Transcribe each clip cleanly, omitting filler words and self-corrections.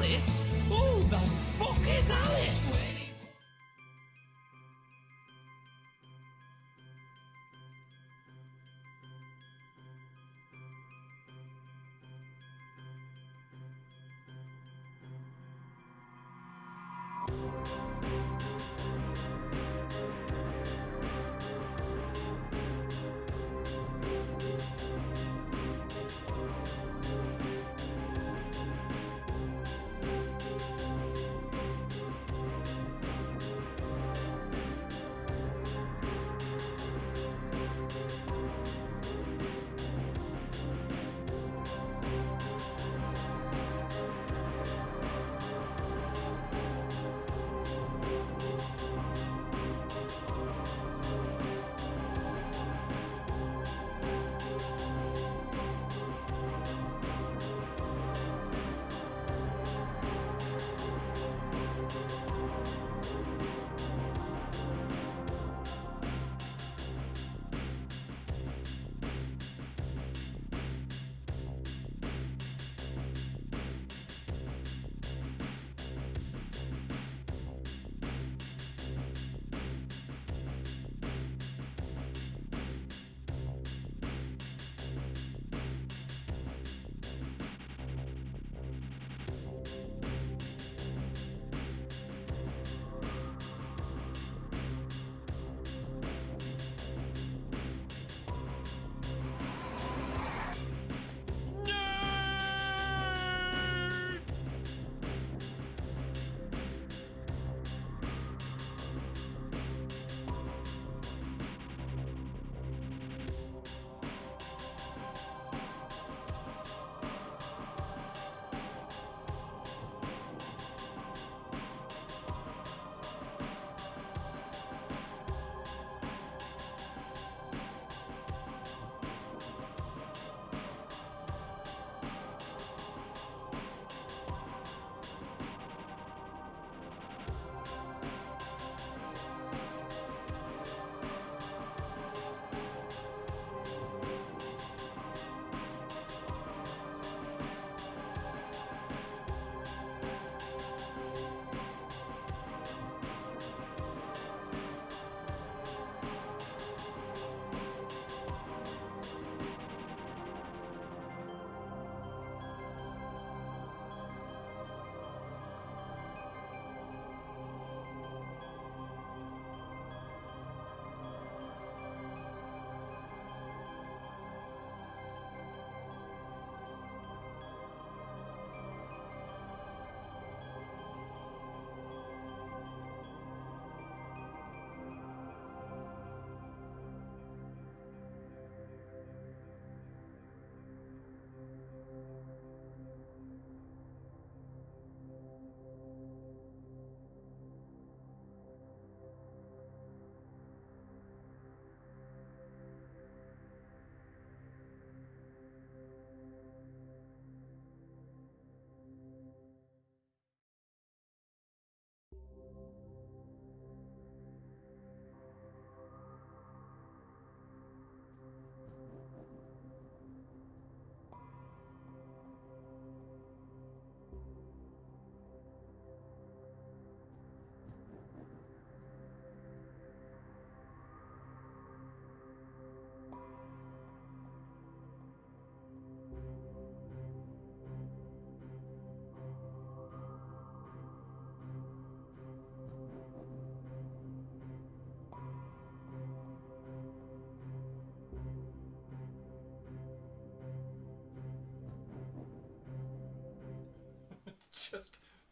Alice? Oh, the book is Alice!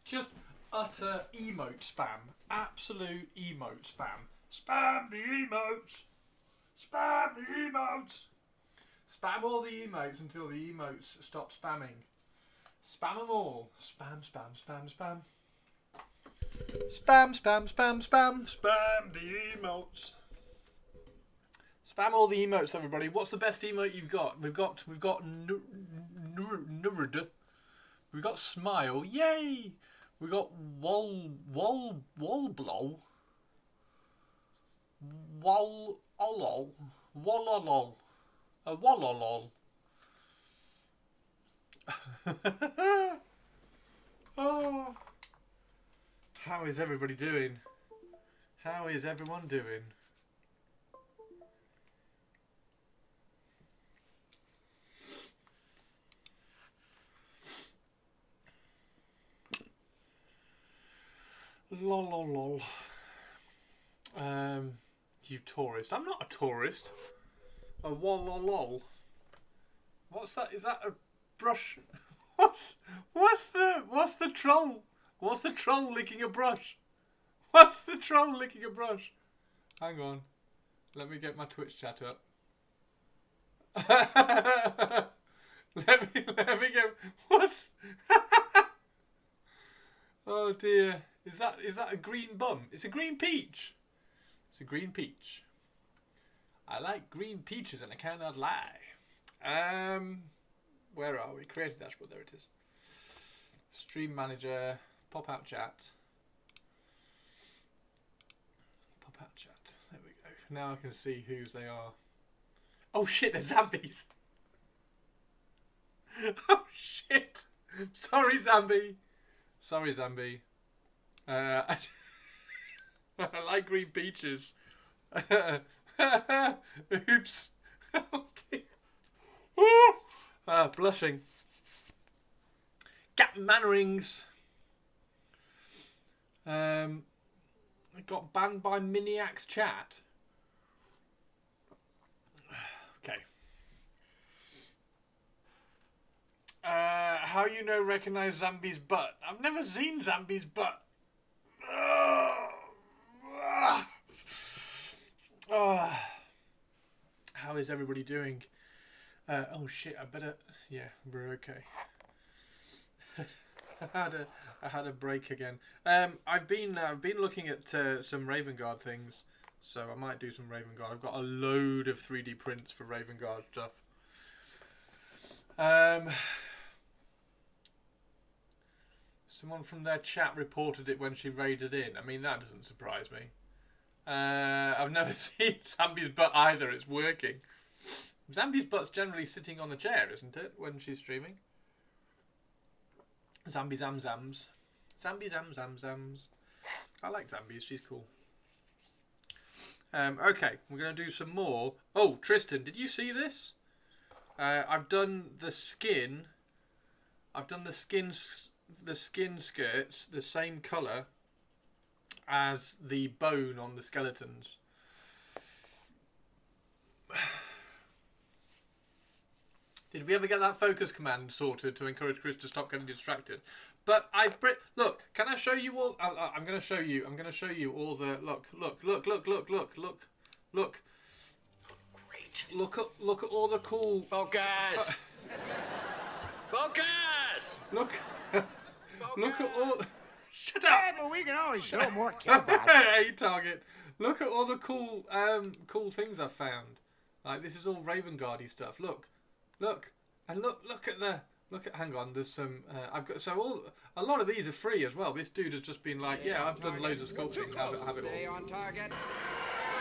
Just utter emote spam. Absolute emote spam. Spam the emotes. Spam the emotes. Spam all the emotes until the emotes stop spamming. Spam them all. Spam, spam, spam, spam. Spam, spam, spam, spam. Spam the emotes. Spam all the emotes, everybody. What's the best emote you've got? We've got Nurd. We've got Smile. Yay! We've got Wolblow. Wallolol. Wallolol. Wallolol. Oh. How is everybody doing? How is everyone doing? Lol lol lol. You tourist. I'm not a tourist. A wall lol lol. What's that? Is that a brush? What's the troll? What's the troll licking a brush? What's the troll licking a brush? Hang on. Let me get my Twitch chat up. let me get what's Oh dear. Is that a green bum? It's a green peach. It's a green peach. I like green peaches and I cannot lie. Where are we? Creative dashboard, there it is. Stream manager, pop out chat. Pop out chat. There we go. Now I can see whose they are. Oh shit, they're zombies. Oh shit. Sorry, Zambi. Sorry, Zambi. I like green peaches. Oops. Oh dear. Blushing. Gat Mannerings. Got banned by Miniacs chat. Okay. How you know recognise Zambi's butt? I've never seen Zambi's butt. How is everybody doing? Oh shit! I better. Yeah, we're okay. I had a break again. I've been looking at some Raven Guard things, so I might do some Raven Guard. I've got a load of 3D prints for Raven Guard stuff. Someone from their chat reported it when she raided in. I mean, that doesn't surprise me. I've never seen Zambi's butt either. It's working. Zambi's butt's generally sitting on the chair, isn't it, when she's streaming? Zambi Zam Zams. Zambi Zam Zam Zams. I like Zambi's. She's cool. Okay, we're going to do some more. Oh, Tristan, did you see this? I've done the skin. I've done the skin skirts the same colour as the bone on the skeletons. Did we ever get that focus command sorted to encourage Chris to stop getting distracted? But look. Can I show you all? I'm going to show you. I'm going to show you all the look. Great. Look at all the cool. Focus. Focus. Look. Look at all. Shut up. Yeah, but we can always show more killbots. Hey, target. Look at all the cool things I've found. Like, this is all Raven Guardy stuff. Look, and look at hang on, there's some I've got a lot of these are free as well. This dude has just been like, yeah, I've done loads of sculpting, have it all. Stay on target.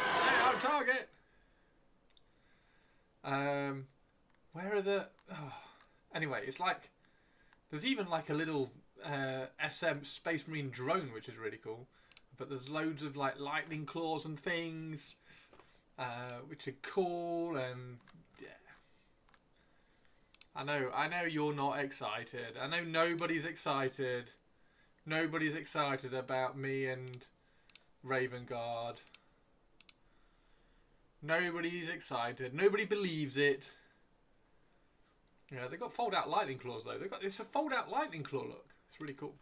Stay on target. Where are the anyway, it's like there's even like a little SM Space Marine drone, which is really cool. But there's loads of like lightning claws and things, which are cool, and yeah. I know you're not excited. I know nobody's excited. Nobody's excited about me and Raven Guard. Nobody's excited. Nobody believes it. Yeah, they got fold-out lightning claws though. It's a fold-out lightning claw look. It's really cool.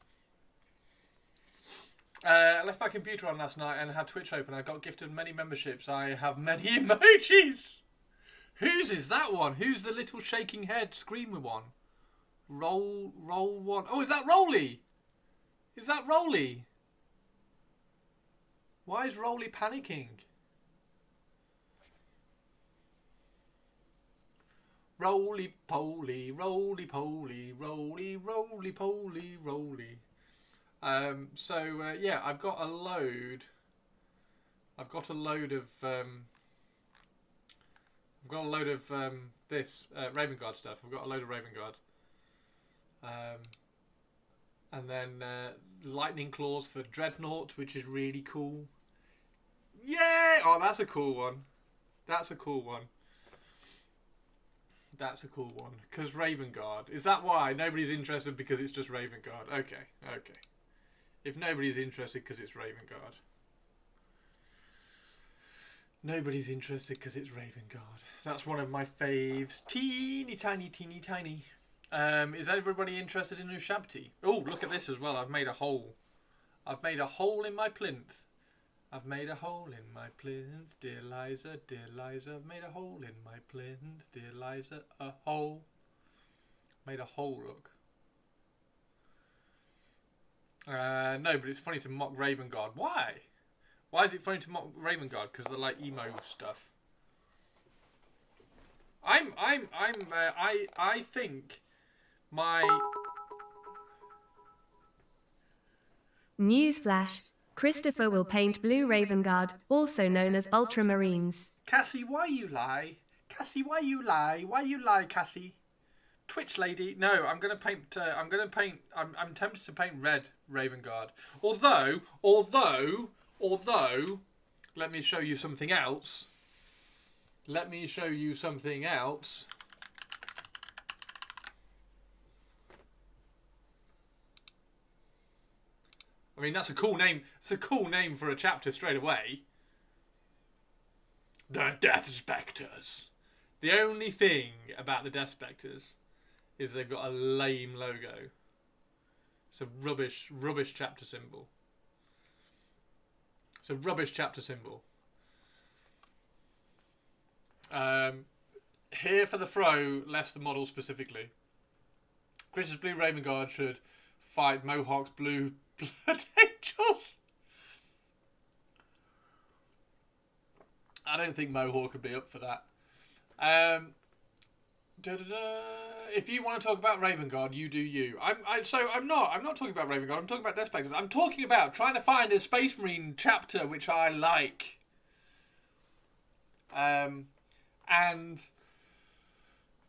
I left my computer on last night and had Twitch open. I got gifted many memberships. I have many emojis. Whose is that one? Who's the little shaking head screamer one? Roll one. Oh, is that Rolly? Is that Rolly? Why is Rolly panicking? Roly poly, roly poly, roly roly poly, roly. Yeah, I've got a load. I've got a load of this Raven Guard stuff. I've got a load of Raven Guard. And then lightning claws for Dreadnought, which is really cool. Yay! Oh, that's a cool one. That's a cool one. That's a cool one. Because Raven Guard. Is that why? Nobody's interested because it's just Raven Guard. Okay, okay. If nobody's interested because it's Raven Guard. Nobody's interested because it's Raven Guard. That's one of my faves. Teeny tiny, teeny tiny. Is everybody interested in Uwu Shaaaaabti? Oh, look at this as well. I've made a hole. I've made a hole in my plinth. I've made a hole in my plinth, dear Liza, dear Liza. I've made a hole in my plinth, dear Liza, a hole. Made a hole, look. No, but it's funny to mock Raven Guard. Why? Why is it funny to mock Raven Guard? Because they're like emo stuff. I think my... Newsflash. Christopher will paint Blue Raven Guard, also known as Ultramarines. Cassie, why you lie? Cassie, why you lie? Why you lie, Cassie? Twitch lady. No, I'm gonna paint. I'm tempted to paint red Raven Guard. Although, let me show you something else. Let me show you something else. I mean, that's a cool name. It's a cool name for a chapter straight away. The Death Spectres. The only thing about the Death Spectres is they've got a lame logo. It's a rubbish chapter symbol. It's a rubbish chapter symbol. Here for the throw, left the model specifically. Chris's Blue Raven Guard should fight Mohawk's Blue Blood Angels. I don't think Mohawk would be up for that. If you want to talk about Raven Guard, you do you. I'm not talking about Raven Guard. I'm talking about Death Spectres. I'm talking about trying to find a Space Marine chapter which I like. And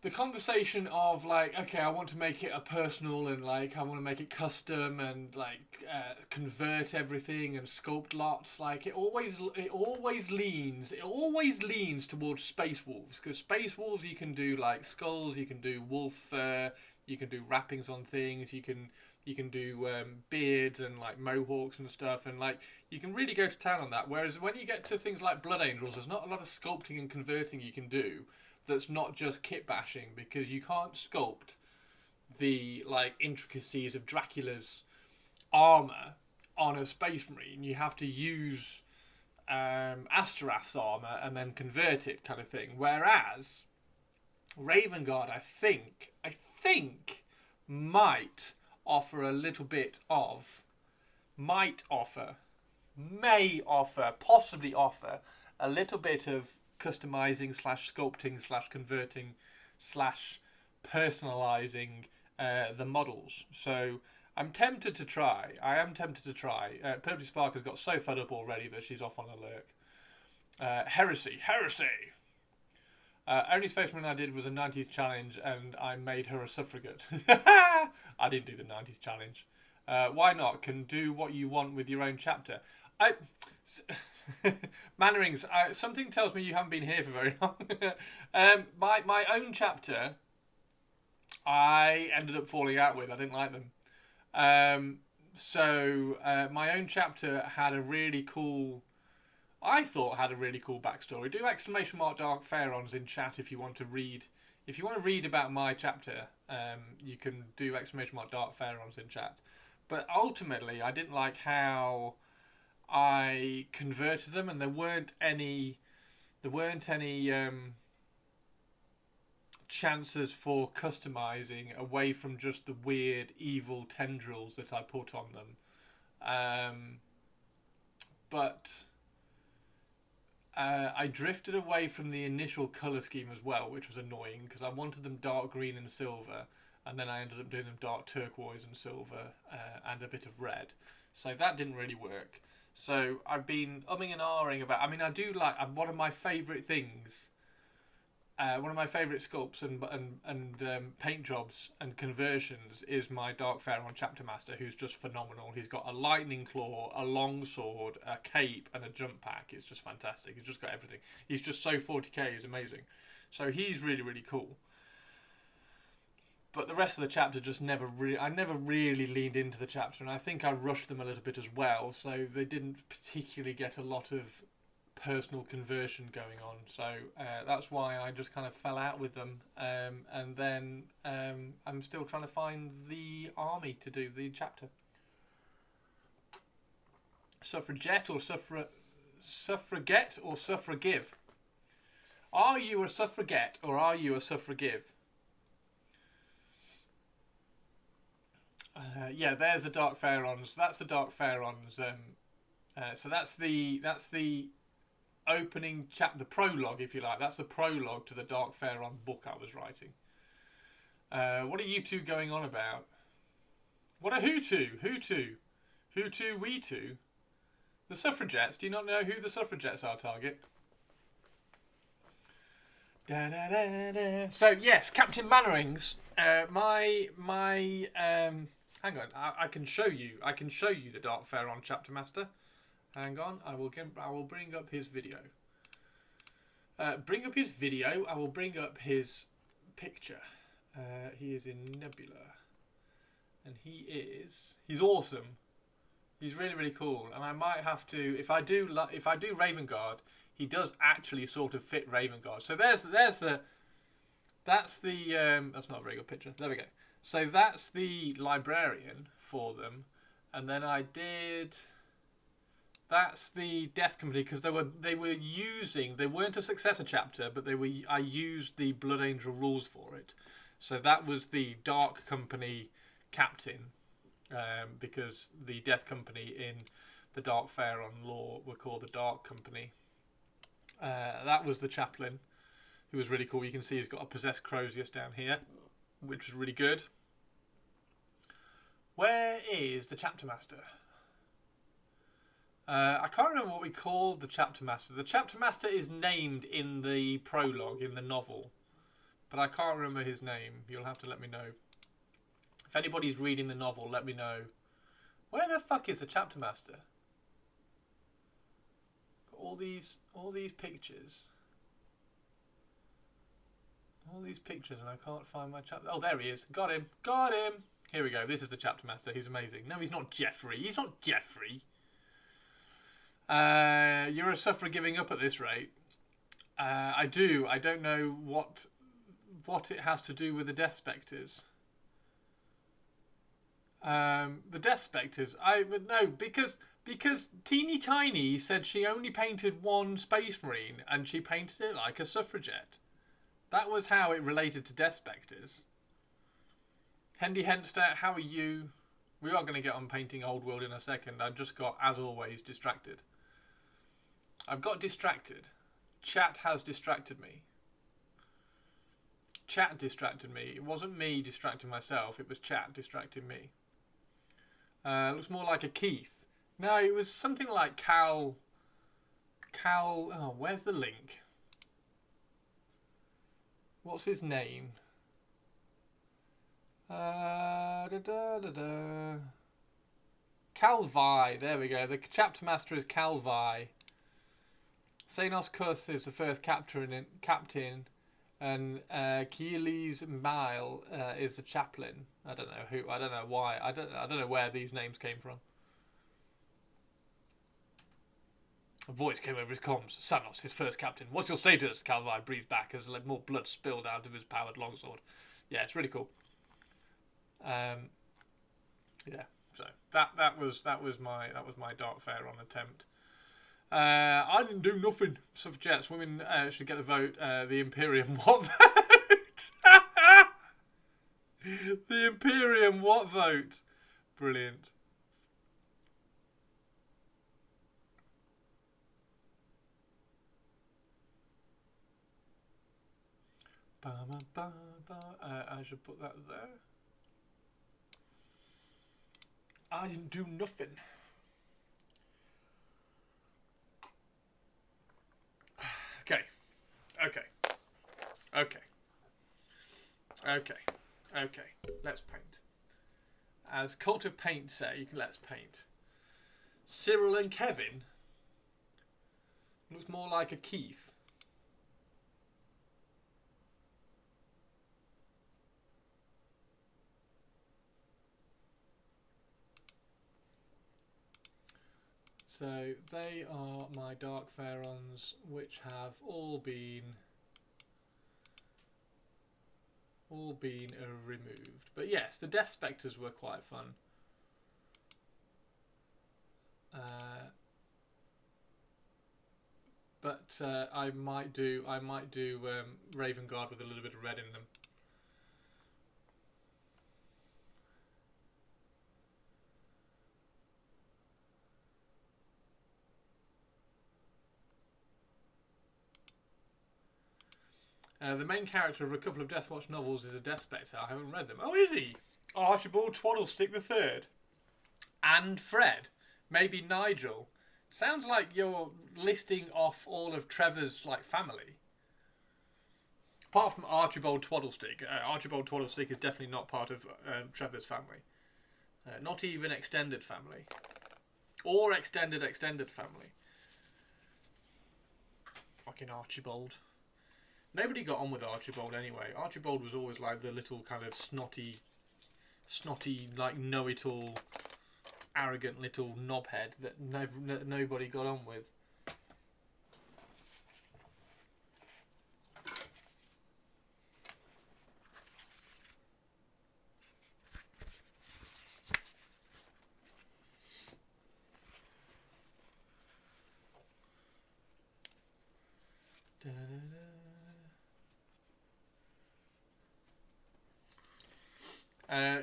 the conversation of like, okay, I want to make it a personal and like I want to make it custom and like convert everything and sculpt lots. Like it always leans towards Space Wolves, because Space Wolves you can do like skulls, you can do wolf fur, you can do wrappings on things, you can do beards and like mohawks and stuff, and like you can really go to town on that. Whereas when you get to things like Blood Angels, there's not a lot of sculpting and converting you can do. That's not just kit bashing, because you can't sculpt the like intricacies of Dracula's armor on a Space Marine. You have to use Astarath's armor and then convert it, kind of thing. Whereas Raven Guard, I think might offer a little bit of, possibly offer a little bit of customizing / sculpting / converting / personalizing the models. So I'm tempted to try. Purple Spark has got so fed up already that she's off on a lurk. Heresy. Only Spaceman I did was a 90s challenge, and I made her a suffragette. I didn't do the 90s challenge. Why not? Can do what you want with your own chapter. Mannerings, something tells me you haven't been here for very long. My own chapter, I ended up falling out with. I didn't like them. So my own chapter had a really cool... I thought had a really cool backstory. Do !Dark Pharaons in chat if you want to read. If you want to read about my chapter, you can do !Dark Pharaons in chat. But ultimately, I didn't like how I converted them, and there weren't any chances for customizing away from just the weird evil tendrils that I put on them. But I drifted away from the initial colour scheme as well, which was annoying because I wanted them dark green and silver, and then I ended up doing them dark turquoise and silver and a bit of red. So that didn't really work. So I've been umming and ahhing about... I mean, I do like... One of my favourite things one of my favourite sculpts and paint jobs and conversions is my Dark Pharaoh Chapter Master, who's just phenomenal. He's got a lightning claw, a long sword, a cape, and a jump pack. It's just fantastic. He's just got everything. He's just so 40k. He's amazing. So he's really, really cool. But the rest of the chapter just I never really leaned into the chapter, and I think I rushed them a little bit as well. So they didn't particularly get a lot of personal conversion going on, so that's why I just kind of fell out with them, and then I'm still trying to find the army to do the chapter. Suffragette or suffragette or suffragive? Are you a suffragette or are you a suffragive? Yeah, there's the Dark Pharaons. That's the Dark Pharaons. So that's the opening the prologue, if you like. That's the prologue to the Dark Pharaon book I was writing. What are you two going on about? What are who two? Who two? Who two? We two? The suffragettes. Do you not know who the suffragettes are, Target? Da, da, da, da. So yes, Captain Mannerings. Hang on. I can show you. I can show you the Dark Pharaon Chapter Master. Hang on, I will bring up his video. Bring up his video. I will bring up his picture. He is in Nebula, and he's awesome. He's really, really cool. And I might have to, if I do Ravengard, he does actually sort of fit Ravengard. So that's not a very good picture. There we go. So that's the librarian for them, and then I did. That's the Death Company, because they weren't a successor chapter, but I used the Blood Angel rules for it. So that was the Dark Company captain, because the Death Company in the Dark Pharaon lore were called the Dark Company. That was the chaplain, who was really cool. You can see he's got a possessed Crozius down here, which is really good. Where is the Chapter Master? I can't remember what we called the Chapter Master. The Chapter Master is named in the prologue, in the novel. But I can't remember his name. You'll have to let me know. If anybody's reading the novel, let me know. Where the fuck is the Chapter Master? Got all these pictures. All these pictures, and I can't find my chapter. Oh, there he is. Got him. Got him. Here we go. This is the Chapter Master. He's amazing. No, he's not Jeffrey. He's not Jeffrey. You're a sufferer giving up at this rate. I do. I don't know what it has to do with the Death Spectres. The Death Spectres. No, because Teeny Tiny said she only painted one Space Marine, and she painted it like a suffragette. That was how it related to Death Spectres. Hendy Henstead, how are you? We are going to get on painting Old World in a second. I just got, as always, distracted. I've got distracted. Chat has distracted me. Chat distracted me. It wasn't me distracting myself. It was chat distracting me. Looks more like a Keith. No, it was something like Cal. Oh, where's the link? What's his name? Calvi. There we go. The Chapter Master is Calvi. Sanos Kuth is the first captain, and Keely's Mile is the chaplain. I don't know who. I don't know why. I don't know where these names came from. A voice came over his comms. Sanos, his first captain. What's your status? Calvi breathed back as more blood spilled out of his powered longsword. Yeah, it's really cool. Yeah. So that was my Dark Pharaon attempt. I didn't do nothing. Suffragettes, women should get the vote. The Imperium, what vote? The Imperium, what vote? Brilliant. I should put that there. I didn't do nothing. Okay. Okay. Okay. Okay. Let's paint. As Cult of Paint say, let's paint. Cyril and Kevin looks more like a Keith. So they are my Dark Pharaons, which have all been removed. But yes, the Death Spectres were quite fun. But I might do Raven Guard with a little bit of red in them. The main character of a couple of Deathwatch novels is a Death Spectre. I haven't read them. Oh, is he? Archibald Twaddlestick III. And Fred. Maybe Nigel. Sounds like you're listing off all of Trevor's family. Apart from Archibald Twaddlestick. Archibald Twaddlestick is definitely not part of Trevor's family. Not even extended family. Or extended family. Fucking Archibald. Nobody got on with Archibald anyway. Archibald was always like the little kind of snotty, like know-it-all, arrogant little knobhead that nobody got on with.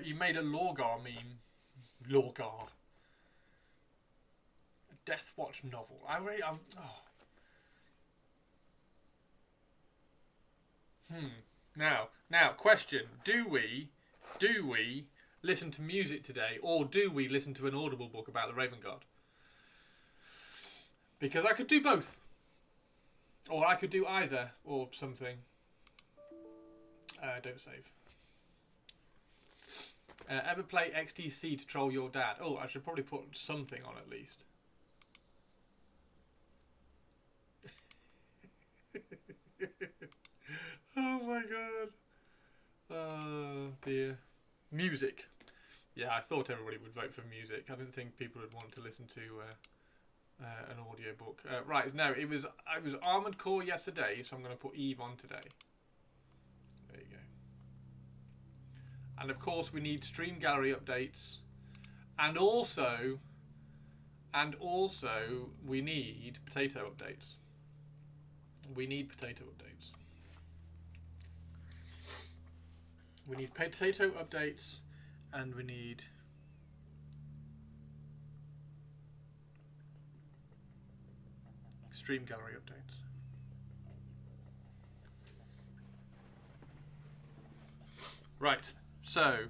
You made a Lorgar meme. Lorgar. A Deathwatch novel. Now, question. Do we listen to music today, or do we listen to an Audible book about the Raven Guard? Because I could do both. Or I could do either, or something. Don't save. Ever play XTC to troll your dad? Oh, I should probably put something on at least. Oh my god. Oh dear. Music. Yeah, I thought everybody would vote for music. I didn't think people would want to listen to an audiobook. Right, no, I was Armored Core yesterday, so I'm going to put Eve on today. There you go. And of course we need Stream Gallery updates. And also we need potato updates. We need potato updates. We need potato updates, and we need Stream Gallery updates. Right, so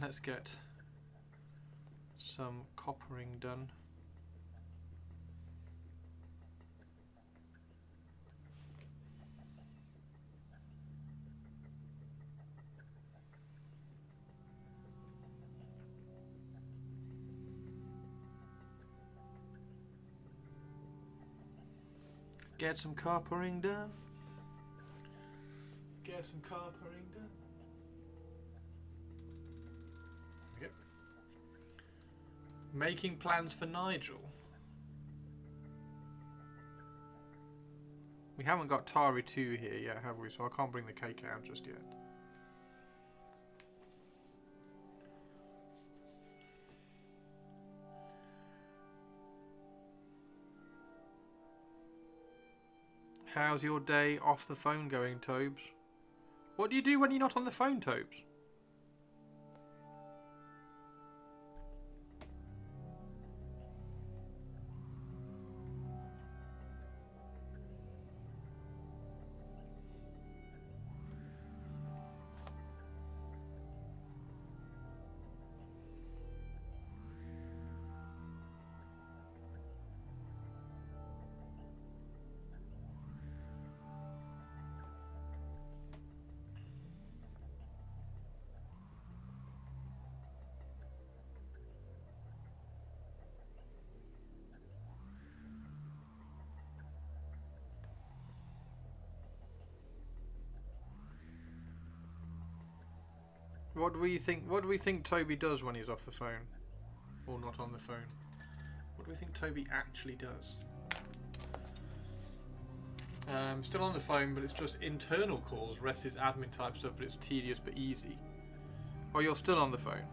let's get some coppering done. Get some coppering done. Get some coppering done. Yep. Making plans for Nigel. We haven't got Tari 2 here yet, have we? So I can't bring the cake out just yet. How's your day off the phone going, Tobes? What do you do when you're not on the phone, Tobes? What do we think? What do we think Toby does when he's off the phone, or not on the phone? What do we think Toby actually does? Still on the phone, but it's just internal calls. Rest is admin type stuff, but it's tedious but easy. Oh, you're still on the phone.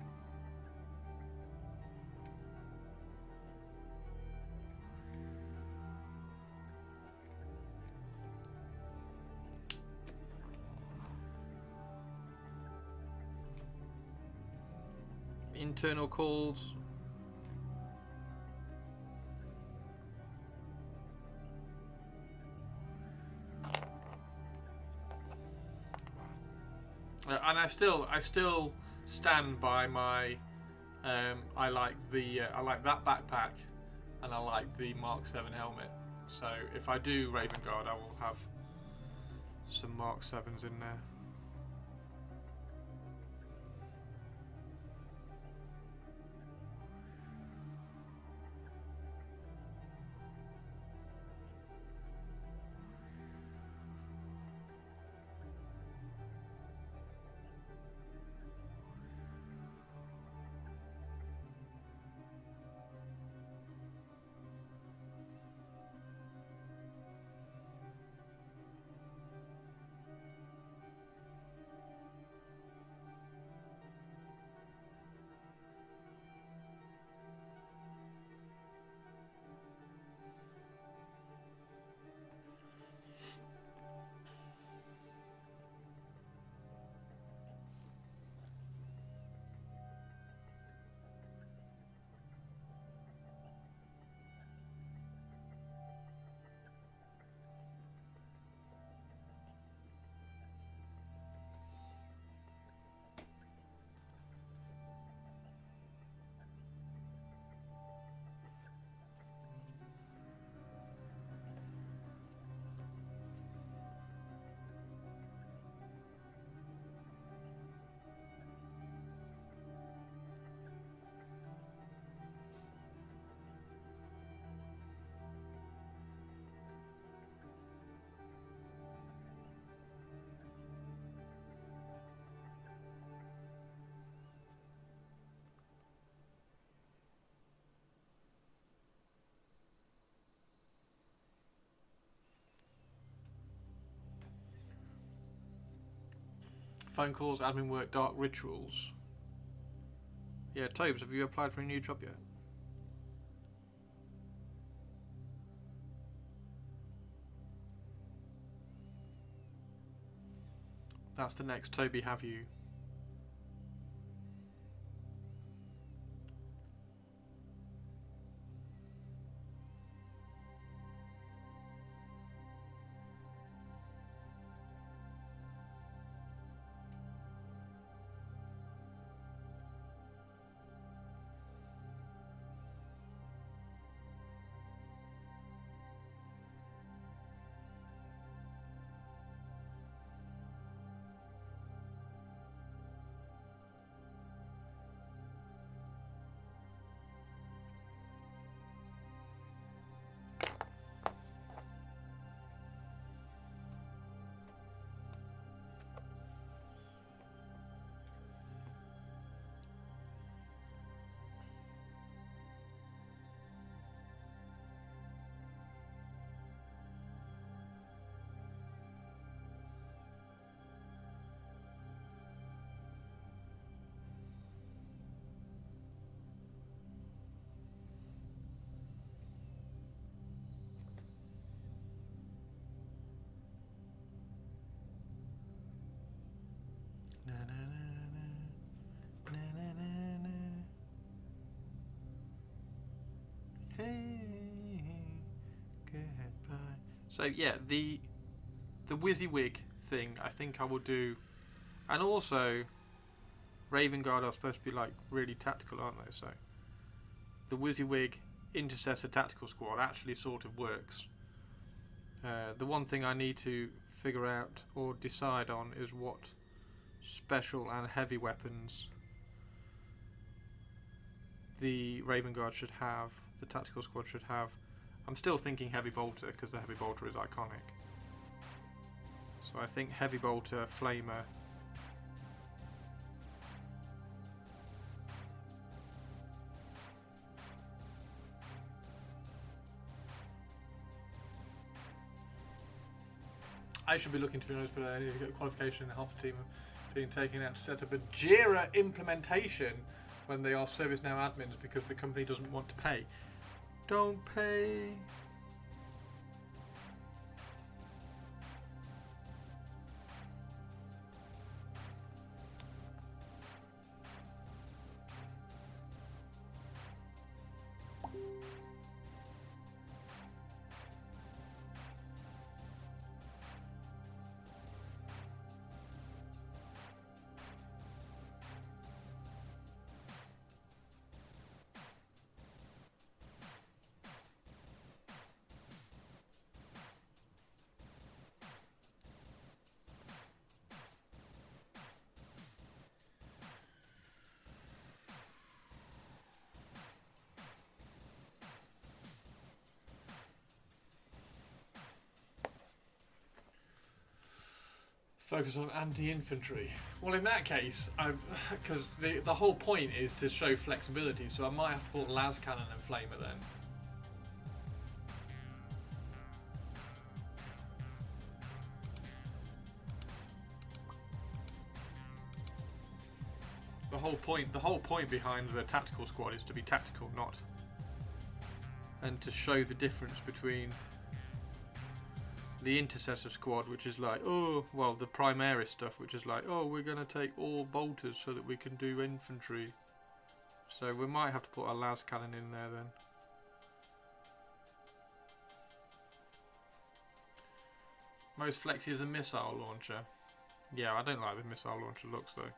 Internal calls. And I still stand by my. I like that backpack, and I like the Mark 7 helmet. So if I do Raven Guard, I will have some Mark 7s in there. Phone calls, admin work, dark rituals. Yeah, Tobes, have you applied for a new job yet? That's the next Toby, have you? So yeah, the WYSIWYG thing I think I will do, and also Raven Guard are supposed to be like really tactical, aren't they? So the WYSIWYG Intercessor Tactical Squad actually sort of works. The one thing I need to figure out or decide on is what special and heavy weapons the Raven Guard should have, the Tactical Squad should have. I'm still thinking Heavy Bolter because the Heavy Bolter is iconic. So I think Heavy Bolter, Flamer, I should be looking, to be honest, but I need to get a qualification in half the team being taken out to set up a Jira implementation when they are ServiceNow admins because the company doesn't want to pay. Don't pay. Focus on anti-infantry. Well, in that case, because the whole point is to show flexibility, so I might have to put las cannon and flamer then. The whole point behind the tactical squad is to be tactical, not, and to show the difference between the intercessor squad, which is like, oh, well, the primaris stuff, which is like, oh, we're going to take all bolters so that we can do infantry. So we might have to put a las cannon in there then. Most flexy is a missile launcher. Yeah, I don't like the missile launcher looks though.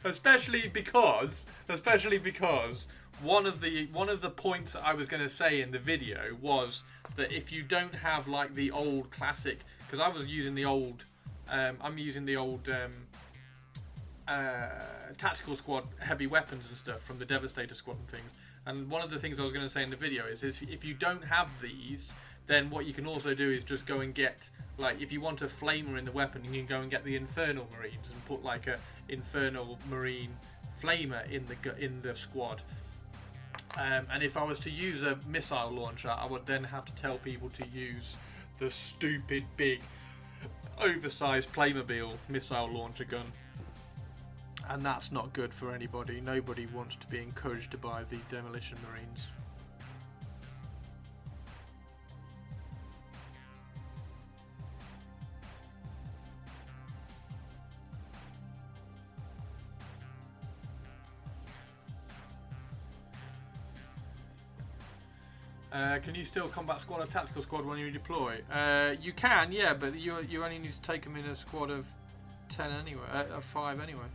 especially because one of the points that I was going to say in the video was that if you don't have like the old classic, because I was using the old, I'm using the old tactical squad heavy weapons and stuff from the Devastator squad and things. And one of the things I was going to say in the video is if you don't have these, then what you can also do is just go and get, like, if you want a flamer in the weapon, you can go and get the Infernal Marines and put like a Infernal Marine flamer in the squad. And if I was to use a missile launcher, I would then have to tell people to use the stupid big oversized Playmobil missile launcher gun. And that's not good for anybody. Nobody wants to be encouraged to buy the Demolition Marines. Can you still combat squad or tactical squad when you deploy? You can, yeah, but you only need to take them in a squad of 10 anyway, of 5 anyway.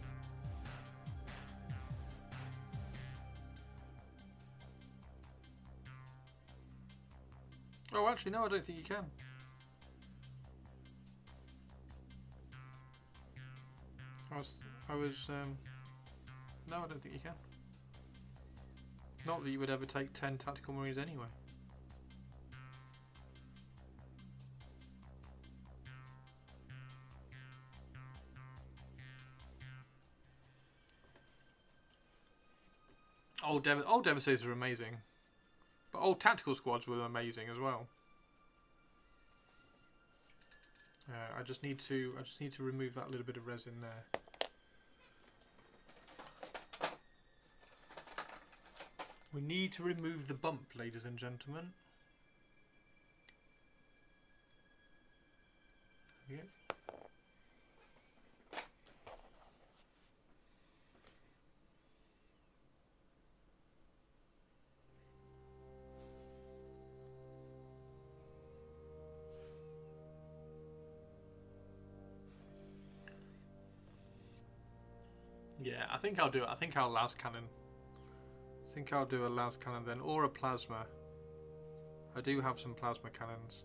Oh, actually, no, I don't think you can. No, I don't think you can. Not that you would ever take 10 tactical marines anyway. Old Devastators are amazing. But old tactical squads were amazing as well. I just need to remove that little bit of resin there. We need to remove the bump, ladies and gentlemen. Yeah. Yeah, I think I'll do it. I think I'll las cannon. I think I'll do a las cannon then, or a plasma. I do have some plasma cannons.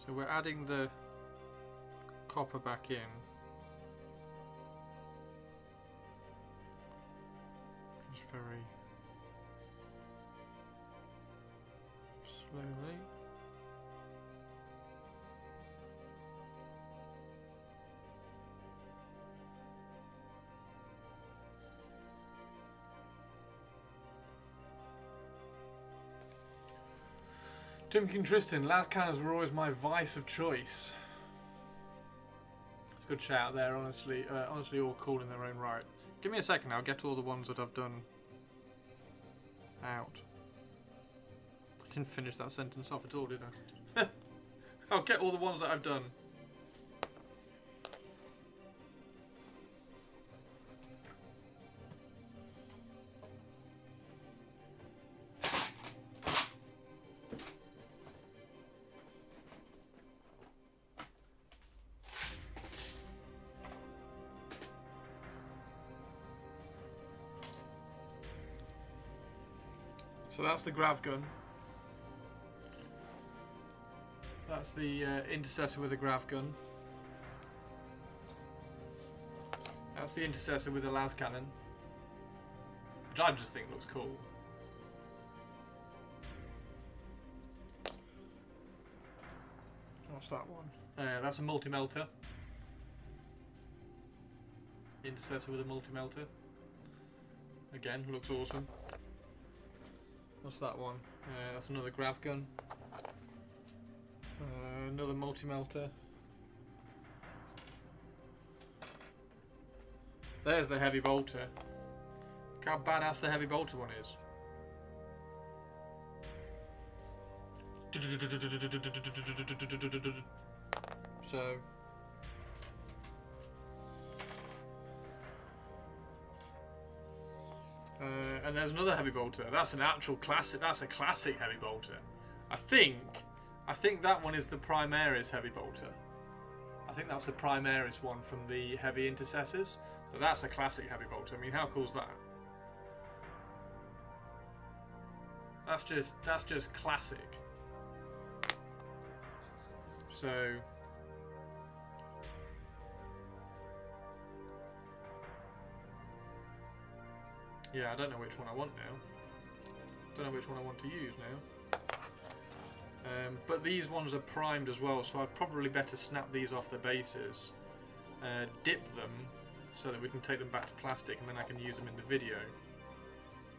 So we're adding the copper back in. Just very slowly. Timkin Tristan, las cannons were always my vice of choice. It's a good shout there, honestly. Honestly, all cool in their own right. Give me a second, I'll get all the ones that I've done out. I didn't finish that sentence off at all, did I? I'll get all the ones that I've done. So that's the grav gun. That's the intercessor with a grav gun. That's the intercessor with a las cannon, which I just think looks cool. What's that one? That's a multi-melter. Intercessor with a multi-melter. Again, looks awesome. What's that one? That's another grav gun. Another multi-melter. There's the heavy bolter. Look how badass the heavy bolter one is. So and there's another heavy bolter. That's an actual classic. That's a classic heavy bolter. I think that one is the Primaris heavy bolter. I think that's the Primaris one from the heavy intercessors. But that's a classic heavy bolter. I mean, how cool is that? That's just classic. So yeah, I don't know which one I want now. Don't know which one I want to use now. But these ones are primed as well, so I'd probably better snap these off the bases, dip them so that we can take them back to plastic and then I can use them in the video.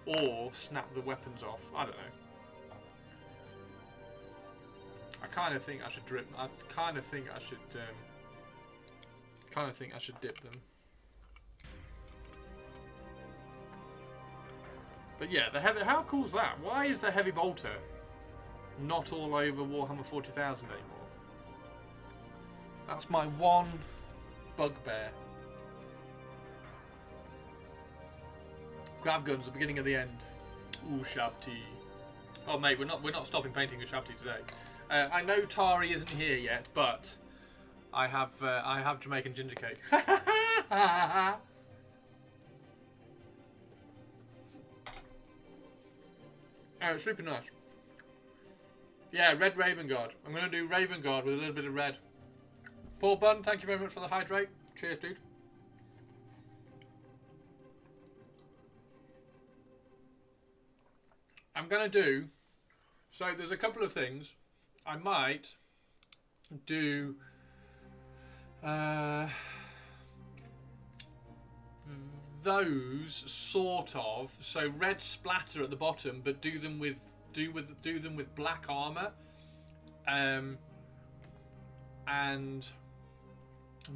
Or snap the weapons off. I don't know. I kind of think I should drip. I kind of think I should dip them. But yeah, the heavy. How cool is that? Why is the heavy bolter not all over Warhammer 40,000 anymore? That's my one bugbear. Grav guns, the beginning of the end. Uwu Shaaaaabti. Oh mate, we're not stopping painting Uwu Shaaaaabti today. I know Tari isn't here yet, but I have Jamaican ginger cake. It's super nice. Yeah, red Raven Guard. I'm going to do Raven Guard with a little bit of red. Paul Bunn, thank you very much for the hydrate. Cheers, dude. I'm going to do... So there's a couple of things. I might do... those sort of, so red splatter at the bottom, but do them with black armor, and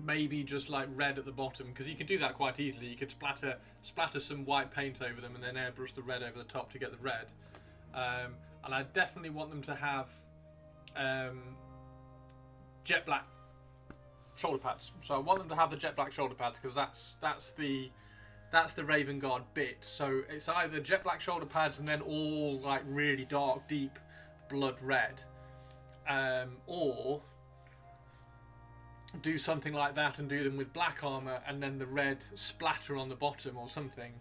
maybe just like red at the bottom, because you can do that quite easily. You could splatter some white paint over them and then airbrush the red over the top to get the red. And I definitely want them to have jet black shoulder pads. So I want them to have the jet black shoulder pads because that's the Raven Guard bit. So it's either jet black shoulder pads and then all like really dark, deep blood red, or do something like that and do them with black armor and then the red splatter on the bottom or something.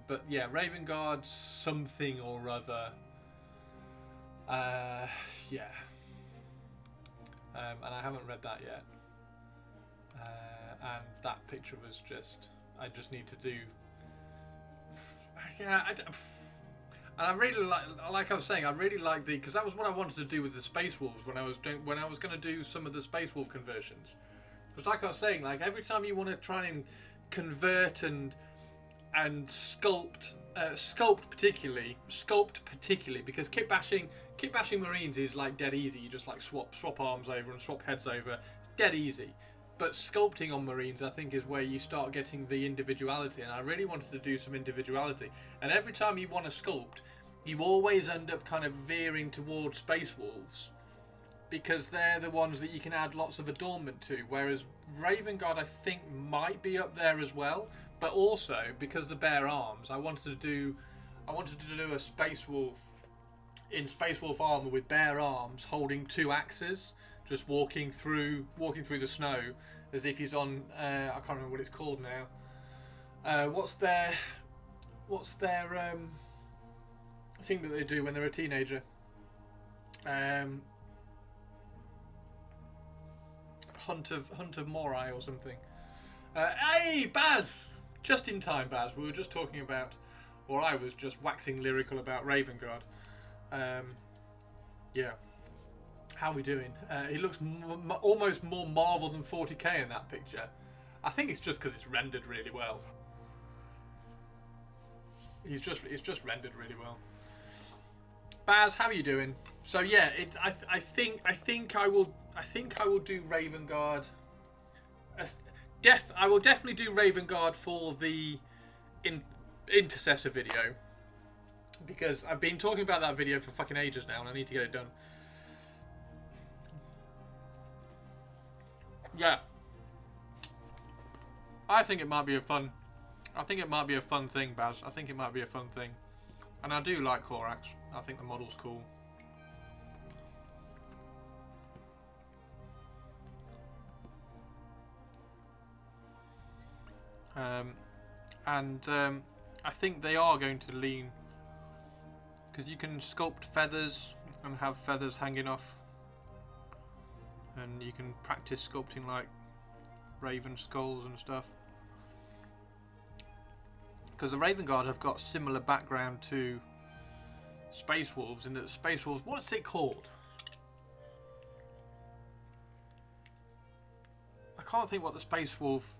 But yeah, Raven Guard something or other. Yeah. and I haven't read that yet. And that picture was just, I just need to do. Yeah, and I really like I was saying, I really like because that was what I wanted to do with the Space Wolves when I was going to do some of the Space Wolf conversions. Because like I was saying, like every time you want to try and convert and sculpt particularly because kit bashing Marines is like dead easy. You just like swap arms over and swap heads over. It's dead easy. But sculpting on Marines, I think, is where you start getting the individuality, and I really wanted to do some individuality. And every time you want to sculpt, you always end up kind of veering towards Space Wolves, because they're the ones that you can add lots of adornment to, whereas Raven Guard, I think, might be up there as well. But also, because the bare arms, I wanted to do a Space Wolf in Space Wolf armor with bare arms, holding 2 axes, just walking through the snow as if he's on. I can't remember what it's called now. What's their thing that they do when they're a teenager? Hunt of Morai or something. Hey, Baz! Just in time, Baz. We were just talking about, or I was just waxing lyrical about Raven Guard. Yeah. How are we doing? He looks almost more Marvel than 40k in that picture. I think it's just because it's rendered really well. It's just rendered really well. Baz, how are you doing? So yeah, I think I will do Raven Guard. I will definitely do Raven Guard for the Intercessor video, because I've been talking about that video for fucking ages now, and I need to get it done. Yeah, I think it might be a fun thing, Baz. I think it might be a fun thing, and I do like Korax. I think the model's cool. I think they are going to lean, because you can sculpt feathers and have feathers hanging off, and you can practice sculpting like raven skulls and stuff, because the Raven Guard have got similar background to Space Wolves in that Space Wolves, what's it called? I can't think what the Space Wolf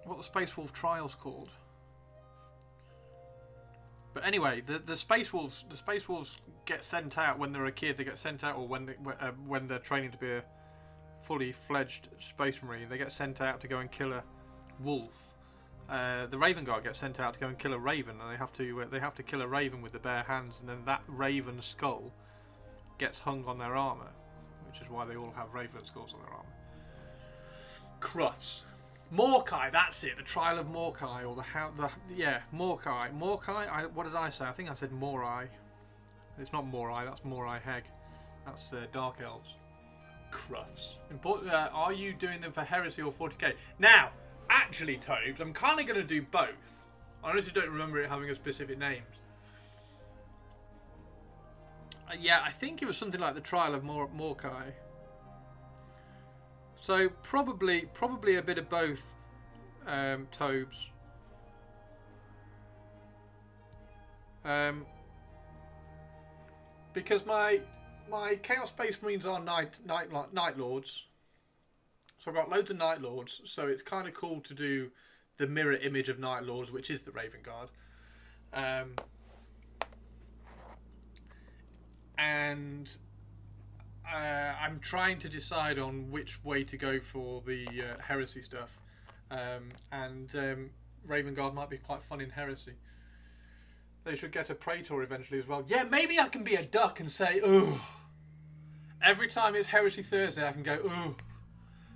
what the Space Wolf trial's called. But anyway, the Space Wolves get sent out when they're a kid. They get sent out, or when they're training to be a fully fledged Space Marine, they get sent out to go and kill a wolf. The Raven Guard gets sent out to go and kill a raven, and they have to kill a raven with the bare hands, and then that raven skull gets hung on their armor, which is why they all have raven skulls on their armor. Crufts. Morkai, that's it. The Trial of Morkai, or Morkai. Morkai. What did I say? I think I said Morai. It's not Morai. That's Morai Heg. That's Dark Elves. Crufts. Important. Are you doing them for Heresy or 40k? Now, actually, Tobes, I'm kind of going to do both. I honestly don't remember it having a specific name. Yeah, I think it was something like the Trial of Morkai. So probably a bit of both, Tobes. Because my Chaos Space Marines are Night Lords. So I've got loads of Night Lords, so it's kind of cool to do the mirror image of Night Lords, which is the Raven Guard. And I'm trying to decide on which way to go for the Heresy stuff. Raven Guard might be quite fun in Heresy. They should get a Praetor eventually as well. Yeah, maybe I can be a duck and say, ugh. Every time it's Heresy Thursday, I can go, ugh.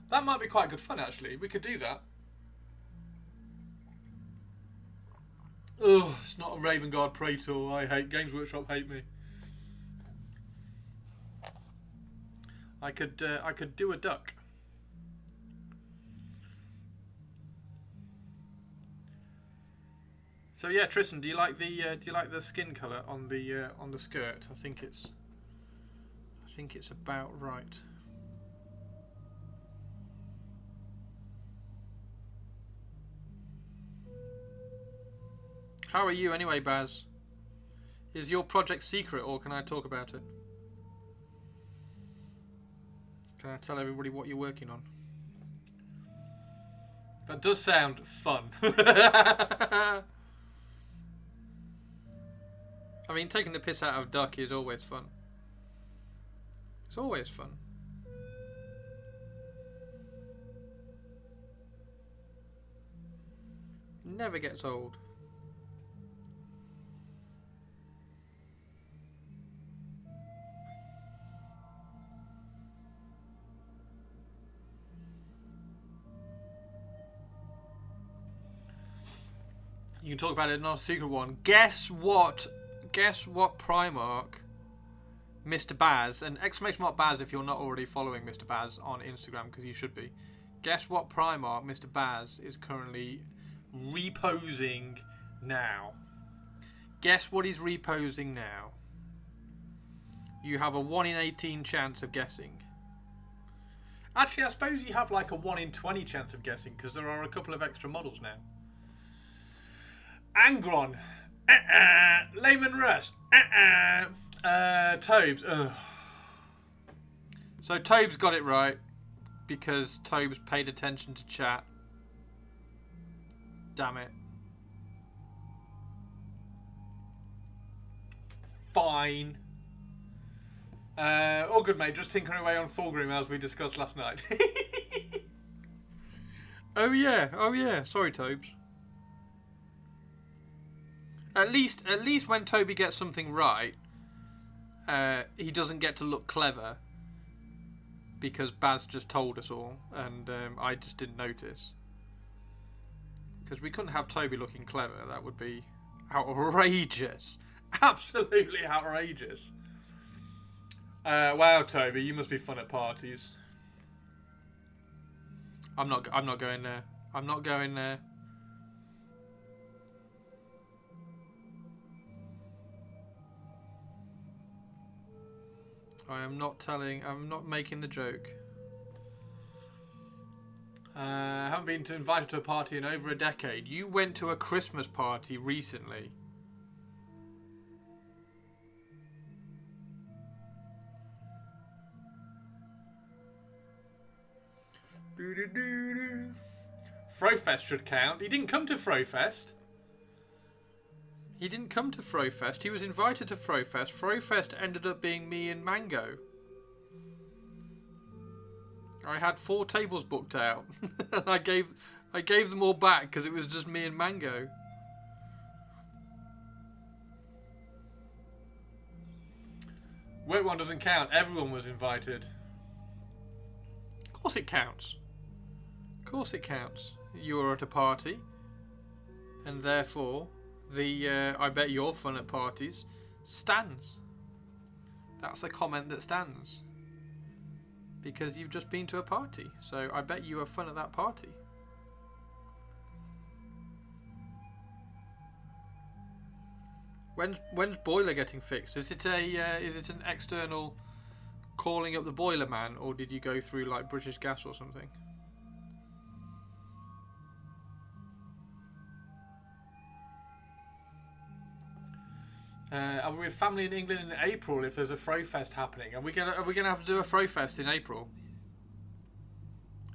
That might be quite good fun, actually. We could do that. Ugh, it's not a Raven Guard Praetor. I hate Games Workshop. Hate me. I could do a duck. So yeah, Tristan, do you like the skin colour on the skirt? I think it's about right. How are you anyway, Baz? Is your project secret, or can I talk about it? Can I tell everybody what you're working on? That does sound fun. I mean, taking the piss out of Duck is always fun. It's always fun. Never gets old. You can talk about it, not a secret one. Guess what? Guess what Primark Mr. Baz, and exclamation mark Baz if you're not already following Mr. Baz on Instagram, because you should be. Guess what Primark Mr. Baz is currently reposing now. Guess what he's reposing now. You have a 1 in 18 chance of guessing. Actually, I suppose you have like a 1 in 20 chance of guessing, because there are a couple of extra models now. Angron. Layman Rust. Tobes. Ugh. So Tobes got it right because Tobes paid attention to chat. Damn it. Fine. All good, mate. Just tinkering away on Fulgrim as we discussed last night. Oh yeah. Sorry, Tobes. At least when Toby gets something right, he doesn't get to look clever because Baz just told us all, and I just didn't notice. Because we couldn't have Toby looking clever. That would be outrageous. Absolutely outrageous. Wow, Toby, you must be fun at parties. I'm not going there. I'm not going there. I'm not making the joke. I haven't been invited to a party in over a decade. You went to a Christmas party recently. Frofest should count. He didn't come to Frofest. He didn't come to Frofest. He was invited to Frofest. Frofest ended up being me and Mango. I had 4 tables booked out. And I gave them all back because it was just me and Mango. Work one doesn't count. Everyone was invited. Of course it counts. Of course it counts. You were at a party. And therefore, I bet you're fun at parties stands. That's a comment that stands. Because you've just been to a party. So I bet you were fun at that party. When's boiler getting fixed? Is it an external calling up the boiler man, or did you go through like British Gas or something? Are we with family in England in April if there's a Frofest happening? Are we gonna have to do a Frofest in April?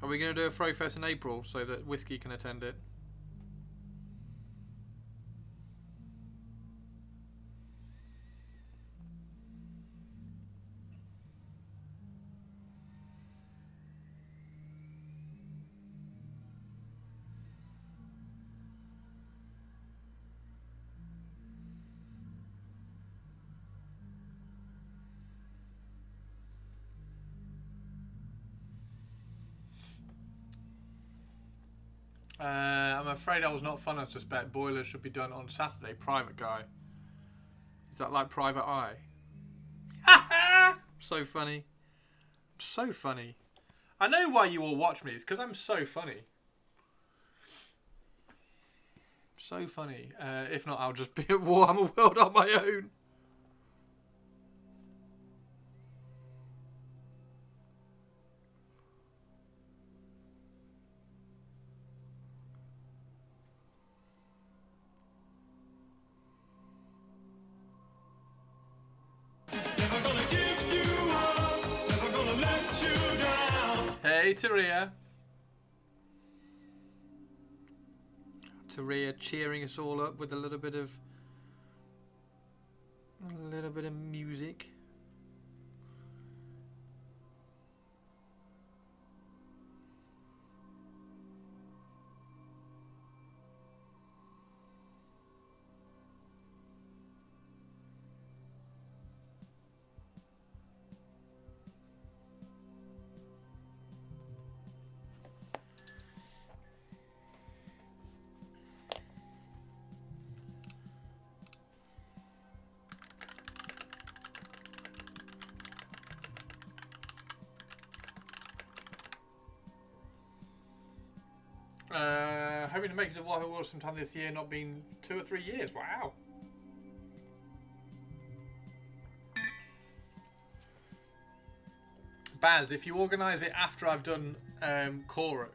Are we gonna do a Frofest in April so that Whiskey can attend it? I'm afraid I was not fun. I suspect boiler should be done on Saturday. Private guy. Is that like Private Eye? So funny. So funny. I know why you all watch me. It's because I'm so funny. So funny. If not, I'll just be at Warhammer World on my own. Hey, Taria. Taria cheering us all up with a little bit of music. Hoping to make it to Warhammer World sometime this year, not been 2 or 3 years. Wow. Baz, if you organise it after I've done Korax,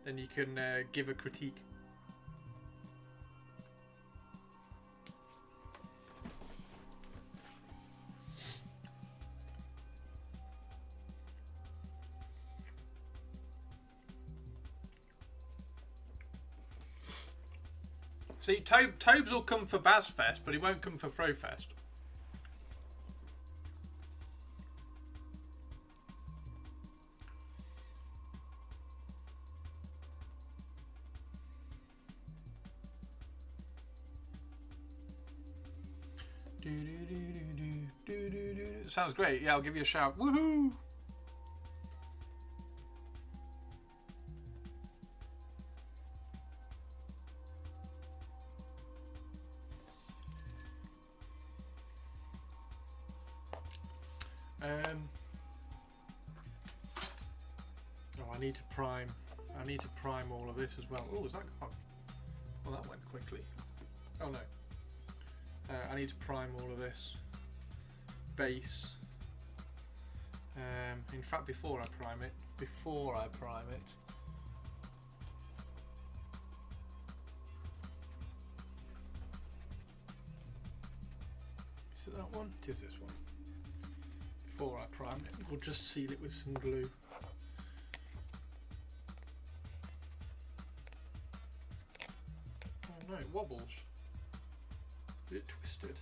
then you can give a critique. See, Tobes will come for Bazfest, but he won't come for Frofest. Sounds great. Yeah, I'll give you a shout. Woohoo! Oh, I need to prime. I need to prime all of this as well. Oh, is that gone? Well, that went quickly. Oh no. I need to prime all of this. Base. In fact, before I prime it. Is it that one? It is this one. Before I prime it, we'll just seal it with some glue. Oh no, it wobbles. Is it twisted?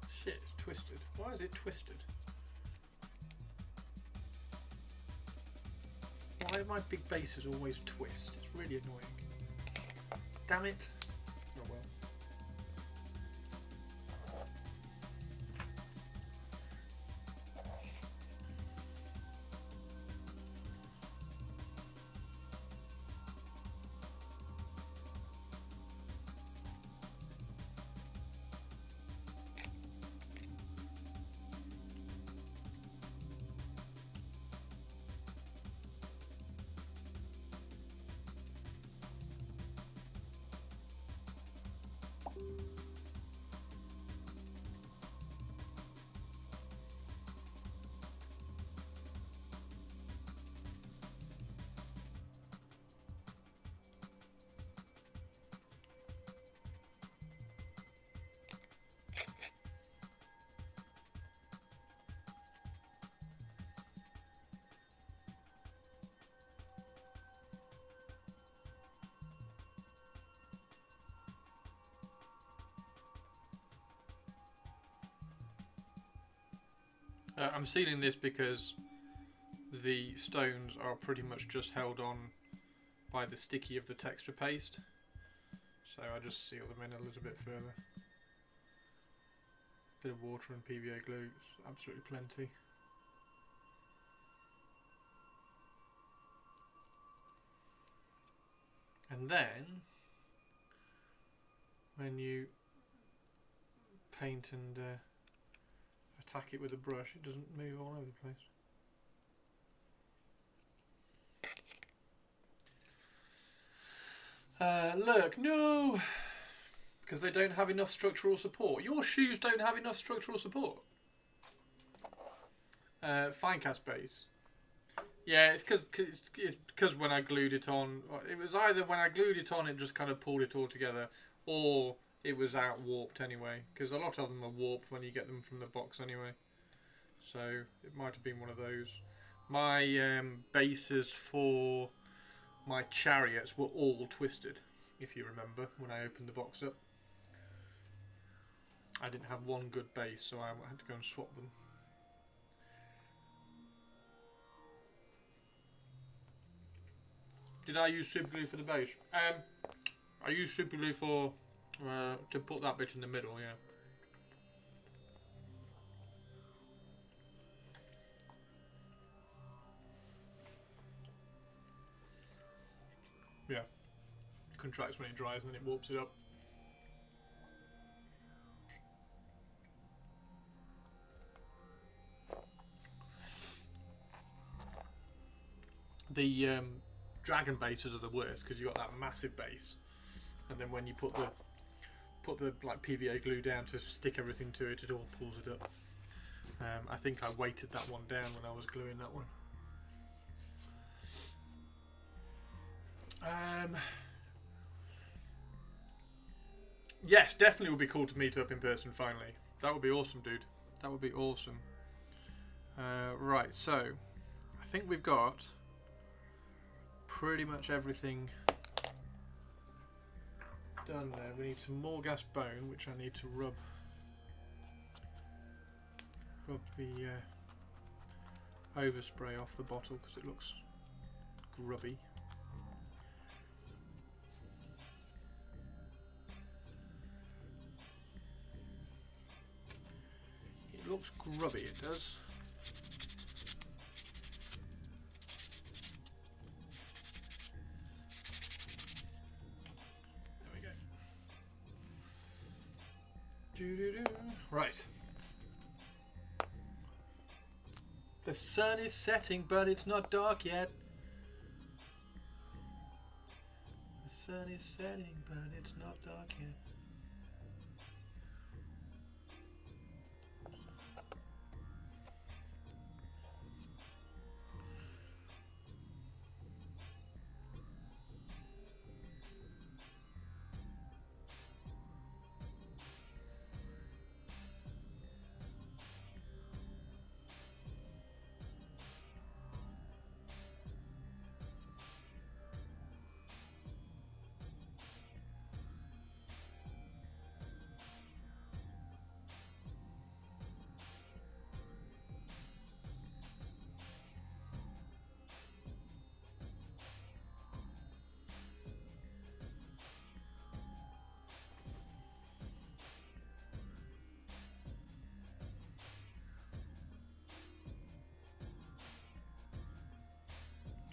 Shit, it's twisted. Why is it twisted? Why do my big bases always twist? It's really annoying. Damn it. Oh well. I'm sealing this because the stones are pretty much just held on by the sticky of the texture paste. So I just seal them in a little bit further. Bit of water and PVA glue, absolutely plenty. And then, when you paint and attack it with a brush, it doesn't move all over the place. Look, no. Because they don't have enough structural support. Your shoes don't have enough structural support. Finecast base. Yeah, it's because when I glued it on, it was either when I glued it on, it just kind of pulled it all together, or it was out warped anyway. Because a lot of them are warped when you get them from the box anyway. So it might have been one of those. My bases for my chariots were all twisted, if you remember, when I opened the box up. I didn't have one good base, so I had to go and swap them. Did I use super glue for the base? I used super glue for to put that bit in the middle, yeah. Yeah. Contracts when it dries and then it warps it up. The dragon bases are the worst because you got that massive base, and then when you put the like PVA glue down to stick everything to it, it all pulls it up. I think I weighted that one down when I was gluing that one. Yes, definitely would be cool to meet up in person finally. That would be awesome, dude. That would be awesome. Right, so I think we've got pretty much everything done there. We need some more gas bone, which I need to rub the overspray off the bottle because it looks grubby. It looks grubby, it does. There we go. Doo-doo-doo. Right. The sun is setting, but it's not dark yet. The sun is setting, but it's not dark yet.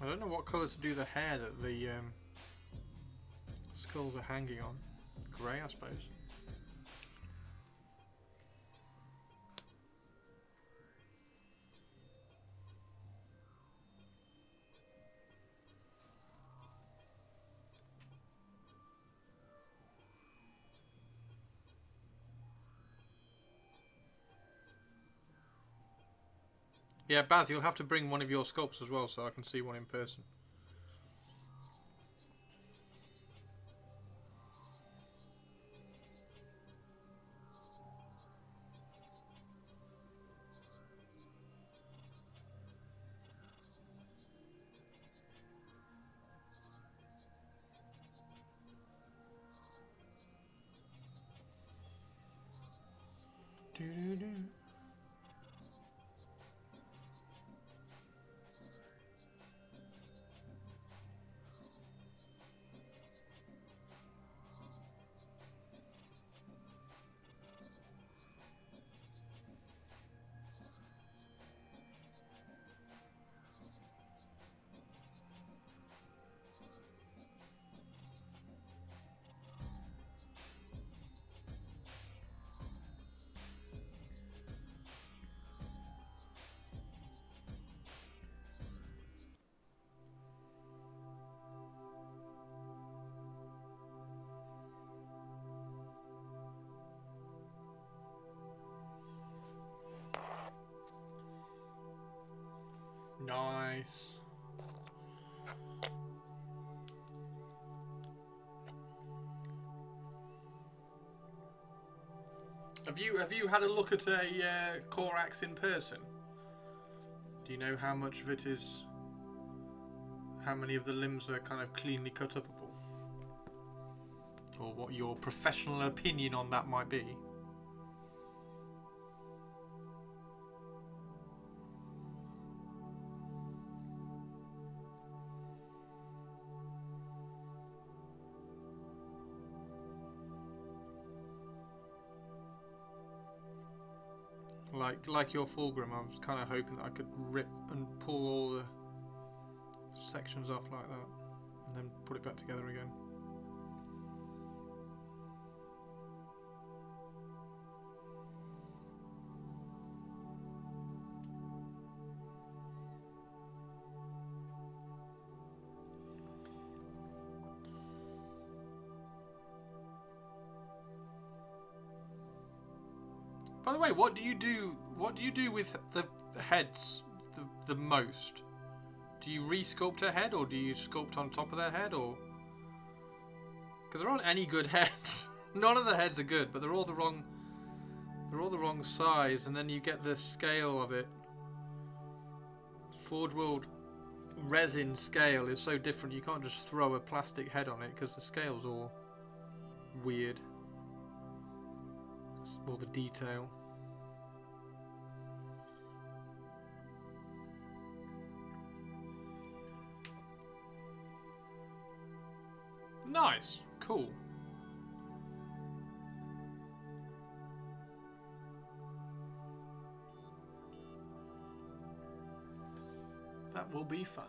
I don't know what colour to do the hair that the skulls are hanging on. Grey, I suppose. Yeah, Baz, you'll have to bring one of your sculpts as well so I can see one in person. Doo-doo-doo. Nice. Have you had a look at a Korax in person? Do you know how much of it is? How many of the limbs are kind of cleanly cut upable? Or what your professional opinion on that might be? Like your fulgrim, I was kind of hoping that I could rip and pull all the sections off like that and then put it back together again. By the way, what do you do? What do you do with the heads the most? Do you re-sculpt a head, or do you sculpt on top of their head, or? Because there aren't any good heads. None of the heads are good, but they're all the wrong. They're all the wrong size, and then you get the scale of it. Forge World resin scale is so different. You can't just throw a plastic head on it because the scale's all weird. All the detail. Nice, cool. That will be fun.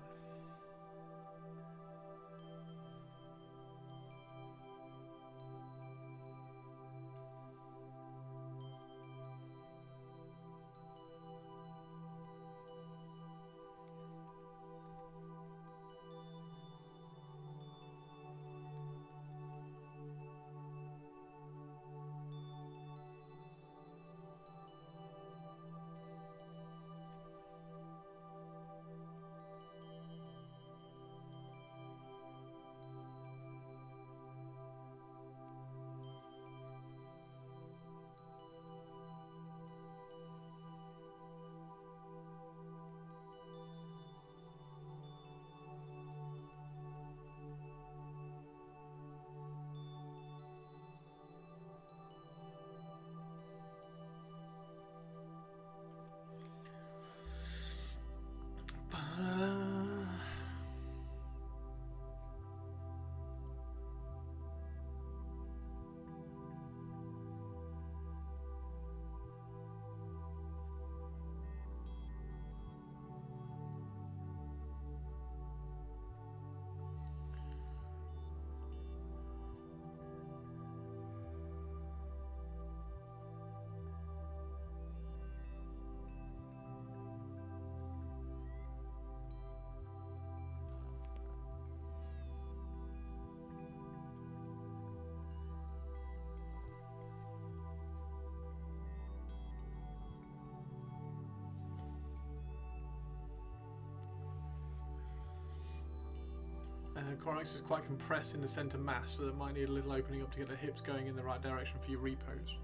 Corax is quite compressed in the centre mass, so that might need a little opening up to get the hips going in the right direction for your repose.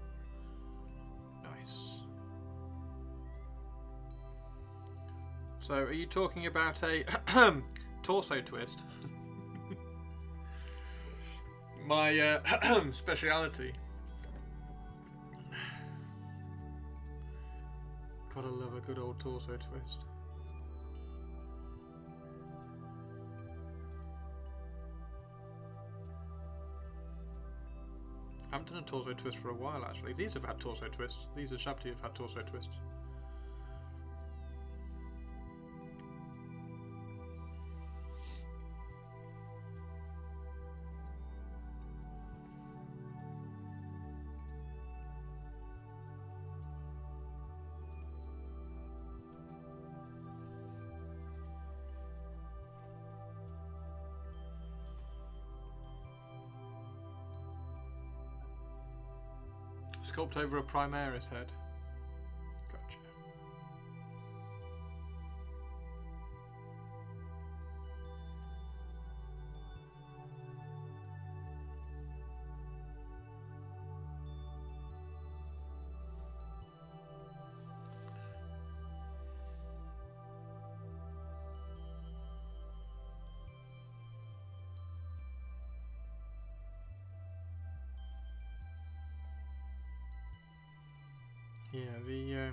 Nice. So, are you talking about a torso twist? My speciality. Gotta love a good old torso twist. I haven't done a torso twist for a while, actually. These have had torso twists. These are Shaaaaabti have had torso twists. Sculpt over a Primaris head. Gotcha. Yeah,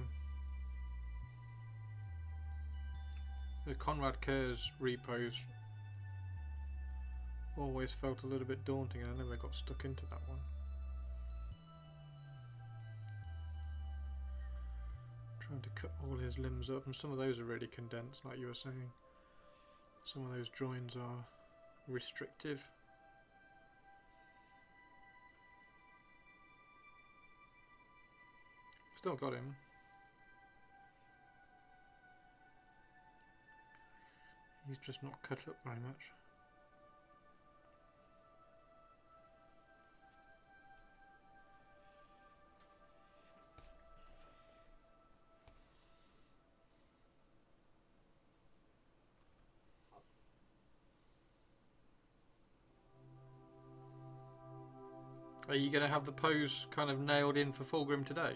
the Conrad Kurz repos always felt a little bit daunting, and I never got stuck into that one. Trying to cut all his limbs up, and some of those are really condensed, like you were saying. Some of those joins are restrictive. Still got him. He's just not cut up very much. Are you going to have the pose kind of nailed in for Fulgrim today?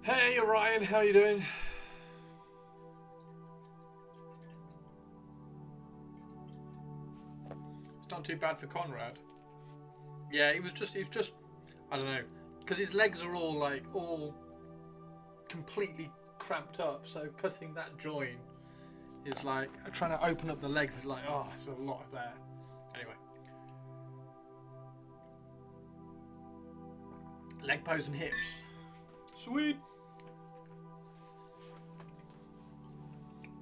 Hey Orion, how you doing? It's not too bad for Conrad. Yeah, he was just I don't know, because his legs are all completely cramped up, so cutting that joint is like trying to open up the legs is like, oh, it's a lot there. Anyway. Leg pose and hips. Sweet.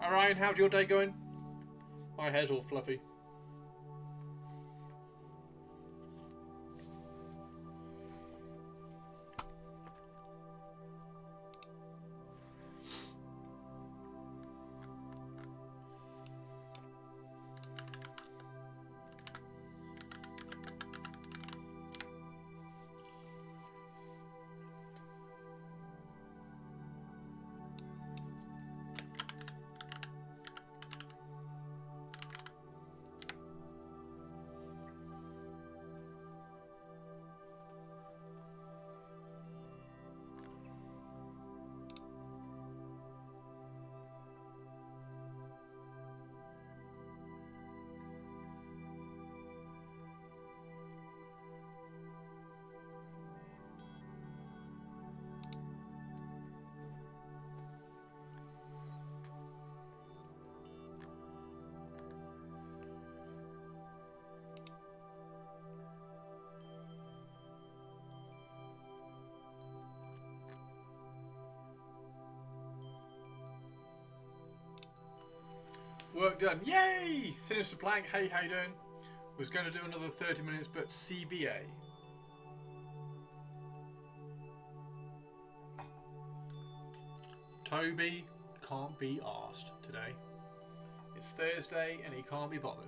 Alright, how's your day going? My hair's all fluffy. Work done. Yay! Sinister Plank, hey, how you doing? Was going to do another 30 minutes, but CBA. Toby can't be arsed today. It's Thursday and he can't be bothered.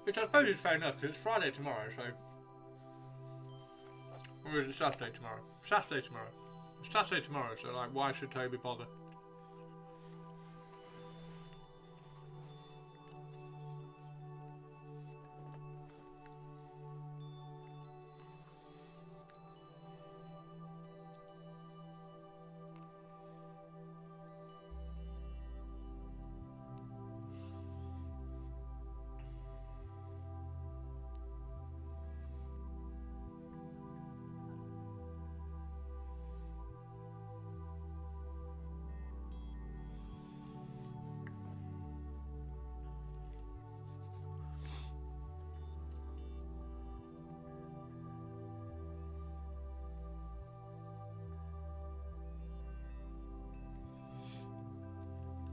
Which I suppose is fair enough, because it's Friday tomorrow, so... Or is it Saturday tomorrow? Saturday tomorrow. It's Saturday tomorrow, so like, why should Toby bother?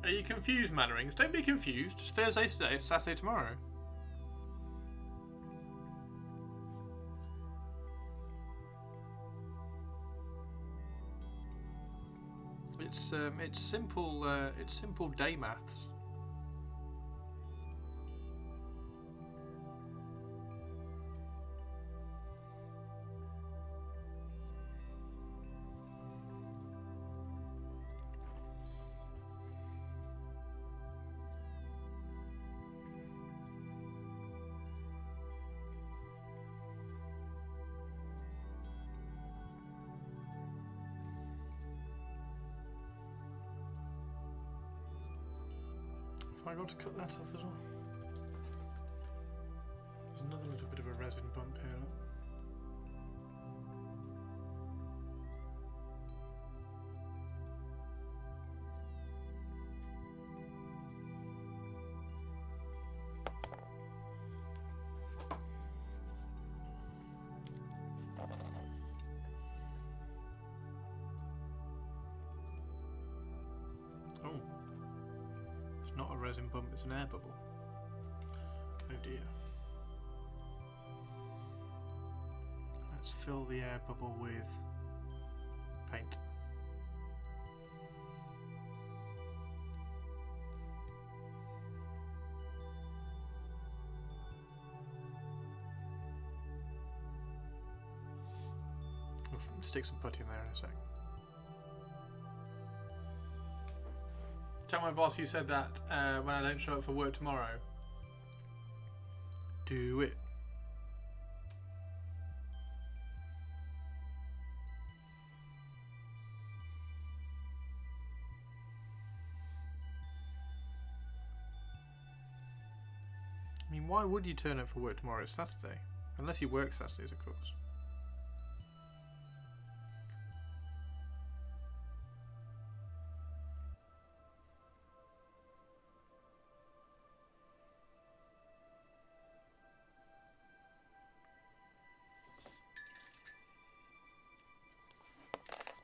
Are you confused, Mannerings? Don't be confused. It's Thursday today, it's Saturday tomorrow. It's simple day maths. Have I got to cut that off as well? There's another little bit of a resin bump here. Look. Oh, it's not a resin bump, it's an air bubble. Oh dear. Let's fill the air bubble with paint. We'll stick some putty in there in a sec. Tell my boss you said that when I don't show up for work tomorrow. Do it. I mean, why would you turn up for work tomorrow? It's Saturday. Unless you work Saturdays, of course.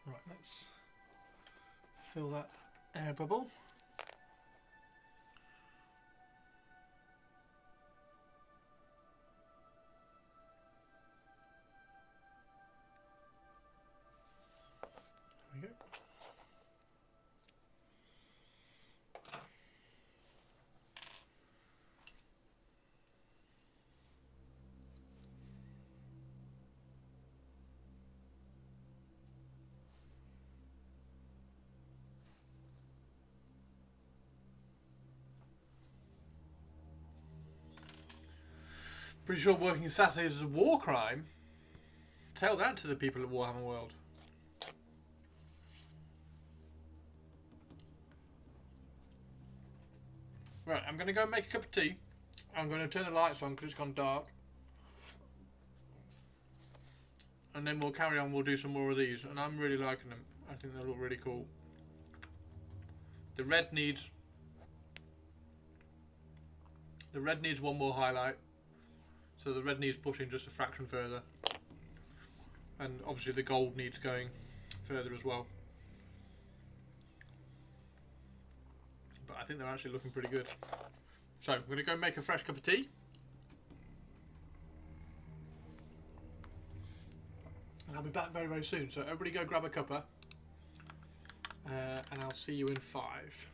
Right, let's fill that air bubble. There we go. Pretty sure working Saturdays is a war crime. Tell that to the people at Warhammer World. Right, I'm going to go make a cup of tea. I'm going to turn the lights on because it's gone dark. And then we'll carry on, we'll do some more of these. And I'm really liking them. I think they look really cool. The red needs one more highlight. So the red needs pushing just a fraction further. And obviously the gold needs going further as well. But I think they're actually looking pretty good. So I'm going to go make a fresh cup of tea. And I'll be back very, very soon. So everybody go grab a cuppa. And I'll see you in 5.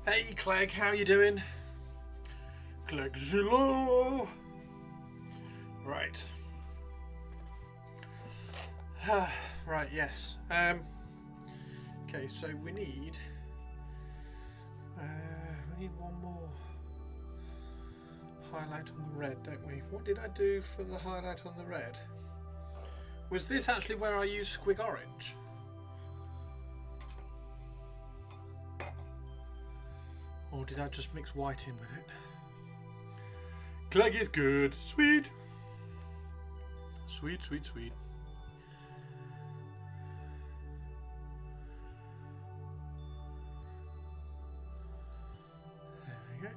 Hey Clegg, how you doing? Cleggzilla! Right. Right, yes. Okay, so we need one more highlight on the red, don't we? What did I do for the highlight on the red? Was this actually where I used Squig Orange? Or did I just mix white in with it? Clegg is good. Sweet. Sweet, sweet, sweet. There we go.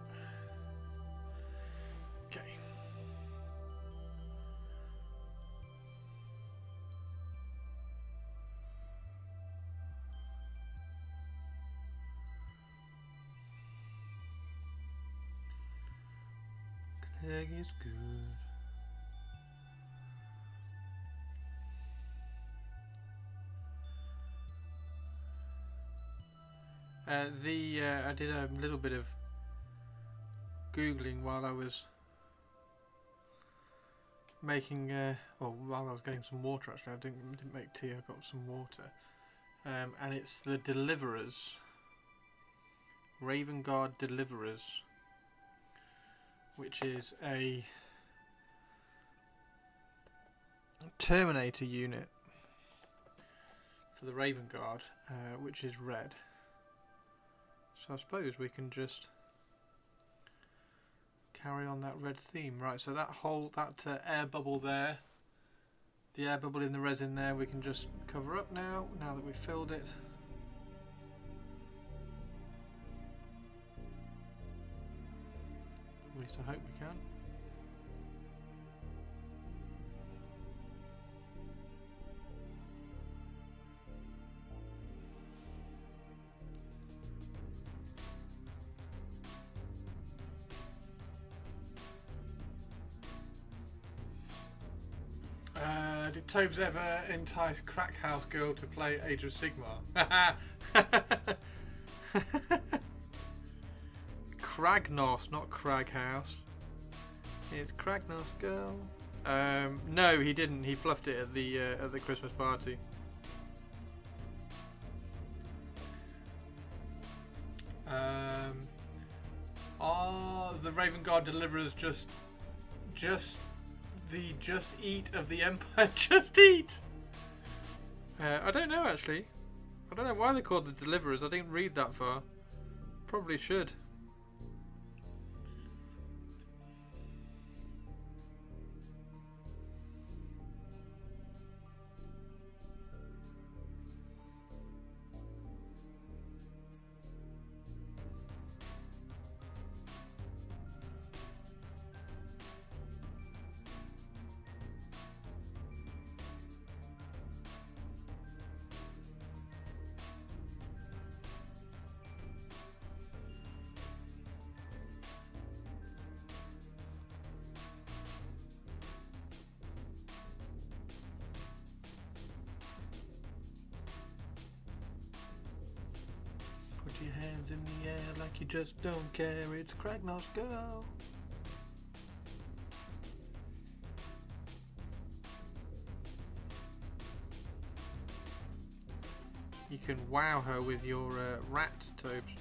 Okay. Clegg is good. I did a little bit of Googling while I was making, while I was getting some water actually. I didn't make tea, I got some water. And it's the Deliverers. Raven Guard Deliverers. Which is a Terminator unit for the Raven Guard, which is red. So I suppose we can just carry on that red theme. Right, so that air bubble there, the air bubble in the resin there, we can just cover up now that we've filled it. At least I hope we can. Did Tobes ever entice Crack House Girl to play Age of Sigmar? Kragnos, not Craghouse. It's Kragnos Girl. No, he didn't. He fluffed it at the Christmas party. Are the Raven Guard Deliverers just eat of the Empire? Just eat. I don't know actually. I don't know why they're called the Deliverers. I didn't read that far. Probably should. Put your hands in the air like you just don't care. It's Kragnos Girl. You can wow her with your rat, Tobes.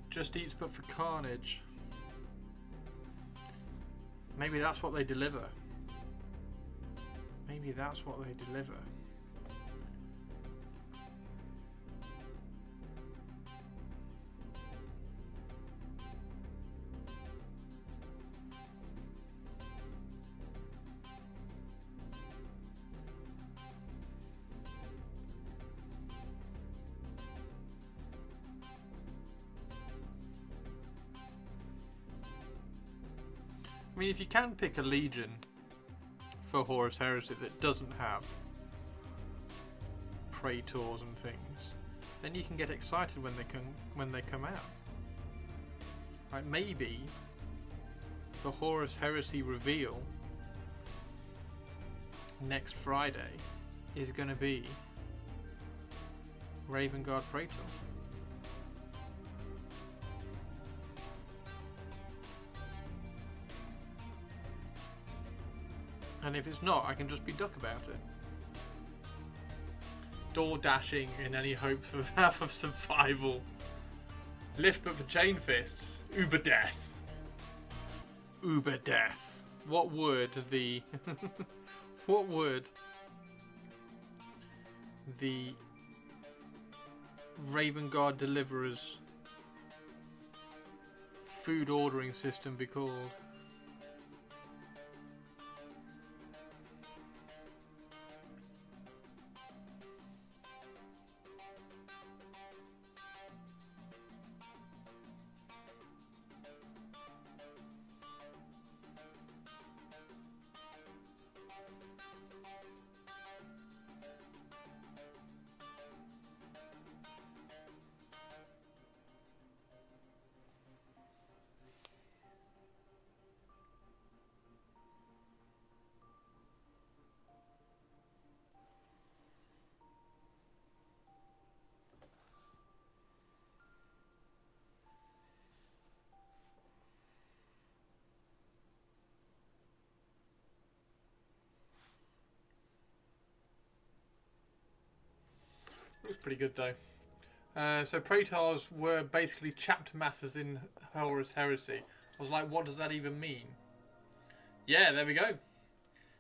Just eats but for carnage. Maybe that's what they deliver. Maybe that's what they deliver. I mean, if you can pick a legion for Horus Heresy that doesn't have praetors and things, then you can get excited when they come out. Like maybe the Horus Heresy reveal next Friday is going to be Raven Guard Praetor. And if it's not, I can just be duck about it. Door dashing in any hopes of survival. Lift but for chain fists. Uber death. Uber death. What would the what would the Raven Guard Deliverer's food ordering system be called? Looks pretty good though. So Praetors were basically chapter masters in Horus Heresy. I was like, what does that even mean? Yeah, there we go.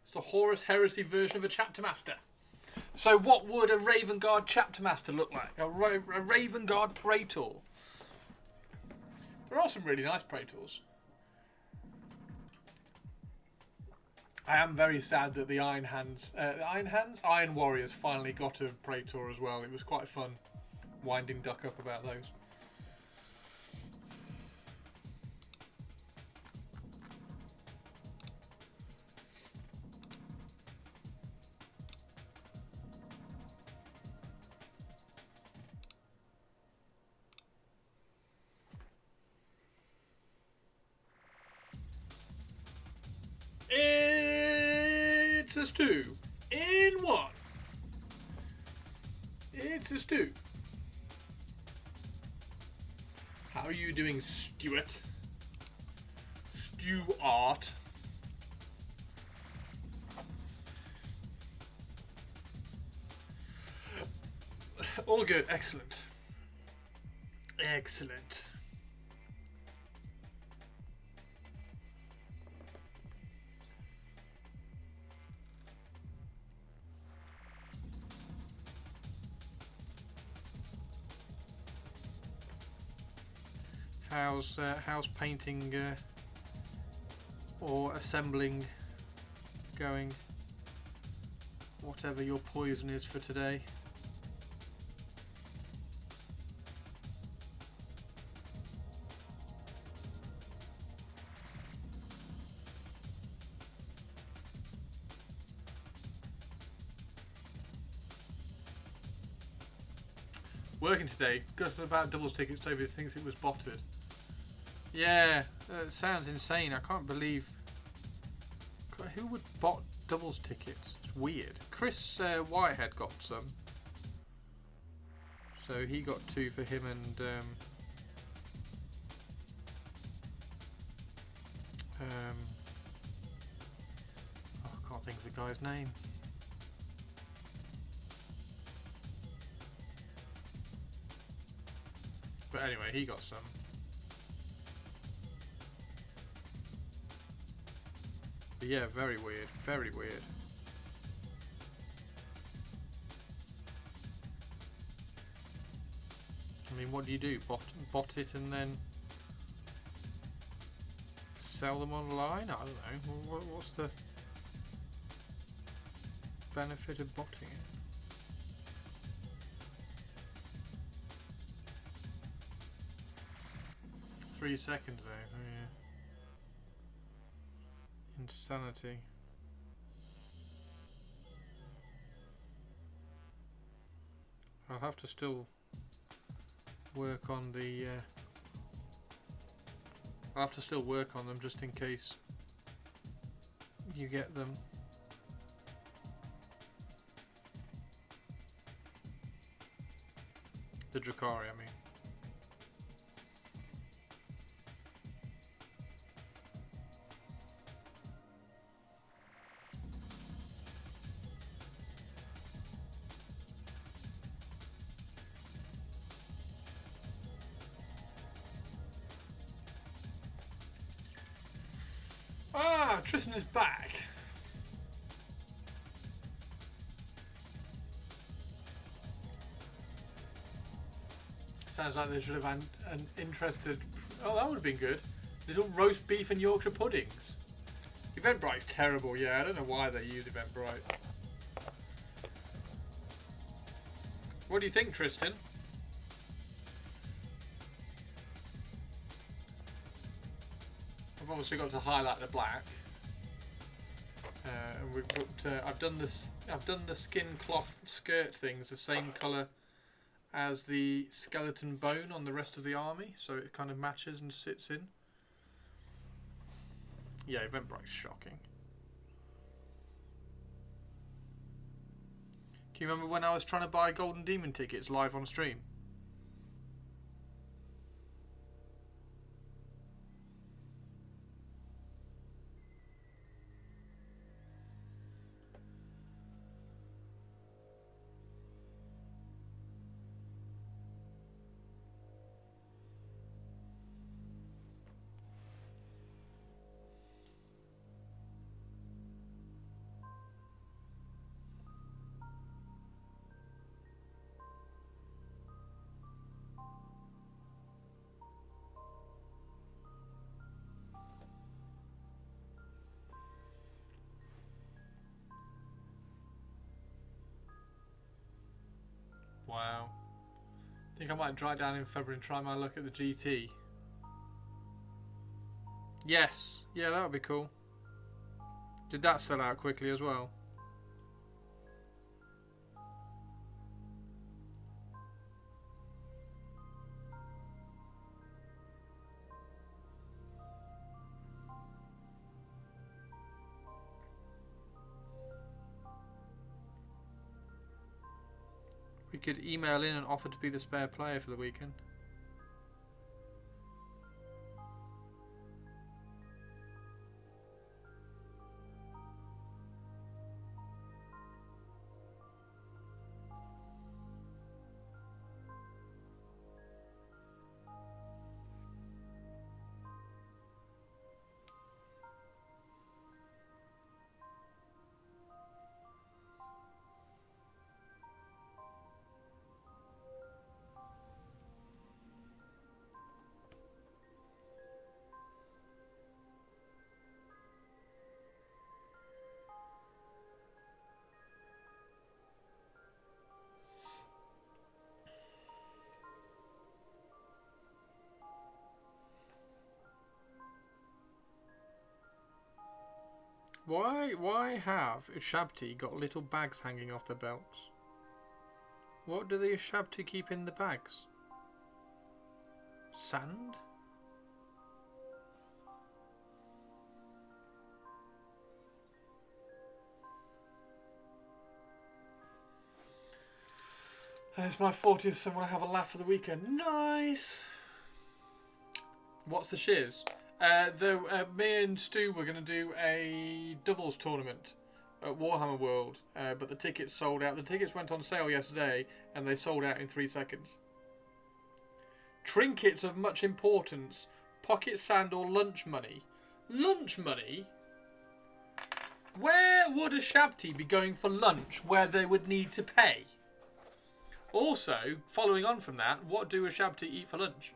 It's the Horus Heresy version of a chapter master. So what would a Raven Guard chapter master look like? A Raven Guard Praetor. There are some really nice Praetors. I am very sad that the Iron Warriors finally got a Praetor as well. It was quite fun winding Duck up about those. It's a stew in one. It's a stew. How are you doing, Stuart? Stew art. All good. Excellent. Excellent. How's painting or assembling going? Whatever your poison is for today. Working today. Got about doubles tickets. Toby thinks it was botted. Yeah, it sounds insane. I can't believe. God, who would bot doubles tickets? It's weird. Chris Whitehead got some. So he got 2 for him and I can't think of the guy's name. But anyway, he got some. But yeah, very weird. Very weird. I mean, what do you do? Bot it and then sell them online? I don't know. What's the benefit of botting it? Three seconds though. Oh, yeah. Insanity. I'll have to still work on the... I'll have to still work on them just in case you get them. The Drakari, I mean. Ah, Tristan is back. Sounds like they should have an interested... Oh, that would have been good. Little roast beef and Yorkshire puddings. Eventbrite's terrible, yeah. I don't know why they use Eventbrite. What do you think, Tristan? I've obviously got to highlight the black. And we've put, I've done the skin cloth skirt things the same colour as the skeleton bone on the rest of the army, so it kind of matches and sits in. Yeah, Eventbrite's shocking. Can you remember when I was trying to buy Golden Demon tickets live on stream? Wow. I think I might drive down in February and try my luck at the GT. Yes. Yeah, that would be cool. Did that sell out quickly as well? We could email in and offer to be the spare player for the weekend. Why have Ushabti got little bags hanging off their belts? What do the Ushabti keep in the bags? Sand? It's my 40th, so I want to have a laugh for the weekend. Nice! What's the shiz? Me and Stu were going to do a doubles tournament at Warhammer World, but the tickets sold out. The tickets went on sale yesterday, and they sold out in 3 seconds. Trinkets of much importance, pocket sand or lunch money. Lunch money? Where would a Shabti be going for lunch where they would need to pay? Also, following on from that, what do a Shabti eat for lunch?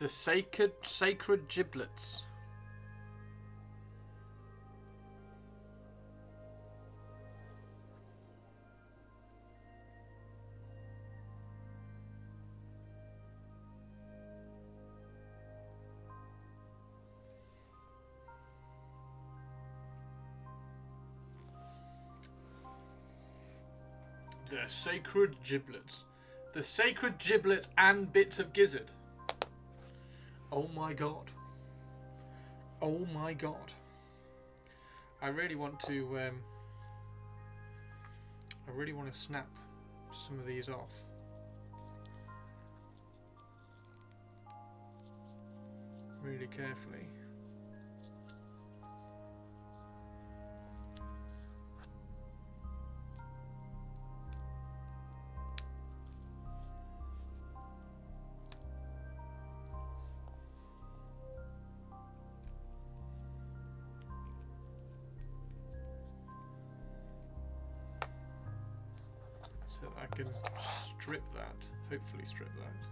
The sacred giblets. The sacred giblets. The sacred giblets and bits of gizzard. Oh my god. Oh my god. I really want to snap some of these off. Really carefully. So I can strip that, hopefully strip that.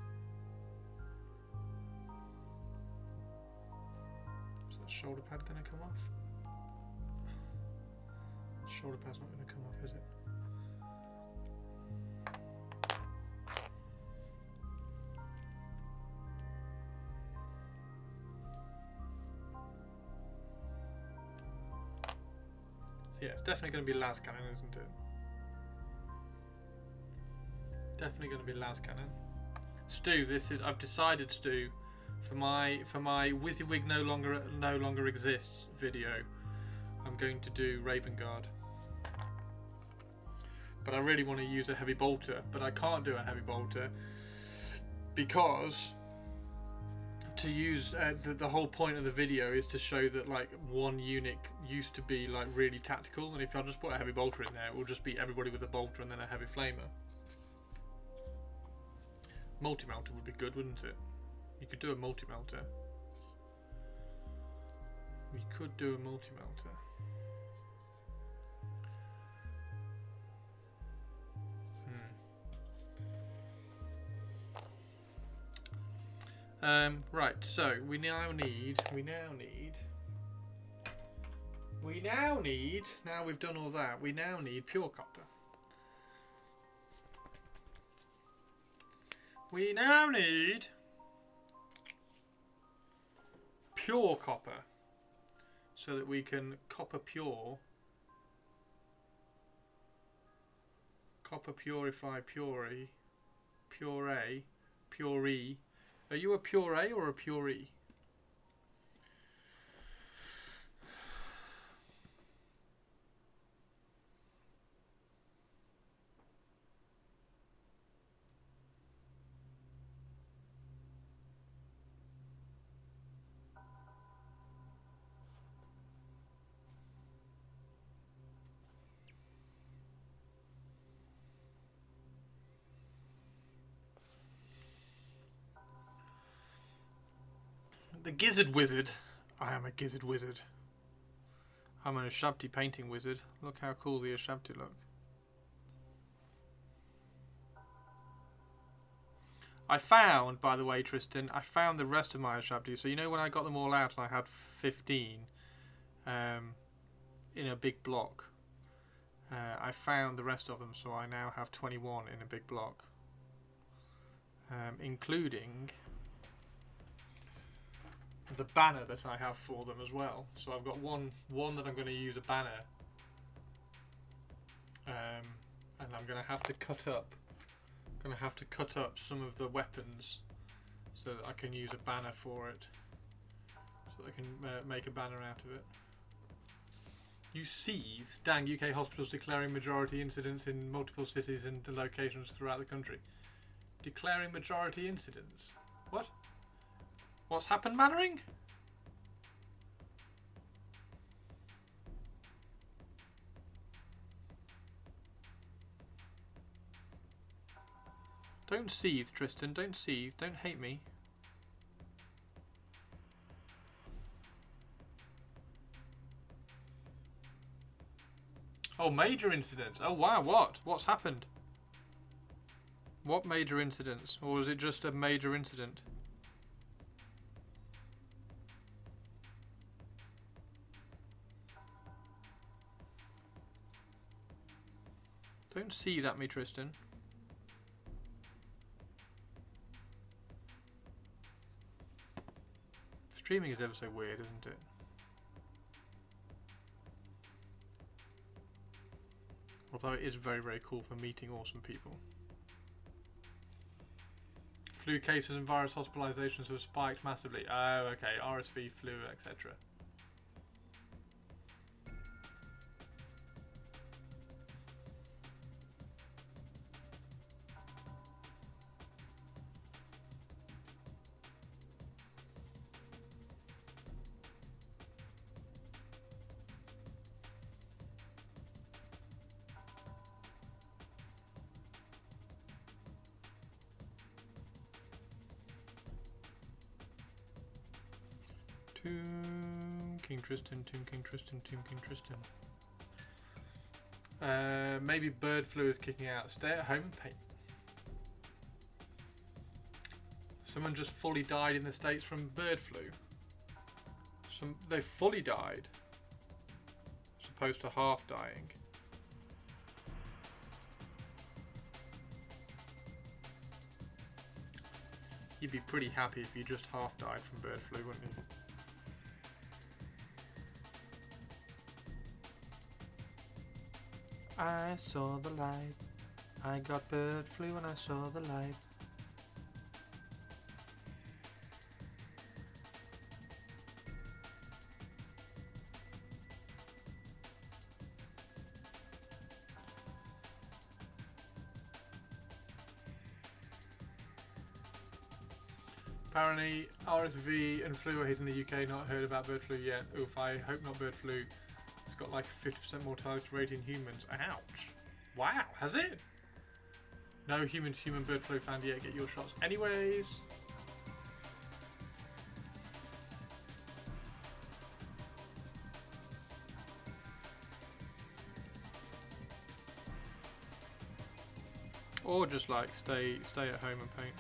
Is that shoulder pad going to come off? Shoulder pad's not going to come off, is it? So yeah, it's definitely going to be las cannon, isn't it? Definitely going to be las cannon. Stu, this is, I've decided, Stu, for my WYSIWYG no longer exists video, I'm going to do Raven Guard. But I really want to use a heavy bolter, but I can't do a heavy bolter because to use the whole point of the video is to show that like one unit used to be like really tactical, and if I just put a heavy bolter in there, it will just be everybody with a bolter and then a heavy flamer. Multi-melter would be good, wouldn't it? You could do a multi-melter. We could do a multi-melter. Right, so we now need, now we've done all that, we now need pure copper. We now need pure copper so that we can copper purify puree. Are you a puree or a puree? The Gizzard Wizard. I am a Gizzard Wizard. I'm an Uwu Shaaaaabti painting wizard. Look how cool the Uwu Shaaaaabti look. I found, by the way, Tristan, I found the rest of my Uwu Shaaaaabti. So you know when I got them all out and I had 15 in a big block. I found the rest of them, so I now have 21 in a big block. Including the banner that I have for them as well. So I've got one that I'm going to use a banner, and I'm going to have to cut up. Some of the weapons so that I can use a banner for it, so that I can make a banner out of it. You seethe. Dang, UK hospitals declaring majority incidents in multiple cities and locations throughout the country. Declaring majority incidents? What? What's happened, Mannering? Don't seethe, Tristan. Don't seethe. Don't hate me. Oh, major incidents. Oh, wow. What? What's happened? What major incidents? Or was it just a major incident? Don't see that, me, Tristan. Streaming is ever so weird, isn't it? Although it is very, very cool for meeting awesome people. Flu cases and virus hospitalizations have spiked massively. Oh, okay. RSV, flu, etc. Tomb King Tristan, Tomb King Tristan, Tomb King Tristan. Maybe bird flu is kicking out. Stay at home and paint. Someone just fully died in the States from bird flu. They fully died. As opposed to half dying. You'd be pretty happy if you just half died from bird flu, wouldn't you? I saw the light. I got bird flu when I saw the light. Apparently RSV and flu are hitting the UK, not heard about bird flu yet. Oof, I hope not bird flu. It's got like a 50% mortality rate in humans. Ouch. Wow, has it? No human-to-human bird flu found yet. Get your shots anyways. Or just like stay at home and paint.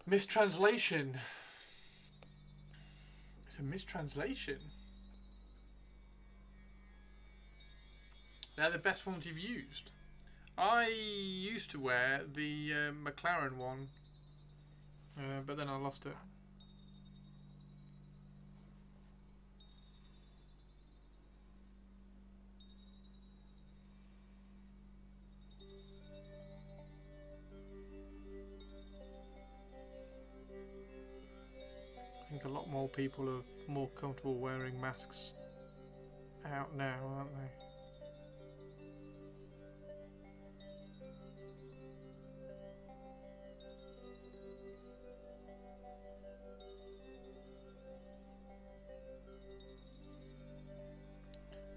Mistranslation. It's a mistranslation. They're the best ones you've used. I used to wear the McLaren one, but then I lost it. I think a lot more people are more comfortable wearing masks out now, aren't they?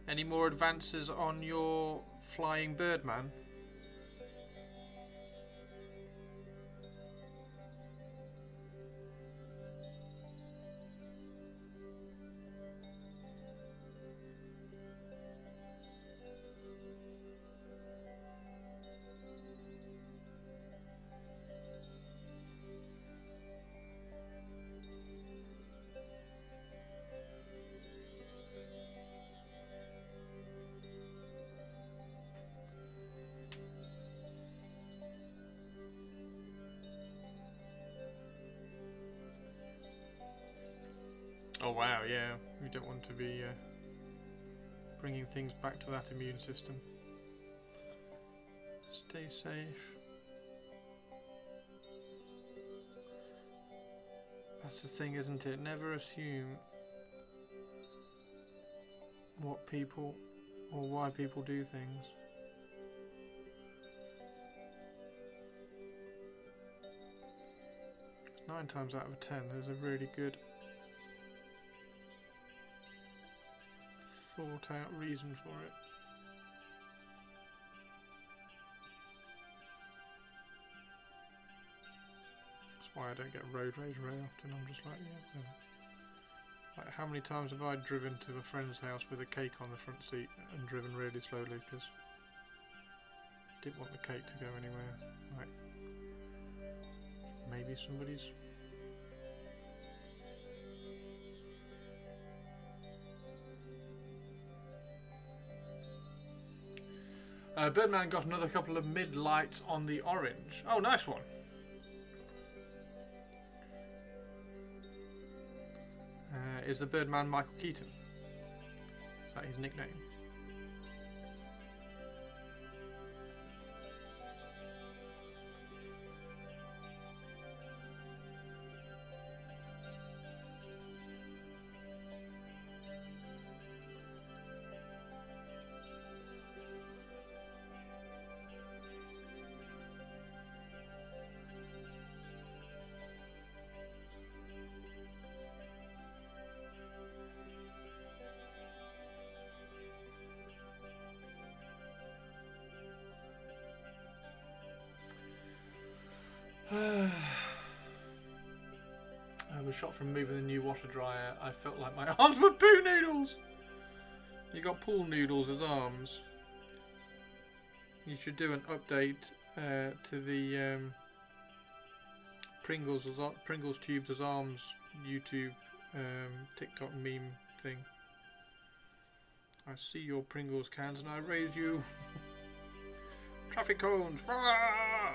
Any more advances on your flying bird, man? wow, yeah. You don't want to be bringing things back to that immune system. Stay safe. That's the thing, isn't it? Never assume what people or why people do things. It's 9 times out of 10 there's a really good thought out reason for it. That's why I don't get road rage very often. I'm just like, yeah. Like, how many times have I driven to a friend's house with a cake on the front seat and driven really slowly because I didn't want the cake to go anywhere. Like, maybe somebody's... Birdman got another couple of mid lights on the orange. Oh, nice one. Is the Birdman Michael Keaton? Is that his nickname? I was shot from moving the new washer dryer. I felt like my arms were poo noodles. You got pool noodles as arms. You should do an update to the Pringles tubes as arms YouTube TikTok meme thing. I see your Pringles cans and I raise you. Traffic cones. Rah!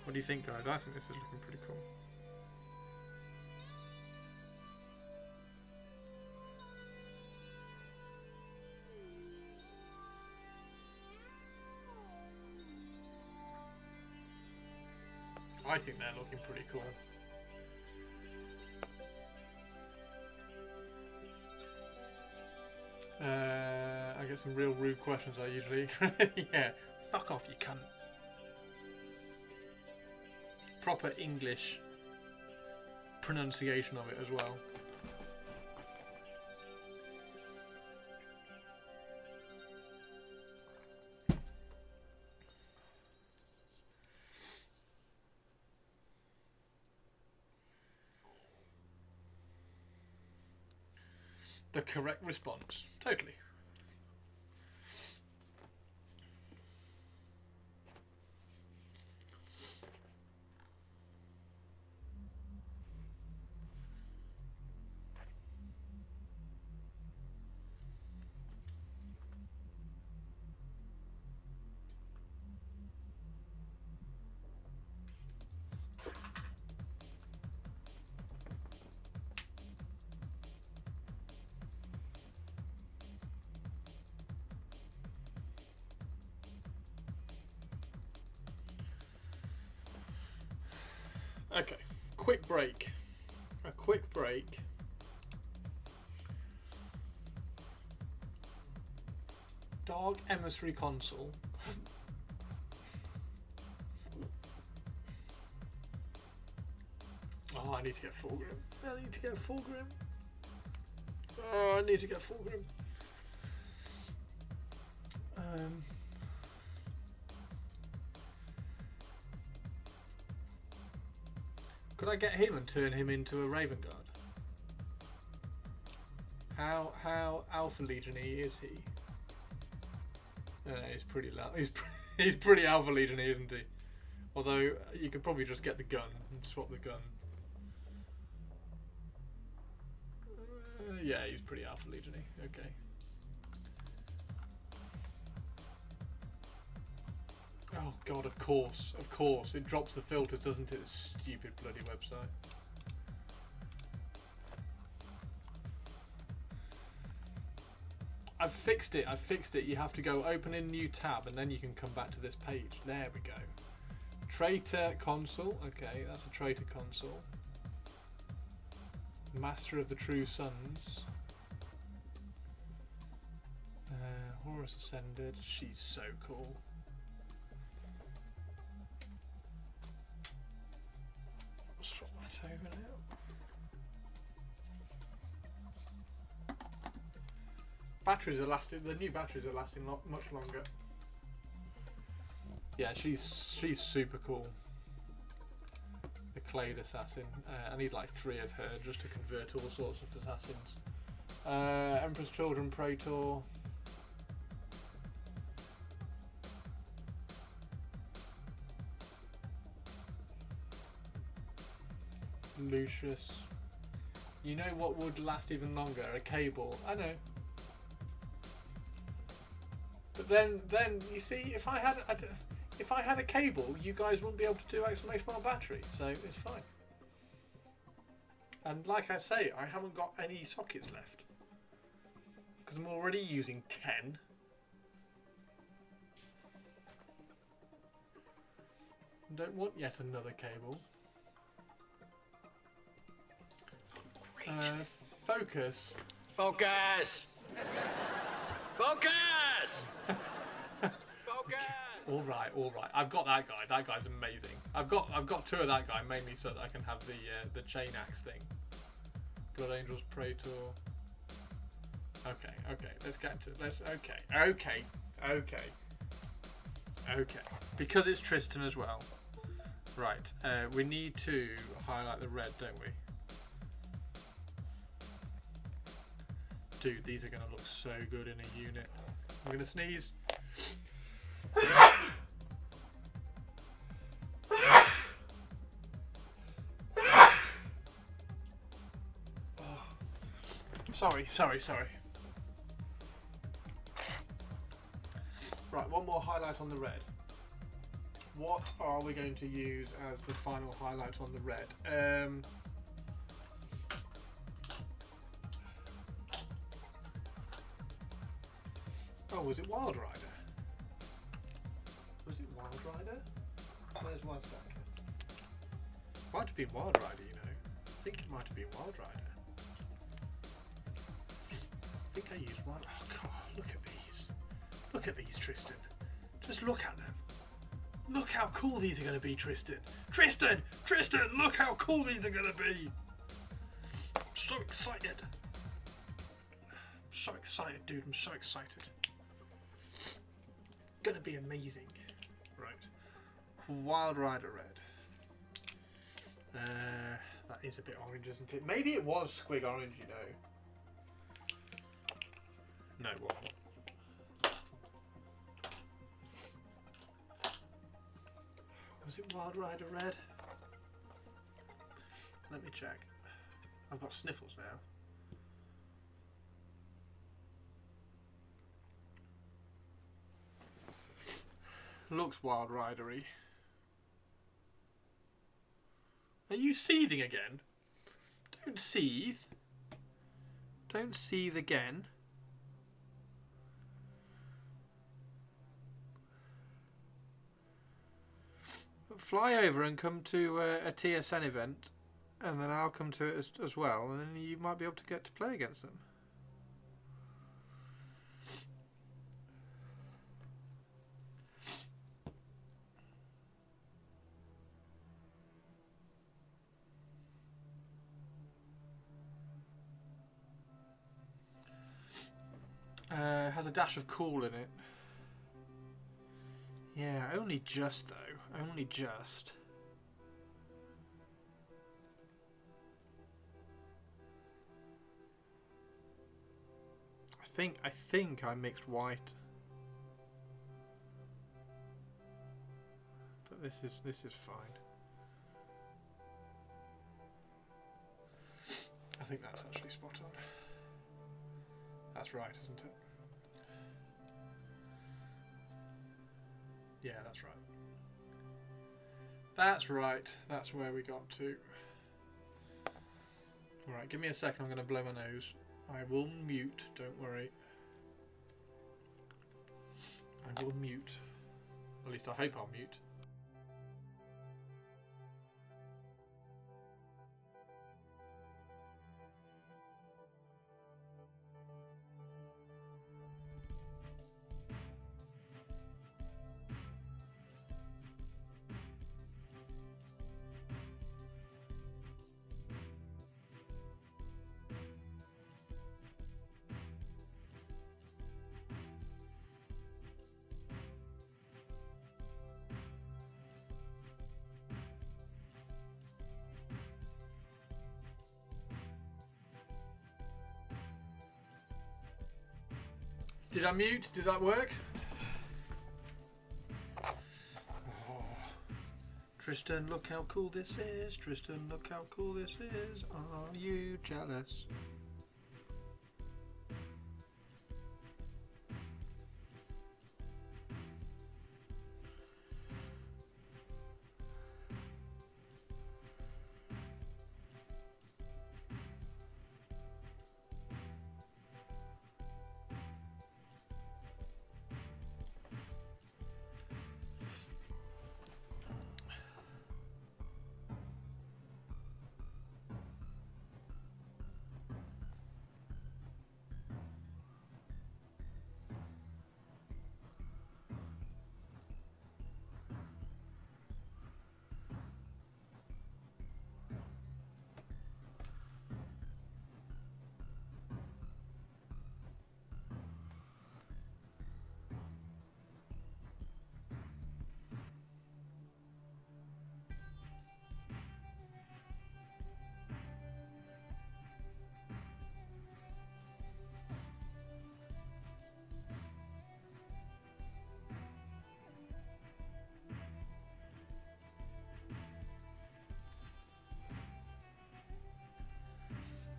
What do you think, guys? I think this is looking pretty cool. I think they're looking pretty cool. I get some real rude questions I usually... Yeah, fuck off you cunt. Proper English pronunciation of it as well. The correct response. Totally. Okay, quick break. A quick break. Dog emissary console. Oh, I need to get full grim. I need to get full grim. Oh, I need to get full grim. Could I get him and turn him into a Raven Guard? How Alpha Legion-y is he? He's pretty loud. He's pretty Alpha Legion-y, isn't he? Although you could probably just get the gun and swap the gun. Yeah, he's pretty Alpha Legion-y. Okay. Oh god, of course, it drops the filters, doesn't it? This stupid bloody website. I've fixed it. You have to go open a new tab and then you can come back to this page. There we go. Traitor console. Okay, that's a traitor console. Master of the True Sons. Horus Ascended. She's so cool. Swap that over now. Batteries are lasting. The new batteries are lasting much longer. Yeah, she's super cool. The Clade Assassin. I need like 3 of her just to convert all sorts of assassins. Emperor's Children Praetor. Lucius. You know what would last even longer? A cable. I know. But then you see, if I had a cable, you guys wouldn't be able to do exclamation mark battery, so it's fine. And like I say, I haven't got any sockets left because I'm already using 10. Don't want yet another cable. Focus. Focus! Focus! Focus! All right. I've got that guy. That guy's amazing. I've got 2 of that guy mainly so that I can have the chain axe thing. Blood Angels Praetor. Okay. Let's get to this. Okay. Because it's Tristan as well. Right. We need to highlight the red, don't we? Dude, these are going to look so good in a unit. I'm going to sneeze. Sorry. Right, one more highlight on the red. What are we going to use as the final highlight on the red? Oh, was it Wild Rider? Was it Wild Rider? Where's Wazback? Might have been Wild Rider, you know. I think it might have been Wild Rider. I think I used one. Oh god, look at these. Look at these, Tristan. Just look at them. Look how cool these are going to be, Tristan. Tristan, look how cool these are going to be. I'm so excited. I'm so excited, dude. I'm so excited. It's going to be amazing. Right. Wild Rider Red. That is a bit orange, isn't it? Maybe it was squig orange, you know. No, it wasn't. Was it Wild Rider Red? Let me check. I've got sniffles now. Looks Wild Rider-y. Are you seething again? Don't seethe. Don't seethe again. Fly over and come to a TSN event, and then I'll come to it as well, and then you might be able to get to play against them. Has a dash of cool in it. Yeah, only just though. Only just. think I mixed white. But this is fine. I think that's actually spot on. That's right, isn't it? Yeah, that's right. That's right. That's where we got to. Alright, give me a second. I'm going to blow my nose. I will mute. Don't worry. I will mute. At least I hope I'll mute. Did I mute? Did that work? Oh. Tristan, look how cool this is. Tristan, look how cool this is. Are you jealous?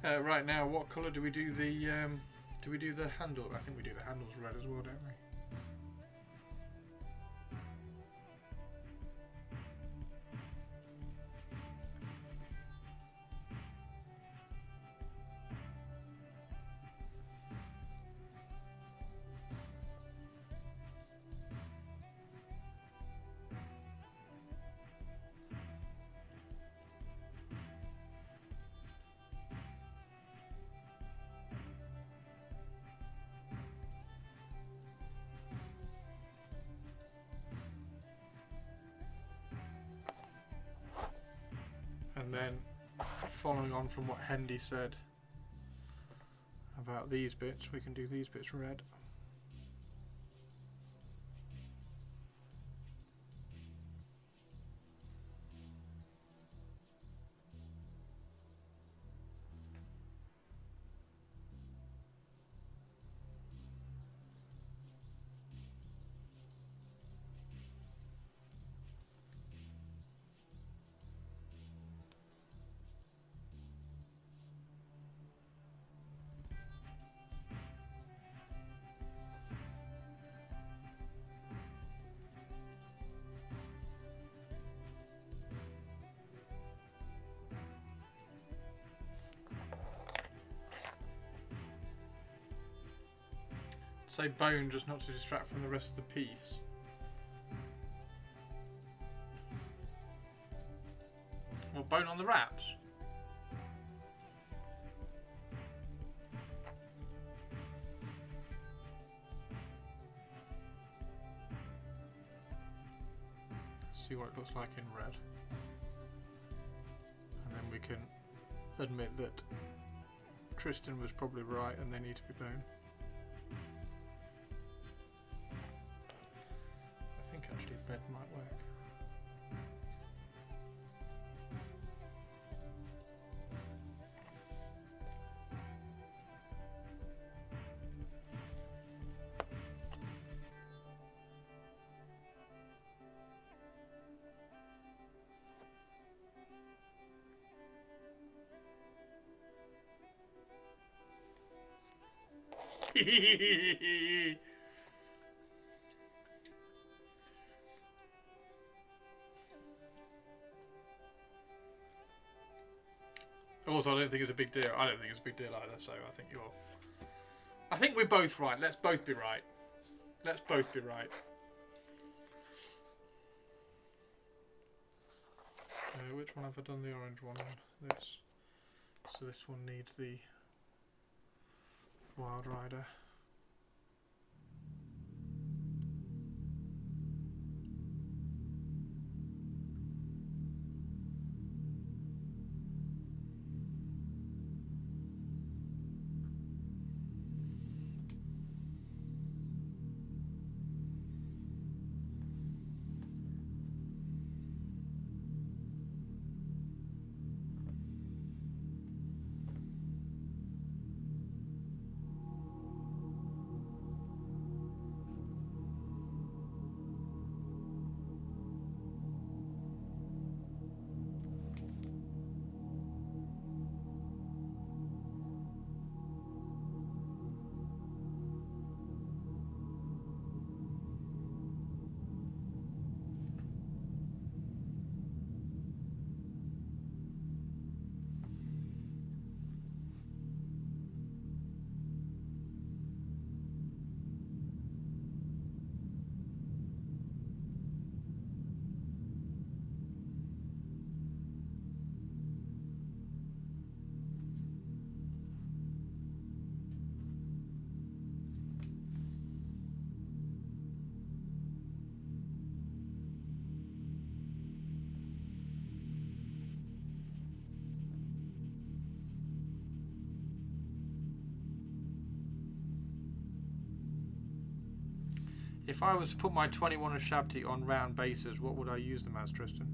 Right now, what colour do we do the handle? I think we do the handles red as well, don't we? And then, following on from what Hendy said about these bits, we can do these bits red. Say bone just not to distract from the rest of the piece. Well, bone on the wraps. Let's see what it looks like in red. And then we can admit that Tristan was probably right and they need to be bone. Actually, red might work. Also, I don't think it's a big deal. I don't think it's a big deal either. So I think you're. I think we're both right. Let's both be right. Let's both be right. Which one have I done the orange one on? This. So this one needs the Wild Rider. If I was to put my 21 of Shaaaaabti on round bases, what would I use them as, Tristan?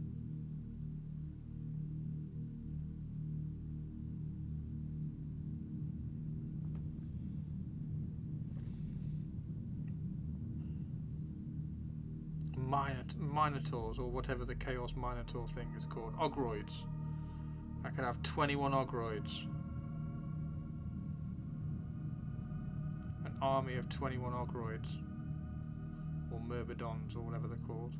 Minotaurs, or whatever the Chaos Minotaur thing is called. Ogroids. I could have 21 Ogroids. An army of 21 Ogroids. Or Myrmidons, or whatever they're called.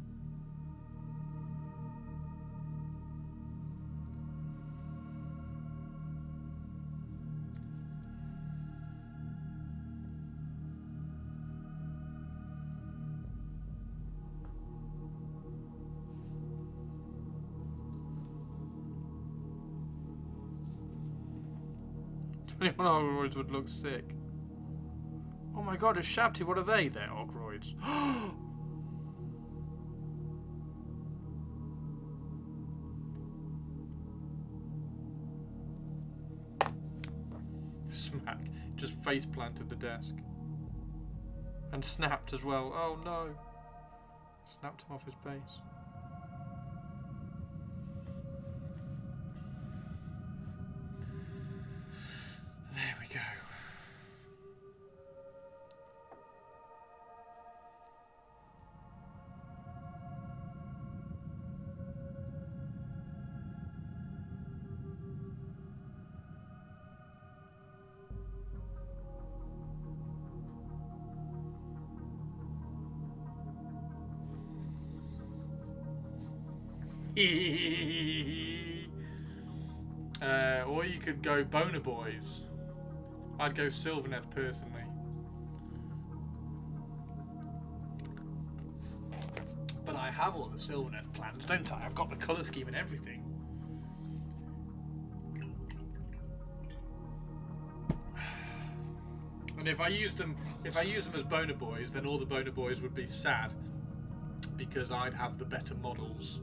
Anyone Ogroids would look sick. Oh my god, it's Shaaaaabti, what are they? They're Ogroids. Smack. Just face planted the desk. And snapped as well. Oh no. Snapped him off his base. There we go. Or you could go Boner Boys. I'd go Sylvaneth personally. But I have all the Sylvaneth plans, don't I? I've got the colour scheme and everything. And if I use them as Boner Boys, then all the Boner Boys would be sad because I'd have the better models.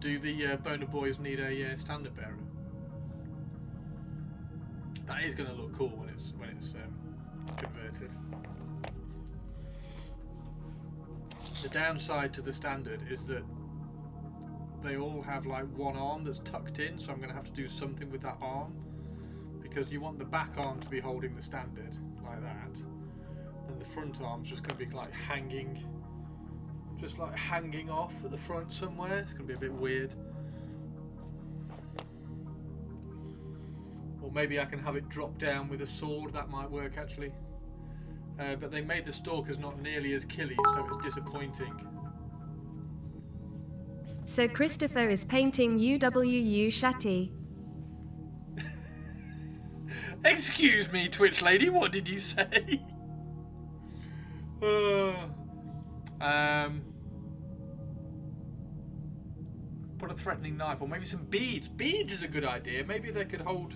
Do the Boner Boys need a standard bearer? That is going to look cool when it's converted. The downside to the standard is that they all have like one arm that's tucked in, so I'm going to have to do something with that arm, because you want the back arm to be holding the standard like that, and the front arm's just going to be like hanging. Just like hanging off at the front somewhere. It's going to be a bit weird. Or maybe I can have it drop down with a sword. That might work actually. But they made the stalkers not nearly as killy, so it's disappointing. So Christopher is painting Uwu Shaaaaabti. Excuse me, Twitch lady, what did you say? Put a threatening knife, or maybe some beads. Beads is a good idea. Maybe they could hold.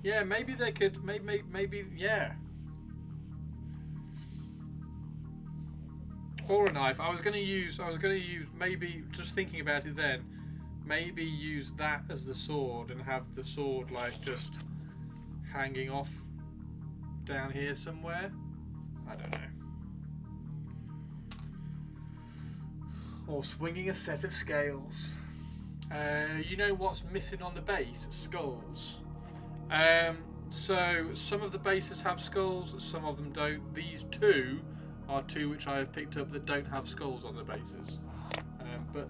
Yeah, maybe they could. Maybe yeah. Or a knife. I was gonna use. Maybe just thinking about it then. Maybe use that as the sword and have the sword like just hanging off down here somewhere. I don't know. Or swinging a set of scales. You know what's missing on the base? Skulls. So some of the bases have skulls, some of them don't. These two are two which I have picked up that don't have skulls on the bases. But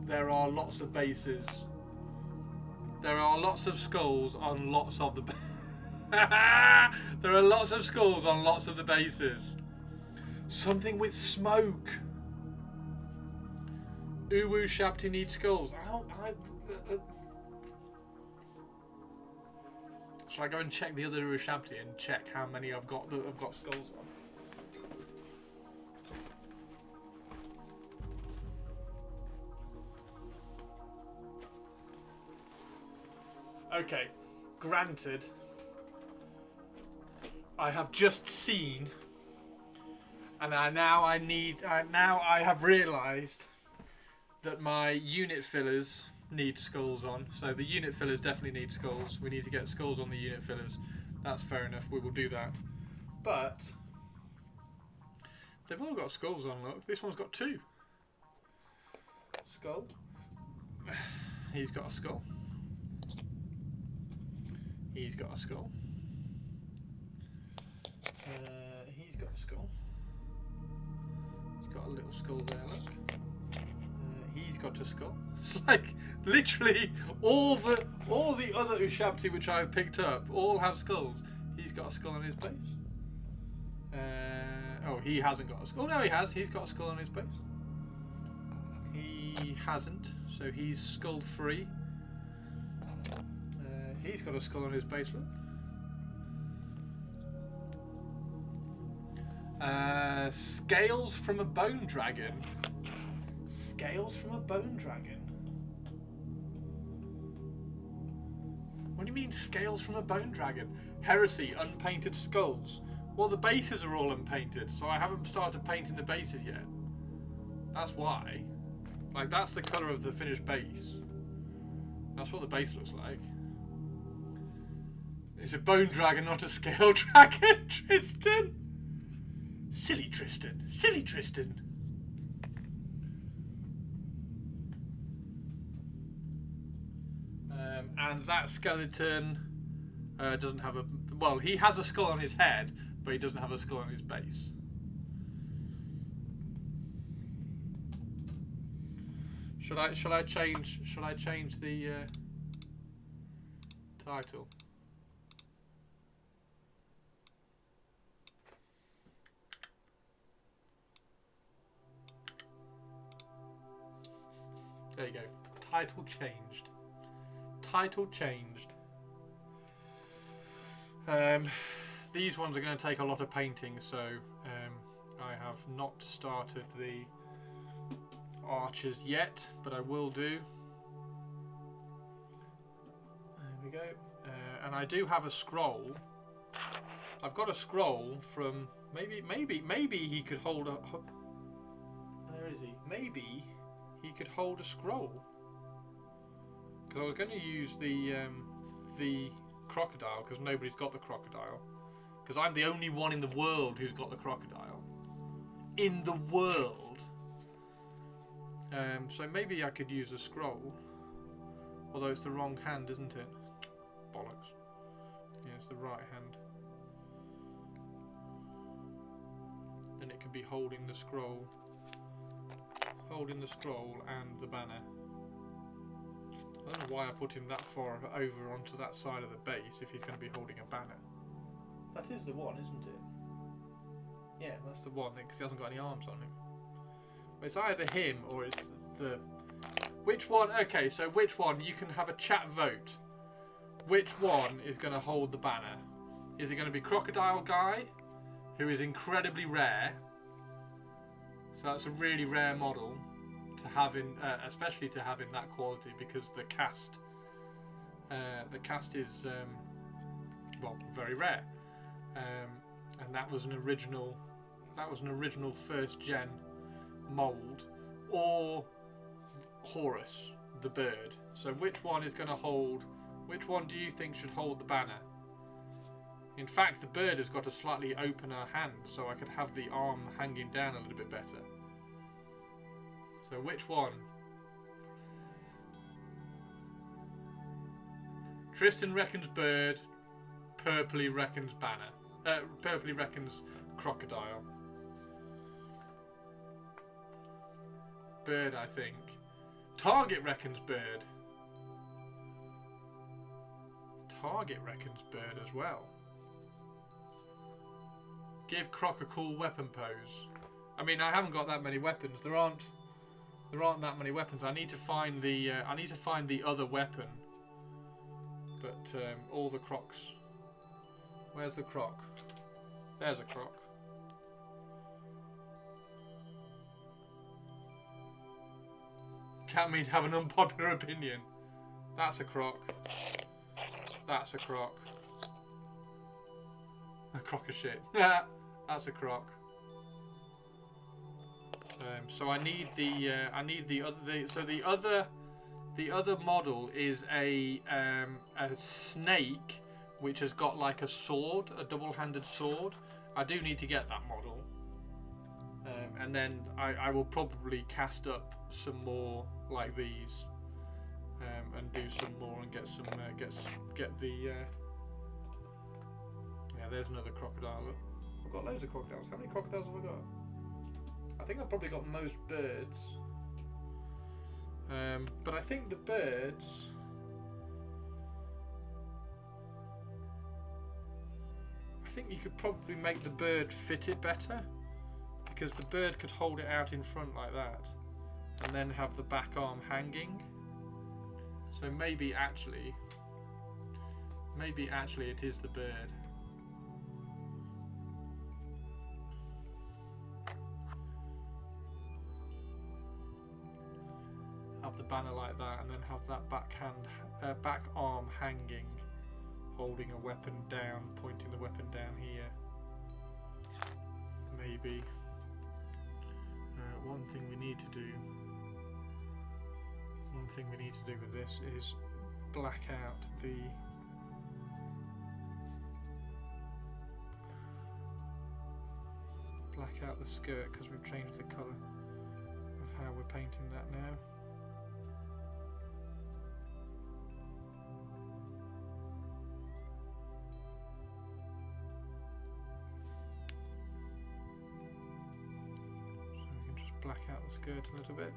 there are lots of bases. There are lots of skulls on lots of the there are lots of skulls on lots of the bases. Something with smoke. Uwu Shaaaaabti needs skulls. Shall I go and check the other Uwu Shaaaaabti and check how many I've got that have got skulls on? Okay, granted, I have just seen, and now I have realised that my unit fillers need skulls on. So the unit fillers definitely need skulls. We need to get skulls on the unit fillers. That's fair enough. We will do that. But they've all got skulls on. Look, this one's got 2. Skull. He's got a skull. He's got a skull. He's got a skull. He's got a little skull there. Look. He's got a skull. It's like literally all the other Uwu Shaaaaabti which I've picked up all have skulls. He's got a skull on his base. Oh, he hasn't got a skull. Oh no, he has. He's got a skull on his base. He hasn't, so he's skull free. He's got a skull on his base. Look. Scales from a bone dragon. Scales from a bone dragon? What do you mean scales from a bone dragon? Heresy, unpainted skulls. Well, the bases are all unpainted, so I haven't started painting the bases yet. That's why. Like, that's the colour of the finished base. That's what the base looks like. It's a bone dragon, not a scale dragon, Tristan. Silly Tristan. Silly Tristan. And that skeleton doesn't have a... Well, he has a skull on his head, but he doesn't have a skull on his base. Should I change the title? There you go. Title changed. Title changed. These ones are going to take a lot of painting, so I have not started the archers yet, but I will do. There we go. And I do have a scroll. I've got a scroll from maybe he could hold a. Where is he? Maybe he could hold a scroll. Because I was going to use the crocodile, because nobody's got the crocodile. Because I'm the only one in the world who's got the crocodile. In the world. So maybe I could use a scroll. Although it's the wrong hand, isn't it? Bollocks. Yeah, it's the right hand. Then it could be holding the scroll. Holding the scroll and the banner. I don't know know why I put him that far over onto that side of the base if he's going to be holding a banner. That is the one, isn't it? Yeah, that's the one, because he hasn't got any arms on him. It's either him or it's the... Which one? Okay, so which one? You can have a chat vote. Which one is going to hold the banner? Is it going to be Crocodile Guy, who is incredibly rare? So that's a really rare model to have in, especially to have in that quality, because the cast is well, very rare, and that was an original first gen mold, or Horus the bird. So which one is going to hold? Which one do you think should hold the banner? In fact, the bird has got a slightly opener hand, so I could have the arm hanging down a little bit better. So which one? Tristan reckons bird, Purpley reckons banner. Purpley reckons crocodile. Bird, I think. Target reckons bird. Target reckons bird as well. Give Croc a cool weapon pose. I mean, I haven't got that many weapons. There aren't that many weapons. I need to find the other weapon. But all the Crocs. Where's the Croc? There's a Croc. Can't mean to have an unpopular opinion. That's a Croc. That's a Croc. A crock of shit. That's a Croc. So I need the other model is a snake which has got like a sword, a double-handed sword. I do need to get that model, and then I will probably cast up some more like these, and do some more and get some get the. Yeah, there's another crocodile. Look. I've got loads of crocodiles. How many crocodiles have I got? I think I've probably got most birds. But I think the birds... I think you could probably make the bird fit it better, because the bird could hold it out in front like that and then have the back arm hanging. So maybe actually it is the bird. Have the banner like that, and then have that back arm hanging, holding a weapon down, pointing the weapon down here. Maybe. One thing we need to do with this is black out the skirt, because we've changed the colour of how we're painting that now. Black out the skirt a little bit.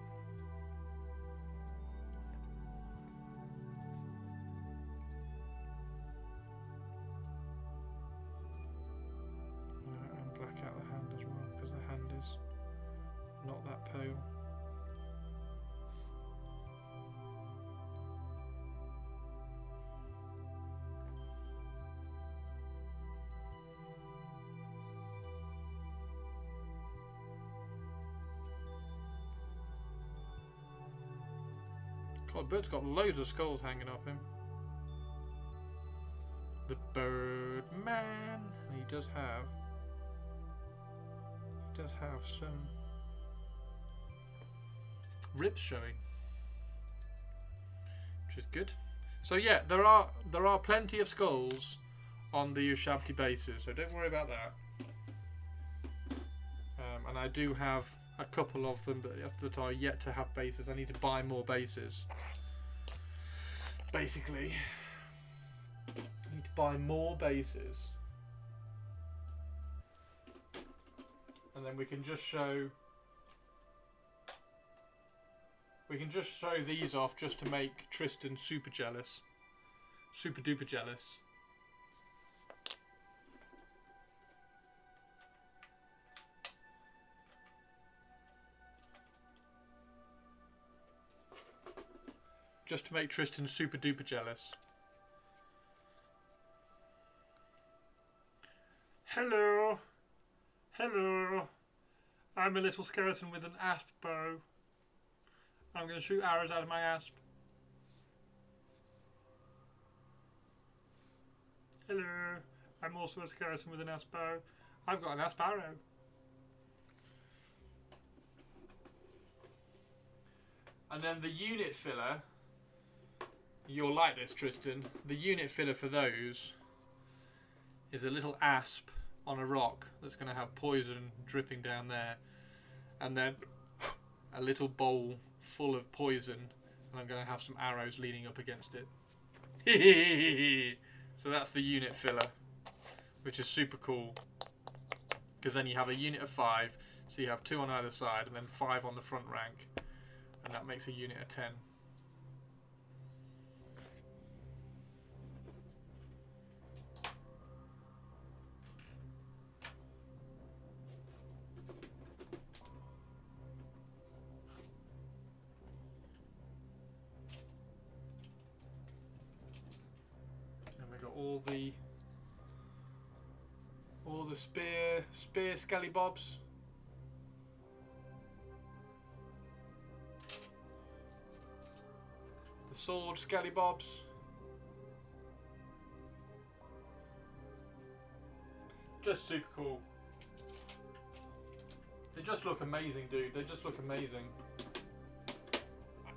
And black out the hand as well, because the hand is not that pale. God, the bird's got loads of skulls hanging off him. The Birdman. And he does have some ribs showing, which is good. So yeah, there are plenty of skulls on the Uwu Shaaaaabti bases, so don't worry about that. And I do have a couple of them that are yet to have bases. I need to buy more bases. Basically, I need to buy more bases, and then we can just show We can just show these off just to make Tristan super jealous. Super duper jealous. Just to make Tristan super duper jealous. Hello. Hello. I'm a little skeleton with an asp bow. I'm going to shoot arrows out of my asp. Hello. I'm also a skeleton with an asp bow. I've got an asp arrow. And then the unit filler. You'll like this, Tristan. The unit filler for those is a little asp on a rock that's going to have poison dripping down there. And then a little bowl full of poison. And I'm going to have some arrows leaning up against it. So that's the unit filler, which is super cool. Because then you have a unit of 5. So you have 2 on either side and then 5 on the front rank. And that makes a unit of 10. all the spear scallybobs. The sword scallybobs. Just super cool. They just look amazing, dude. They just look amazing.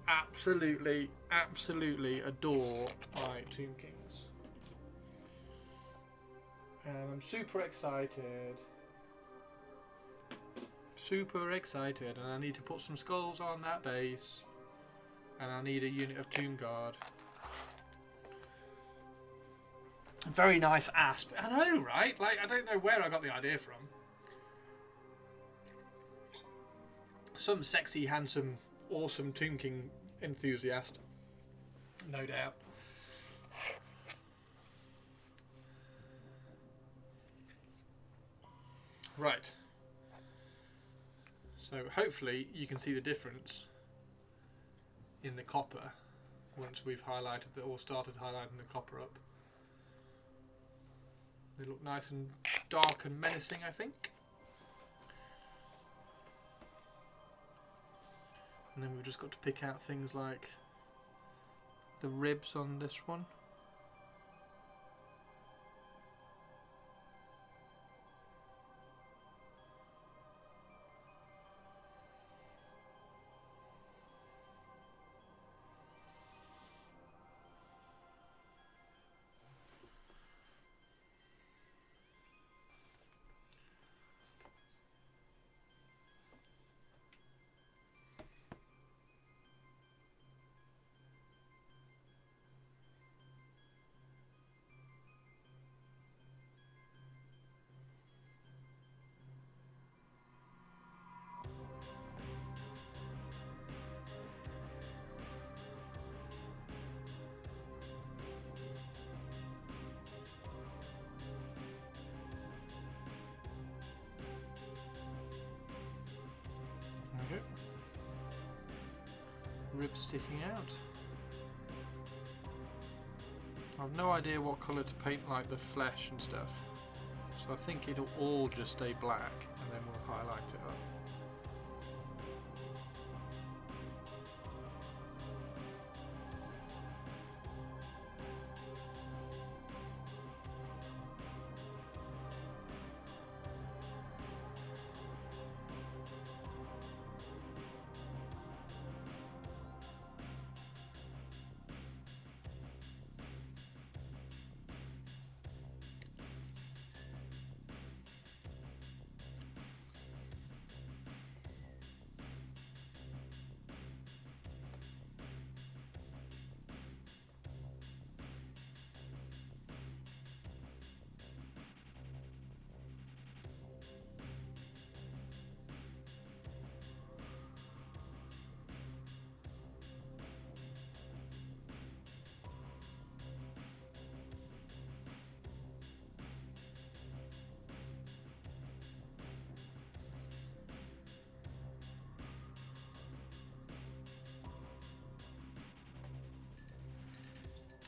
Absolutely, absolutely adore my Tomb Kings. And I'm super excited. Super excited. And I need to put some skulls on that base. And I need a unit of Tomb Guard. Very nice asp. I know, right? Like, I don't know where I got the idea from. Some sexy, handsome, awesome Tomb King enthusiast. No doubt. Right. So hopefully you can see the difference in the copper once we've highlighted or started highlighting the copper up. They look nice and dark and menacing, I think. And then we've just got to pick out things like the ribs on this one. Okay. Ribs sticking out. I've no idea what colour to paint like the flesh and stuff, so I think it'll all just stay black and then we'll highlight it up.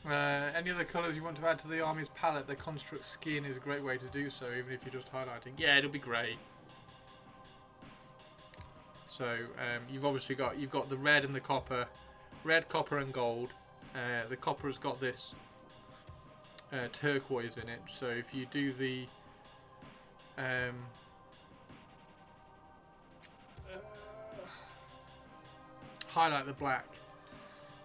Any other colours you want to add to the army's palette? The construct skin is a great way to do so, even if you're just highlighting. Yeah, it'll be great. So you've obviously got the red and the copper, red, copper, and gold. The copper has got this turquoise in it. So if you do the highlight the black,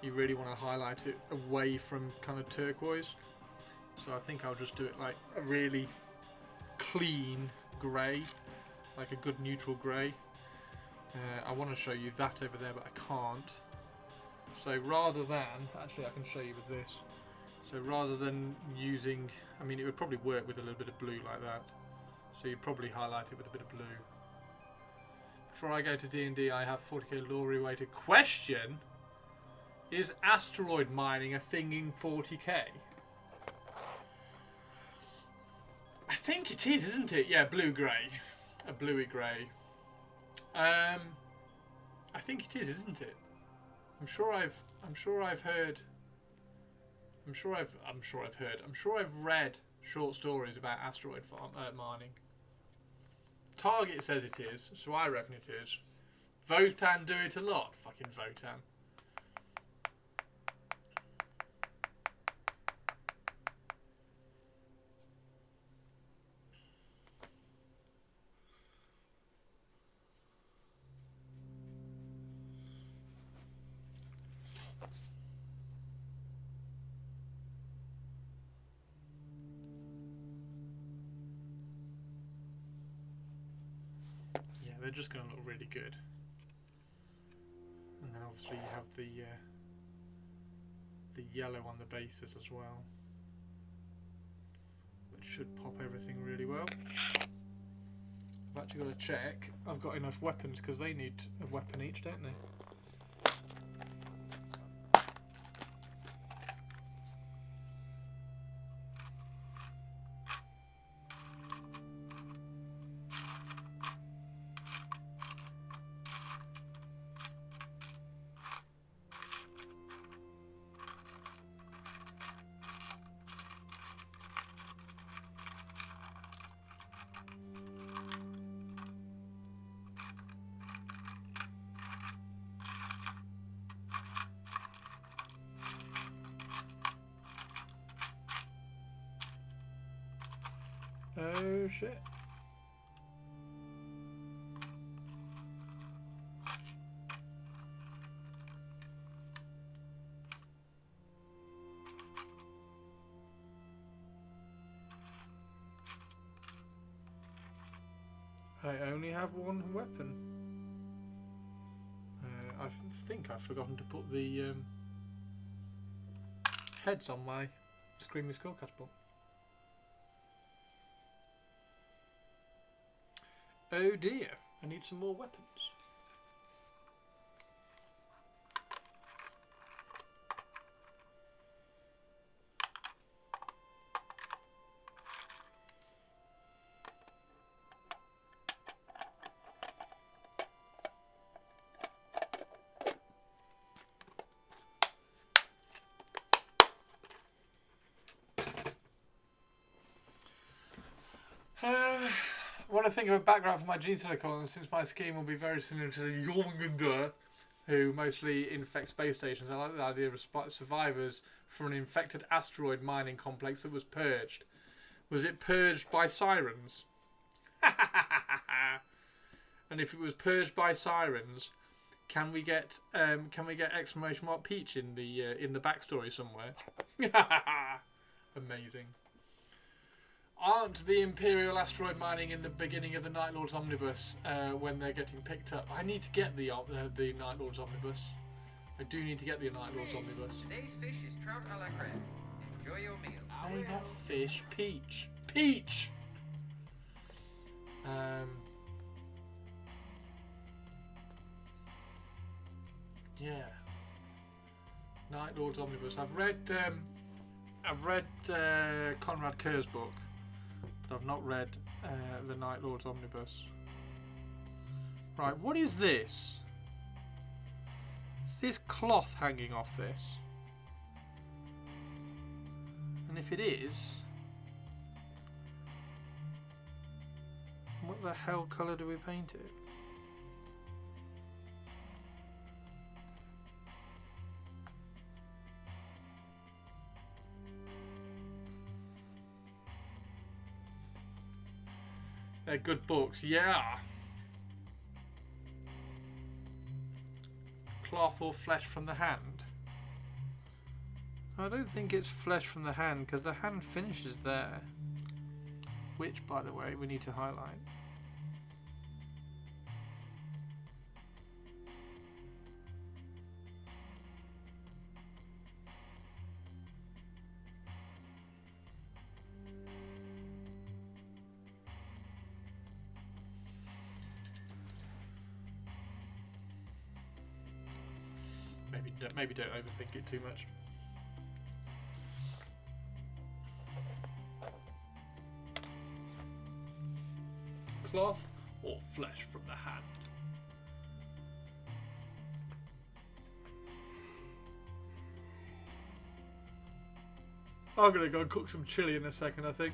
you really want to highlight it away from kind of turquoise. So I think I'll just do it like a really clean grey, like a good neutral grey. I want to show you that over there, but I can't. So rather than, actually I can show you with this. So rather than using, I mean it would probably work with a little bit of blue like that. So you'd probably highlight it with a bit of blue. Before I go to D&D, I have 40k lore related question. Is asteroid mining a thing in 40k? I think it is, isn't it? Yeah, blue-grey. A bluey grey. I think it is, isn't it? I'm sure I've read short stories about asteroid mining. Target says it is, so I reckon it is. Votan do it a lot. Fucking Votan. They're just going to look really good. And then obviously you have the yellow on the bases as well, which should pop everything really well. I've actually got to check I've got enough weapons, because they need a weapon each, don't they? Oh shit. I only have one weapon. I think I've forgotten to put the heads on my Screaming Skullcats book. Oh dear, I need some more weapons. When I think of a background for my gene silicon, since my scheme will be very similar to the Jormungandr, who mostly infect space stations, I like the idea of survivors from an infected asteroid mining complex that was purged. Was it purged by sirens? And if it was purged by sirens, can we get exclamation mark Peach in the backstory somewhere? Amazing. Aren't the Imperial asteroid mining in the beginning of the Night Lord's Omnibus when they're getting picked up? I need to get the Night Lord's Omnibus. I do need to get the Night Lord's Omnibus. Today's fish is trout a la creme. Enjoy your meal. No, not fish. Peach. Peach! Yeah. Night Lord's Omnibus. I've read Conrad Kerr's book. I've not read the Night Lord's Omnibus. Right, what is this? Is this cloth hanging off this? And if it is, what the hell colour do we paint it? They're good books, yeah. Cloth or flesh from the hand? I don't think it's flesh from the hand because the hand finishes there. Which, by the way, we need to highlight. Maybe don't overthink it too much. Cloth or flesh from the hand? I'm gonna go and cook some chili in a second, I think.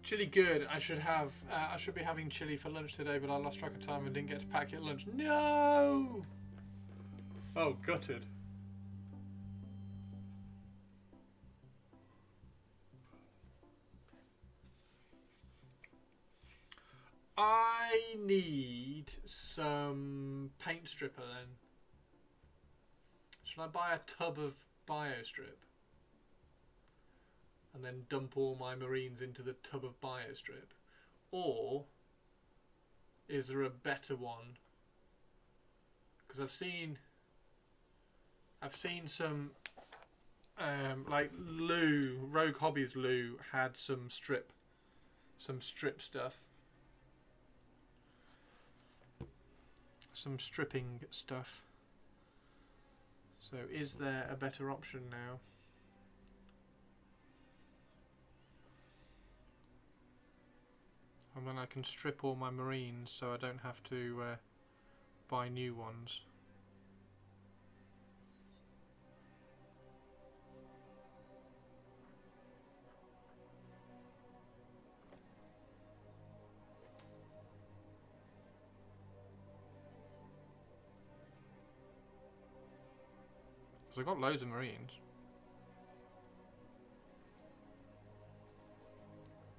Chili good. I should have. I should be having chili for lunch today, but I lost track of time and didn't get to pack it at lunch. No. Oh, gutted. I need some paint stripper then. Should I buy a tub of BioStrip? And then dump all my marines into the tub of BioStrip? Or is there a better one? Because I've seen some like Lou, Rogue Hobbies Lou had some strip stuff. Some stripping stuff. So is there a better option now? And then I can strip all my marines so I don't have to buy new ones. Because I've got loads of marines.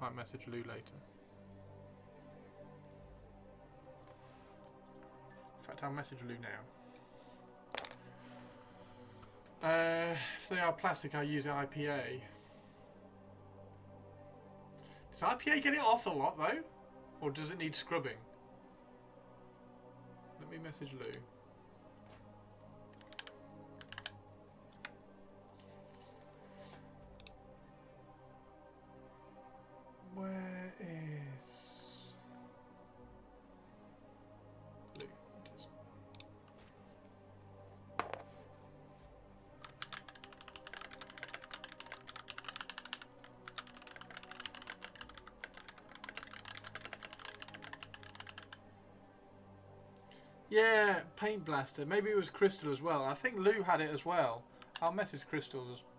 Might message Lou later. In fact, I'll message Lou now. If they are plastic, I use IPA. Does IPA get it off a lot though? Or does it need scrubbing? Let me message Lou. Where is Lou? It is. Yeah, Paint Blaster. Maybe it was Crystal as well. I think Lou had it as well. I'll message Crystal as well.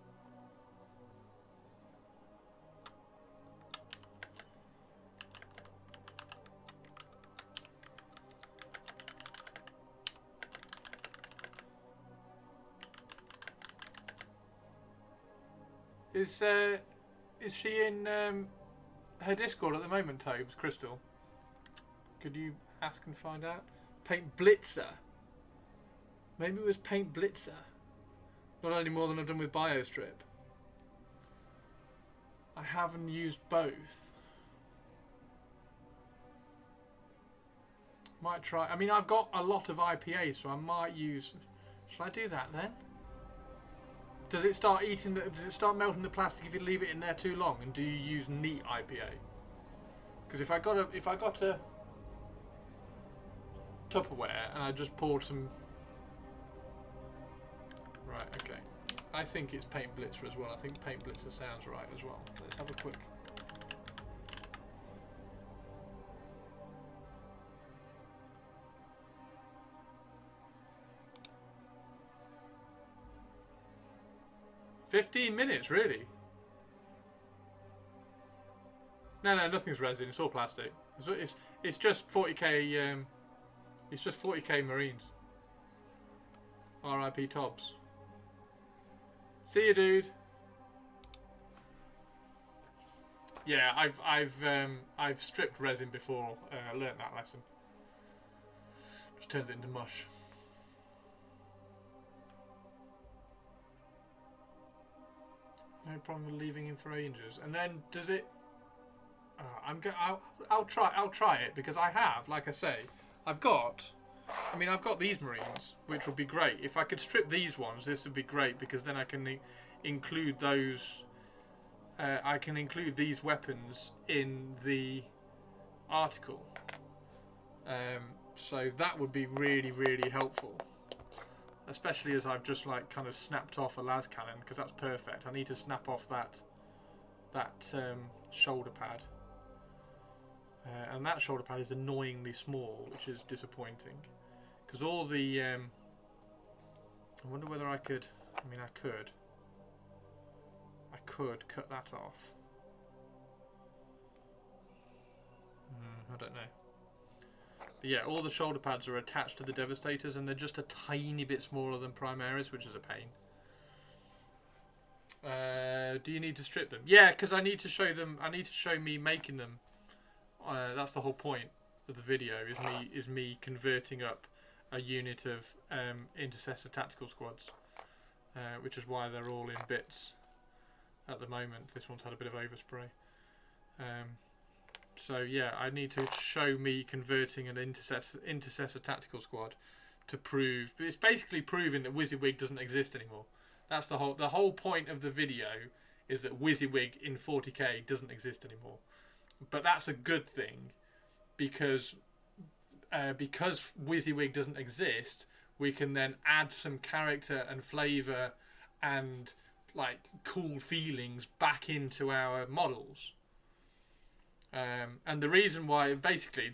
Is she in her Discord at the moment, Tobes? Crystal? Could you ask and find out? Paint Blitzer. Maybe it was Paint Blitzer. Not any more than I've done with BioStrip. I haven't used both. Might try. I mean, I've got a lot of IPA, so I might use. Shall I do that then? Does it start eating the? Does it start melting the plastic if you leave it in there too long? And do you use neat IPA? Because if I got a Tupperware and I just poured some. Right. Okay. I think it's Paint Blitzer as well. I think Paint Blitzer sounds right as well. Let's have a quick. "15 minutes, really?" No, nothing's resin. It's all plastic. It's just 40k. It's just 40k Marines. R.I.P. Tobbs. See you, dude. Yeah, I've stripped resin before. Learnt that lesson. Just turns it into mush. No problem with leaving him for ages. And then does it? I'll try it because I have, like I say, I've got these Marines, which would be great. If I could strip these ones, this would be great because then I can include those. I can include these weapons in the article. So that would be really, really helpful. Especially as I've just like kind of snapped off a las cannon because that's perfect. I need to snap off that shoulder pad. And that shoulder pad is annoyingly small, which is disappointing. Because all the... I wonder whether I could... I mean, I could. I could cut that off. I don't know. But yeah, all the shoulder pads are attached to the Devastators, and they're just a tiny bit smaller than Primaris, which is a pain. Do you need to strip them? Yeah, because I need to show them. I need to show me making them. That's the whole point of the video. Is me converting up a unit of intercessor tactical squads, which is why they're all in bits at the moment. This one's had a bit of overspray. So yeah, I need to show me converting an intercessor tactical squad to prove. It's basically proving that WYSIWYG doesn't exist anymore. That's the whole point of the video, is that WYSIWYG in 40k doesn't exist anymore. But that's a good thing because WYSIWYG doesn't exist, we can then add some character and flavour and like cool feelings back into our models. And the reason why WYSIWYG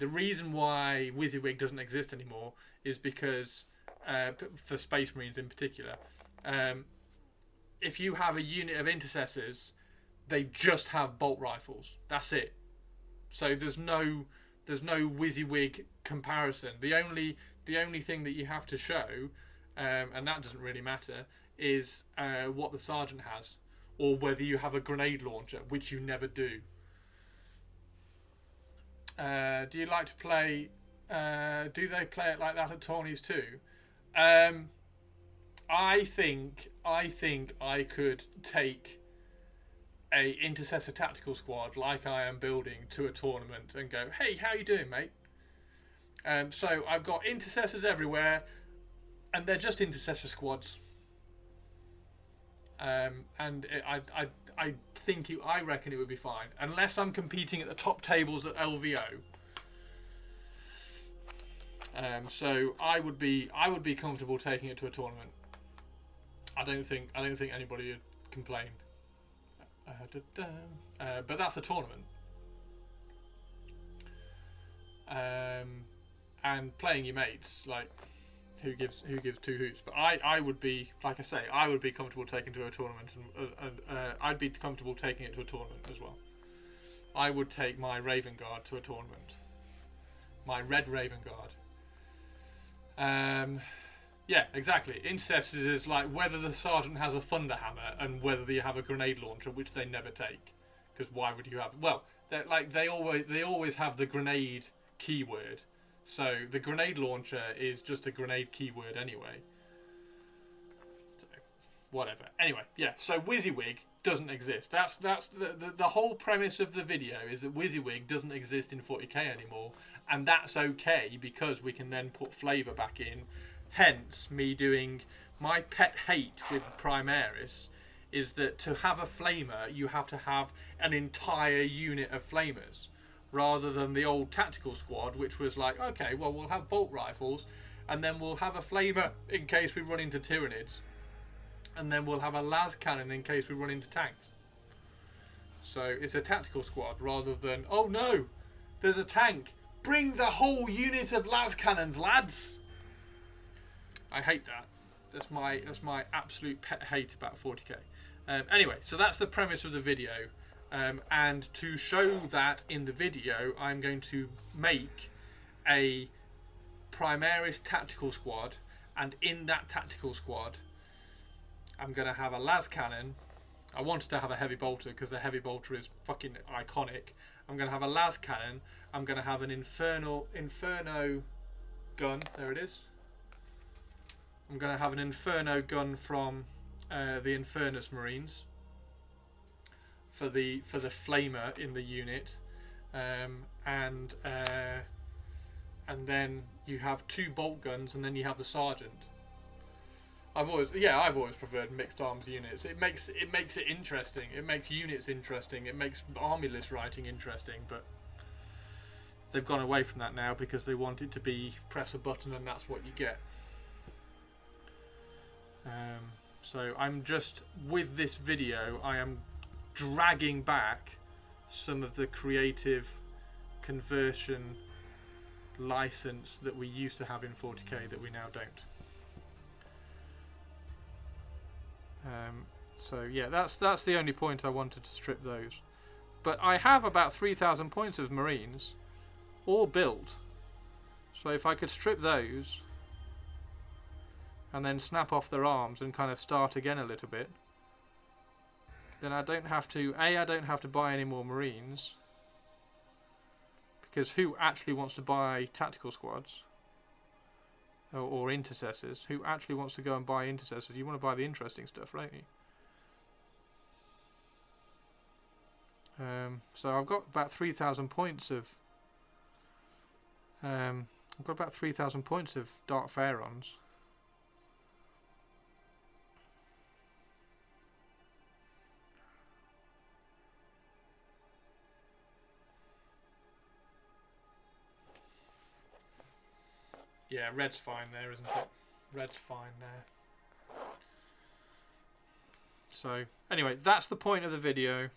doesn't exist anymore is because, for Space Marines in particular, if you have a unit of intercessors, they just have bolt rifles. That's it. So there's no WYSIWYG comparison. The only thing that you have to show, and that doesn't really matter, is what the sergeant has, or whether you have a grenade launcher, which you never do. Do you like to play? Do they play it like that at tourneys too? I think I could take a intercessor tactical squad like I am building to a tournament and go, hey, how you doing, mate? So I've got intercessors everywhere, and they're just intercessor squads. And I reckon it would be fine, unless I'm competing at the top tables at LVO. So I would be comfortable taking it to a tournament. I don't think anybody would complain. But that's a tournament. And playing your mates, like, who gives two hoots? But I would be, like I say, I would be comfortable taking it to a tournament, and I'd be comfortable taking it to a tournament as well. I would take my Raven Guard to a tournament, my Red Raven Guard. Yeah, exactly. Intercessors is like whether the sergeant has a thunder hammer and whether you have a grenade launcher, which they never take. Because why would you have? Well, they always have the grenade keyword. So the grenade launcher is just a grenade keyword anyway. So whatever. Anyway, yeah. So WYSIWYG doesn't exist. That's the whole premise of the video is that WYSIWYG doesn't exist in 40k anymore, and that's okay because we can then put flavour back in. Hence, me doing my pet hate with Primaris is that to have a flamer, you have to have an entire unit of flamers, rather than the old tactical squad, which was like, okay, well, we'll have bolt rifles, and then we'll have a flamer in case we run into Tyranids, and then we'll have a las cannon in case we run into tanks. So it's a tactical squad rather than, oh no, there's a tank. Bring the whole unit of las cannons, lads. I hate that. That's my absolute pet hate about 40k. Anyway, so that's the premise of the video. And to show that in the video, I'm going to make a Primaris tactical squad, and in that tactical squad, I'm going to have a las cannon. I wanted to have a heavy bolter because the heavy bolter is fucking iconic. I'm going to have a las cannon. I'm going to have an inferno gun. There it is. I'm going to have an inferno gun from the Infernus Marines for the flamer in the unit, and then you have 2 bolt guns, and then you have the sergeant. I've always preferred mixed arms units. It makes it interesting. It makes units interesting. It makes army list writing interesting. But they've gone away from that now because they want it to be press a button and that's what you get. So I'm just, with this video, I am dragging back some of the creative conversion license that we used to have in 40k that we now don't. So yeah, that's the only point I wanted to strip those. But I have about 3,000 points of Marines, all built. So if I could strip those and then snap off their arms and kind of start again a little bit, then I don't have to, I don't have to buy any more Marines, because who actually wants to buy tactical squads or intercessors? Who actually wants to go and buy intercessors? You want to buy the interesting stuff, don't you? So I've got about 3,000 points of Dark Pharaons. Yeah, red's fine there, isn't it? Red's fine there. So, anyway, that's the point of the video.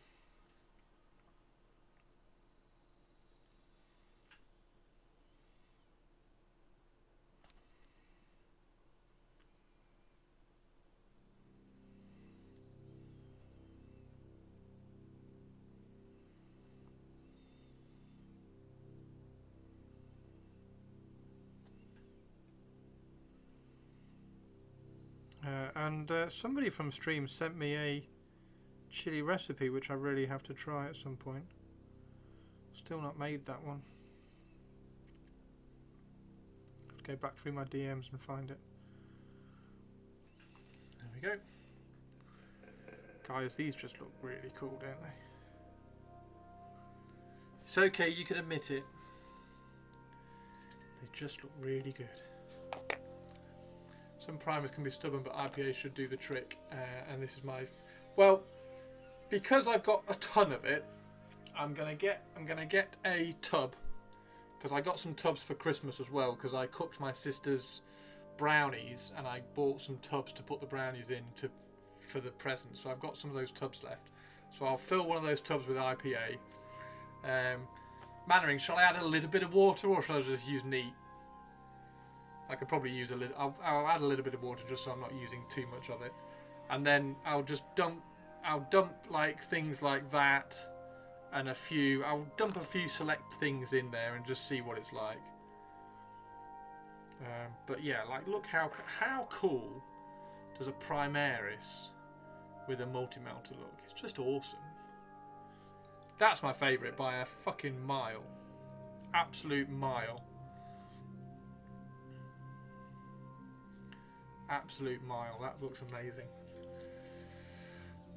And somebody from stream sent me a chili recipe which I really have to try at some point. Still not made that one. Have to go back through my DMs and find it. There we go. Guys, these just look really cool, don't they? It's okay, you can admit it. They just look really good. Some primers can be stubborn, but IPA should do the trick. And this is my, well, because I've got a ton of it, I'm gonna get a tub, because I got some tubs for Christmas as well. Because I cooked my sister's brownies, and I bought some tubs to put the brownies in for the present. So I've got some of those tubs left. So I'll fill one of those tubs with IPA. Mannering, shall I add a little bit of water, or shall I just use neat? I could probably use a little. I'll add a little bit of water just so I'm not using too much of it, and then I'll just dump. I'll dump like things like that, and I'll dump a few select things in there and just see what it's like. But yeah, like look how cool does a Primaris with a multi-melter look? It's just awesome. That's my favourite by a fucking mile. Absolute mile. Absolute mile. That looks amazing.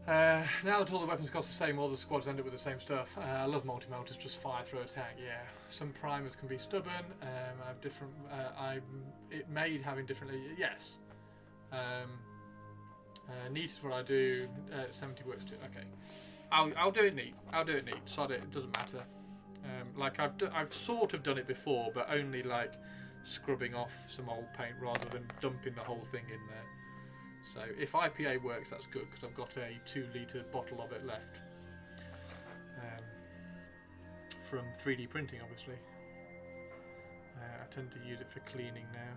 Now that all the weapons cost the same, all the squads end up with the same stuff. I love multi-melters, just fire, throw, attack. Yeah, some primers can be stubborn. I have different. It made having differently. Yes. Neat is what I do. 70 works too. Okay. I'll do it neat. I'll do it neat. Sod it. It doesn't matter. Like I've sort of done it before, but only like scrubbing off some old paint rather than dumping the whole thing in there. So if IPA works, that's good because I've got a 2-litre bottle of it left from 3D printing, obviously. I tend to use it for cleaning now.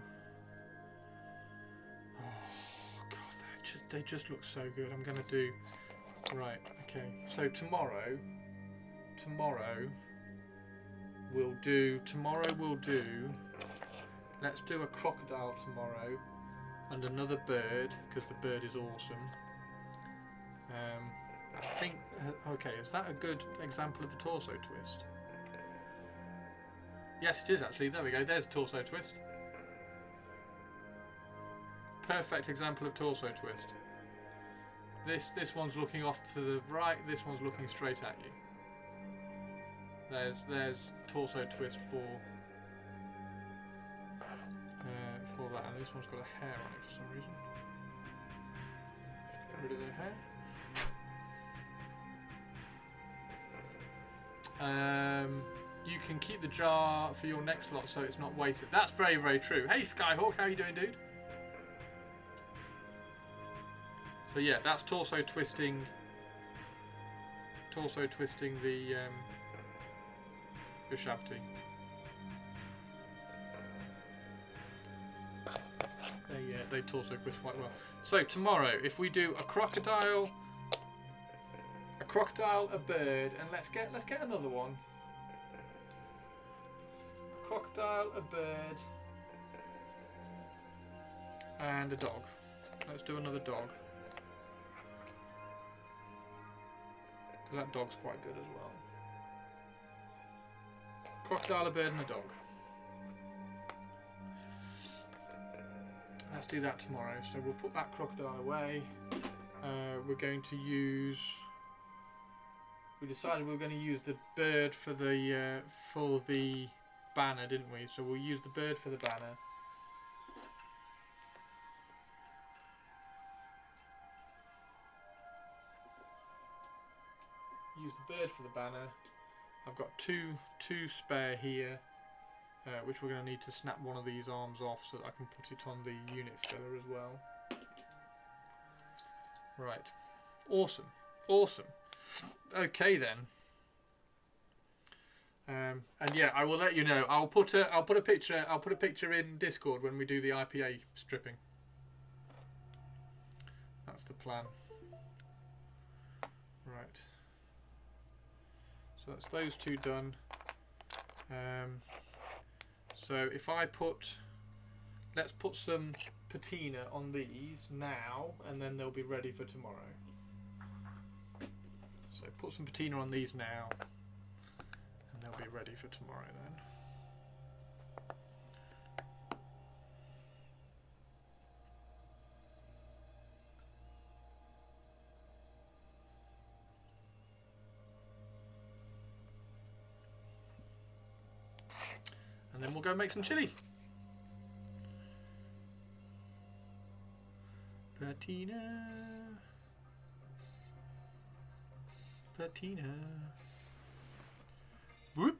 Oh god, they just look so good. I'm gonna do right. Okay, so tomorrow we'll do. Let's do a crocodile tomorrow. And another bird, because the bird is awesome. I think, okay, is that a good example of the torso twist? Yes, it is actually. There we go. There's a torso twist. Perfect example of torso twist. This one's looking off to the right. This one's looking straight at you. There's torso twist for that, and this one's got a hair on it for some reason. Just get rid of the hair. You can keep the jar for your next lot so it's not wasted. That's very, very true. Hey Skyhawk, how you doing, dude? So yeah, that's torso twisting the Uwu Shaaaaabti. They torso twist quite well. So tomorrow, if we do a crocodile, a bird, and let's get another one. Crocodile, a bird, and a dog. Let's do another dog. Because that dog's quite good as well. Crocodile, a bird, and a dog. Let's do that tomorrow. So we'll put that crocodile away. We're going to use. We decided we were going to use the bird for the banner, didn't we? So we'll use the bird for the banner. Use the bird for the banner. I've got two spare here. Which we're going to need to snap one of these arms off so that I can put it on the unit filler as well. Right, awesome, awesome. Okay then. And yeah, I will let you know. I'll put a picture in Discord when we do the IPA stripping. That's the plan. Right. So that's those two done. So if I let's put some patina on these now, and then they'll be ready for tomorrow. So put some patina on these now, and they'll be ready for tomorrow then. And then we'll go make some chili. Patina. Patina. Whoop.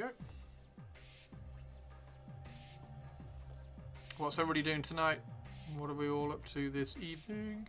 go. What's everybody doing tonight? What are we all up to this evening?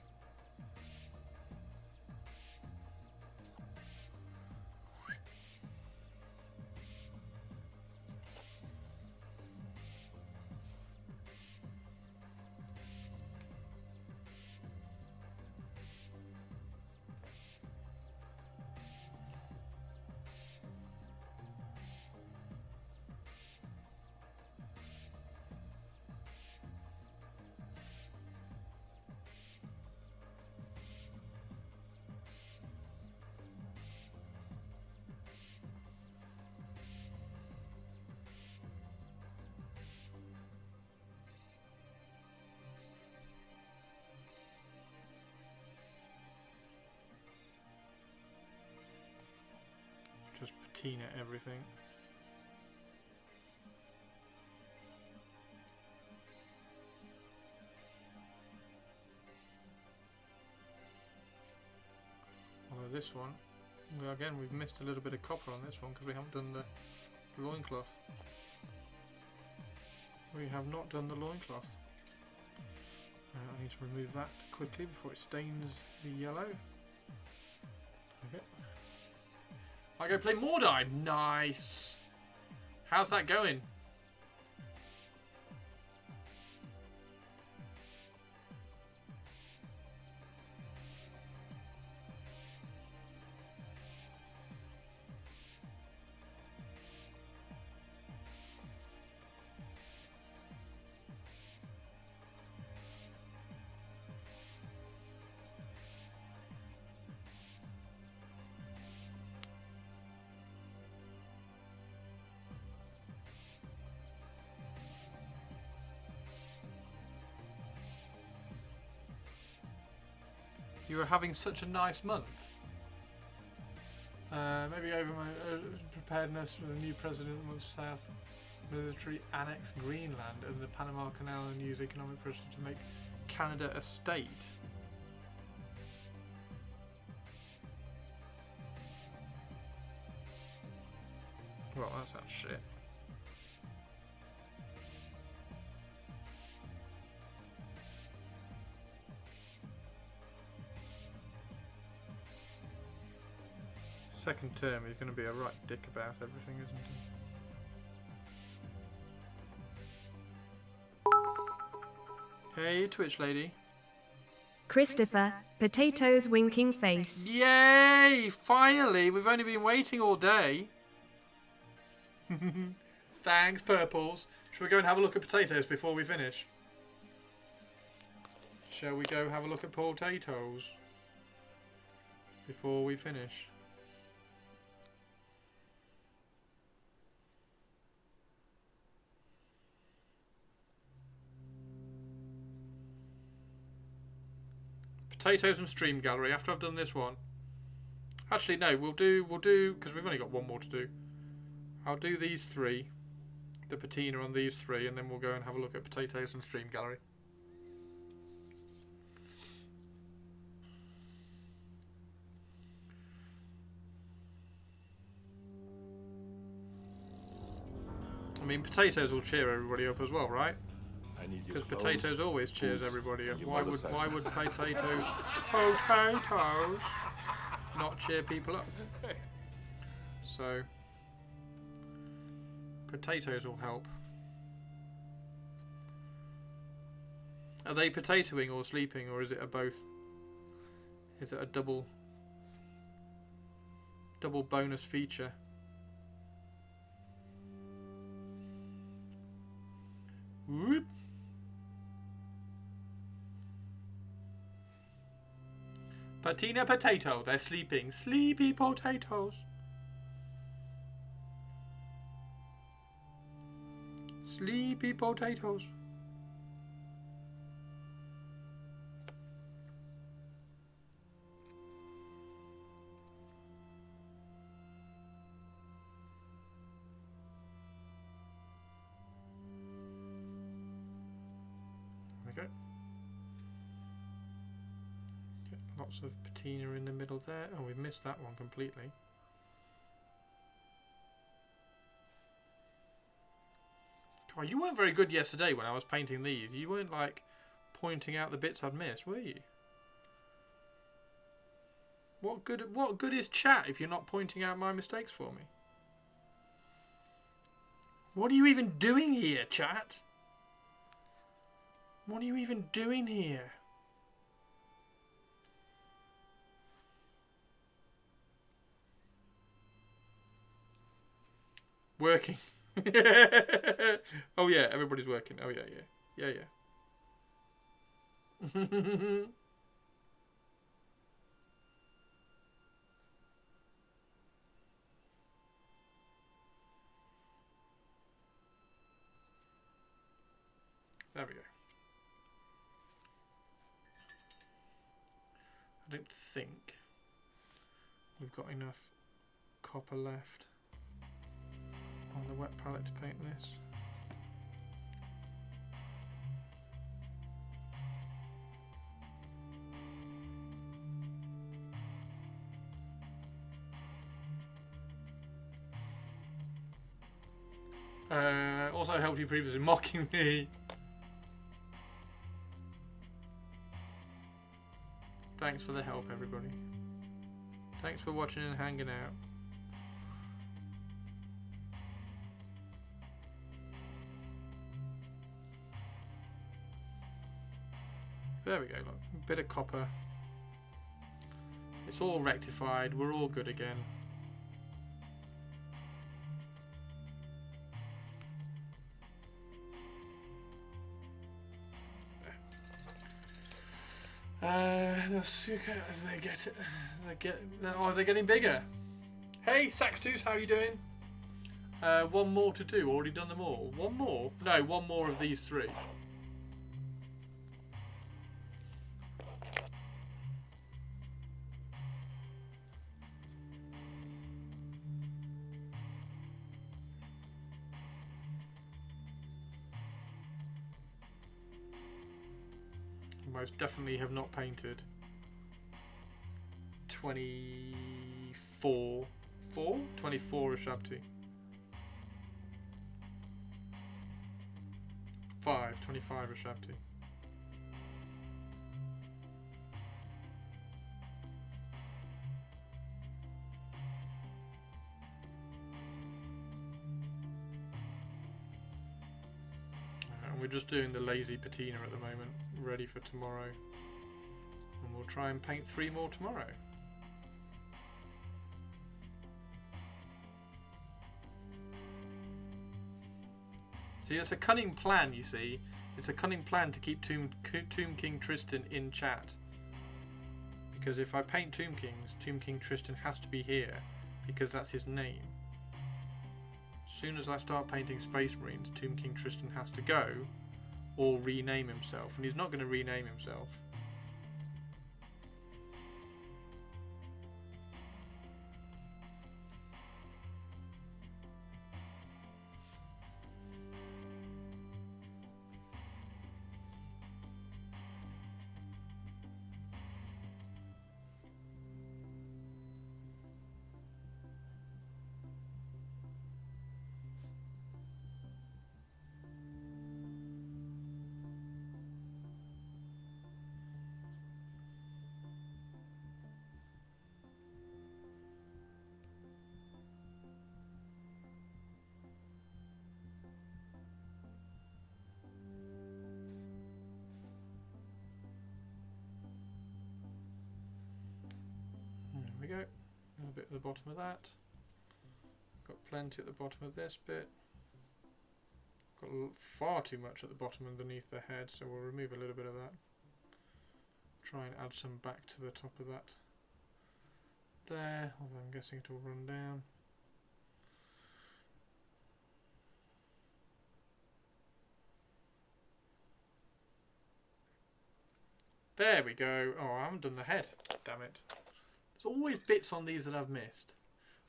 Just patina everything. Although this one, we've missed a little bit of copper on this one because we haven't done the loincloth. We have not done the loincloth. I need to remove that quickly before it stains the yellow. Okay. I go play Mordheim. Nice. How's that going? You were having such a nice month. Maybe over my preparedness for the new president of South Military Annex Greenland and the Panama Canal and use economic pressure to make Canada a state. Well, that sounds shit. Second term, he's going to be a right dick about everything, isn't he? Hey, Twitch lady. Christopher, potatoes winking face. Yay! Finally! We've only been waiting all day. Thanks, Purples. Shall we go and have a look at potatoes before we finish? Shall we go have a look at potatoes before we finish? Potatoes and stream gallery after I've done this one. Actually no, we'll do because we've only got one more to do. I'll do these three, the patina on these three, and then we'll go and have a look at potatoes and stream gallery. I mean, potatoes will cheer everybody up as well, right? Because potatoes always cheers everybody up. Why would potatoes not cheer people up? So potatoes will help. Are they potatoing or sleeping, or is it a both? Is it a double bonus feature? Whoop. Patina potato, they're sleeping. Sleepy potatoes. Sleepy potatoes. Okay. Lots of patina in the middle there. Oh, we missed that one completely. Oh, you weren't very good yesterday when I was painting these. You weren't like pointing out the bits I'd missed, were you? What good is chat if you're not pointing out my mistakes for me? What are you even doing here, chat? What are you even doing here? Working. Oh yeah, everybody's working. Oh yeah, yeah. Yeah, yeah. There we go. I don't think we've got enough copper left on the wet palette to paint this. Also helped you previously mocking me. Thanks for the help, everybody. Thanks for watching and hanging out. There we go, look. A bit of copper. It's all rectified. We're all good again. As they get it, oh, they're getting bigger. Hey, Saxtus, how you doing? One more to do. Already done them all. One more? No, one more of these three. Most definitely have not painted 24 Uwu Shaaaaabti. 25 Uwu Shaaaaabti. And we're just doing the lazy patina at the moment, ready for tomorrow. And we'll try and paint 3 more tomorrow. See, it's a cunning plan, you see. It's a cunning plan to keep Tomb King Tristan in chat. Because if I paint Tomb Kings, Tomb King Tristan has to be here, because that's his name. As soon as I start painting Space Marines, Tomb King Tristan has to go, or rename himself. And he's not going to rename himself. There we go. A bit at the bottom of that. Got plenty at the bottom of this bit. Got far too much at the bottom underneath the head, so we'll remove a little bit of that. Try and add some back to the top of that there, although I'm guessing it'll run down. There we go. Oh, I haven't done the head. Damn it. There's always bits on these that I've missed.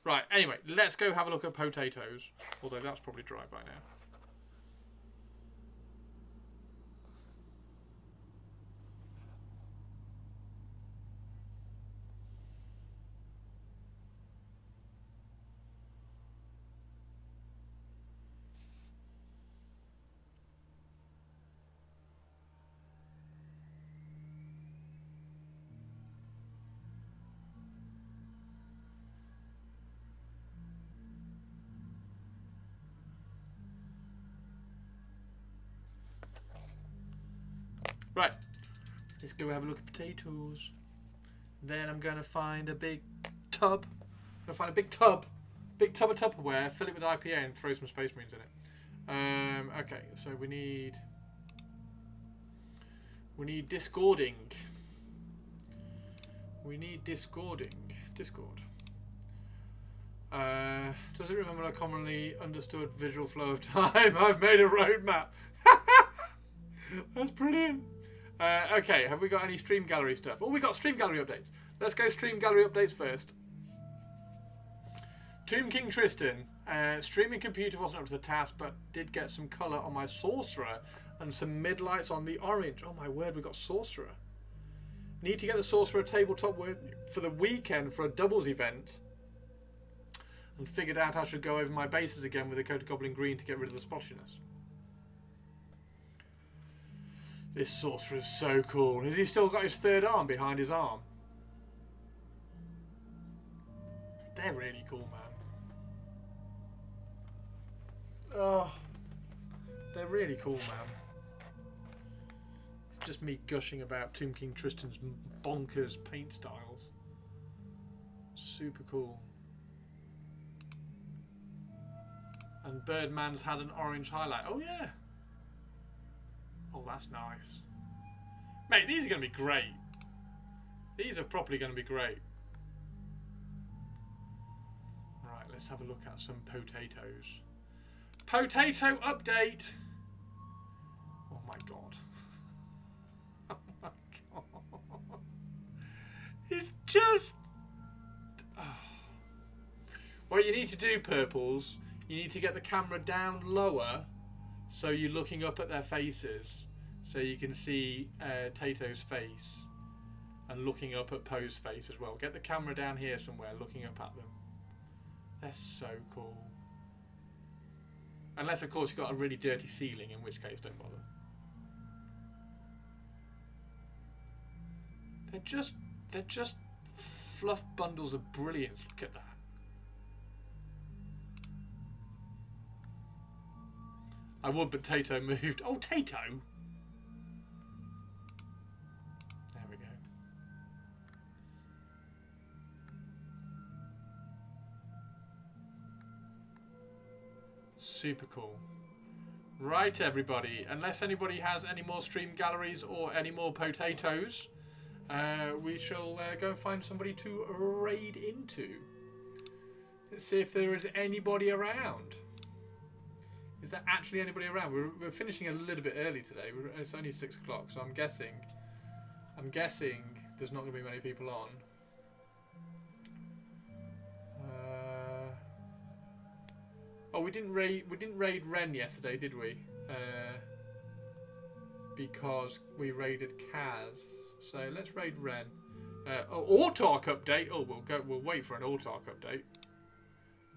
Right, anyway, let's go have a look at potatoes. Although that's probably dry by now. Right. Let's go have a look at potatoes. Then I'm going to find a big tub. I'm going to find a big tub of Tupperware, fill it with IPA and throw some Space Marines in it. Okay, so we need discording. We need discording. Discord. Does it remember a commonly understood visual flow of time? I've made a roadmap. That's brilliant. Okay, have we got any stream gallery stuff? Oh, we got stream gallery updates. Let's go stream gallery updates first. Tomb King Tristan. Streaming computer wasn't up to the task, but did get some colour on my sorcerer and some mid-lights on the orange. Oh my word, we got sorcerer. Need to get the sorcerer tabletop for the weekend for a doubles event. And figured out I should go over my bases again with a coat of goblin green to get rid of the splotchiness. This sorcerer is so cool. Has he still got his third arm behind his arm? They're really cool, man. Oh, they're really cool, man. It's just me gushing about Tomb King Tristan's bonkers paint styles. Super cool. And Birdman's had an orange highlight. Oh, yeah. Oh, that's nice. Mate, these are going to be great. These are properly going to be great. Right, let's have a look at some potatoes. Potato update. Oh, my God. Oh, my God. It's just... Oh. What you need to do, Purples... You need to get the camera down lower so you're looking up at their faces so you can see Tato's face and looking up at Poe's face as well. Get the camera down here somewhere looking up at them. They're so cool. Unless of course you've got a really dirty ceiling, in which case don't bother. They're just fluff bundles of brilliance. Look at that. I would, but Tato moved. Oh, Tato! There we go. Super cool. Right, everybody. Unless anybody has any more stream galleries or any more potatoes, we shall go and find somebody to raid into. Let's see if there is anybody around. Is there actually anybody around? We're finishing a little bit early today. It's only 6 o'clock, so I'm guessing there's not going to be many people on. Oh, we didn't raid Ren yesterday, did we? Because we raided Kaz. So let's raid Ren. Autark update. Oh, we'll wait for an Autark update.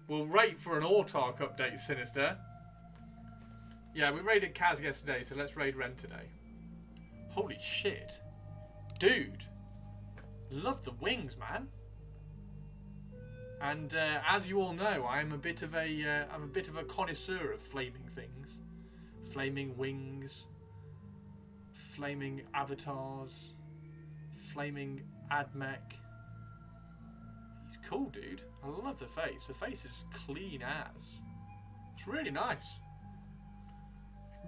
We'll wait for an Autark update, Sinister. Yeah, we raided Kaz yesterday, so let's raid Ren today. Holy shit. Dude. Love the wings, man. And as you all know, I'm a bit of a connoisseur of flaming things. Flaming wings. Flaming avatars. Flaming admech. He's cool, dude. I love the face. The face is clean as. It's really nice.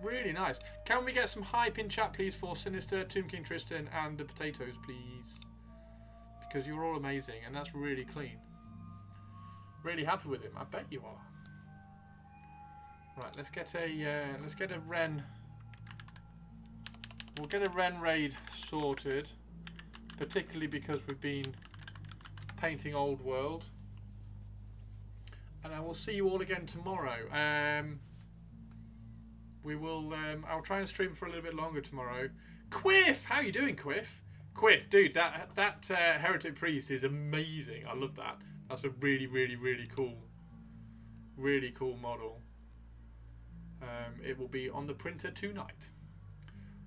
Really nice. Can we get some hype in chat, please, for Sinister, Tomb King Tristan, and the potatoes, please? Because you're all amazing, and that's really clean. Really happy with him. I bet you are. Right, let's get a Ren. We'll get a Ren raid sorted, particularly because we've been painting Old World. And I will see you all again tomorrow. We will. I'll try and stream for a little bit longer tomorrow. Quiff, how you doing, Quiff? Quiff, dude, that heretic priest is amazing. I love that. That's a really cool model. It will be on the printer tonight.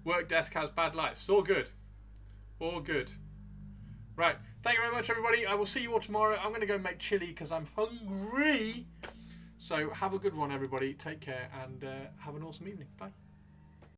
Work desk has bad lights. It's all good. All good. Right. Thank you very much, everybody. I will see you all tomorrow. I'm going to go make chili because I'm hungry. So have a good one, everybody. Take care and have an awesome evening. Bye.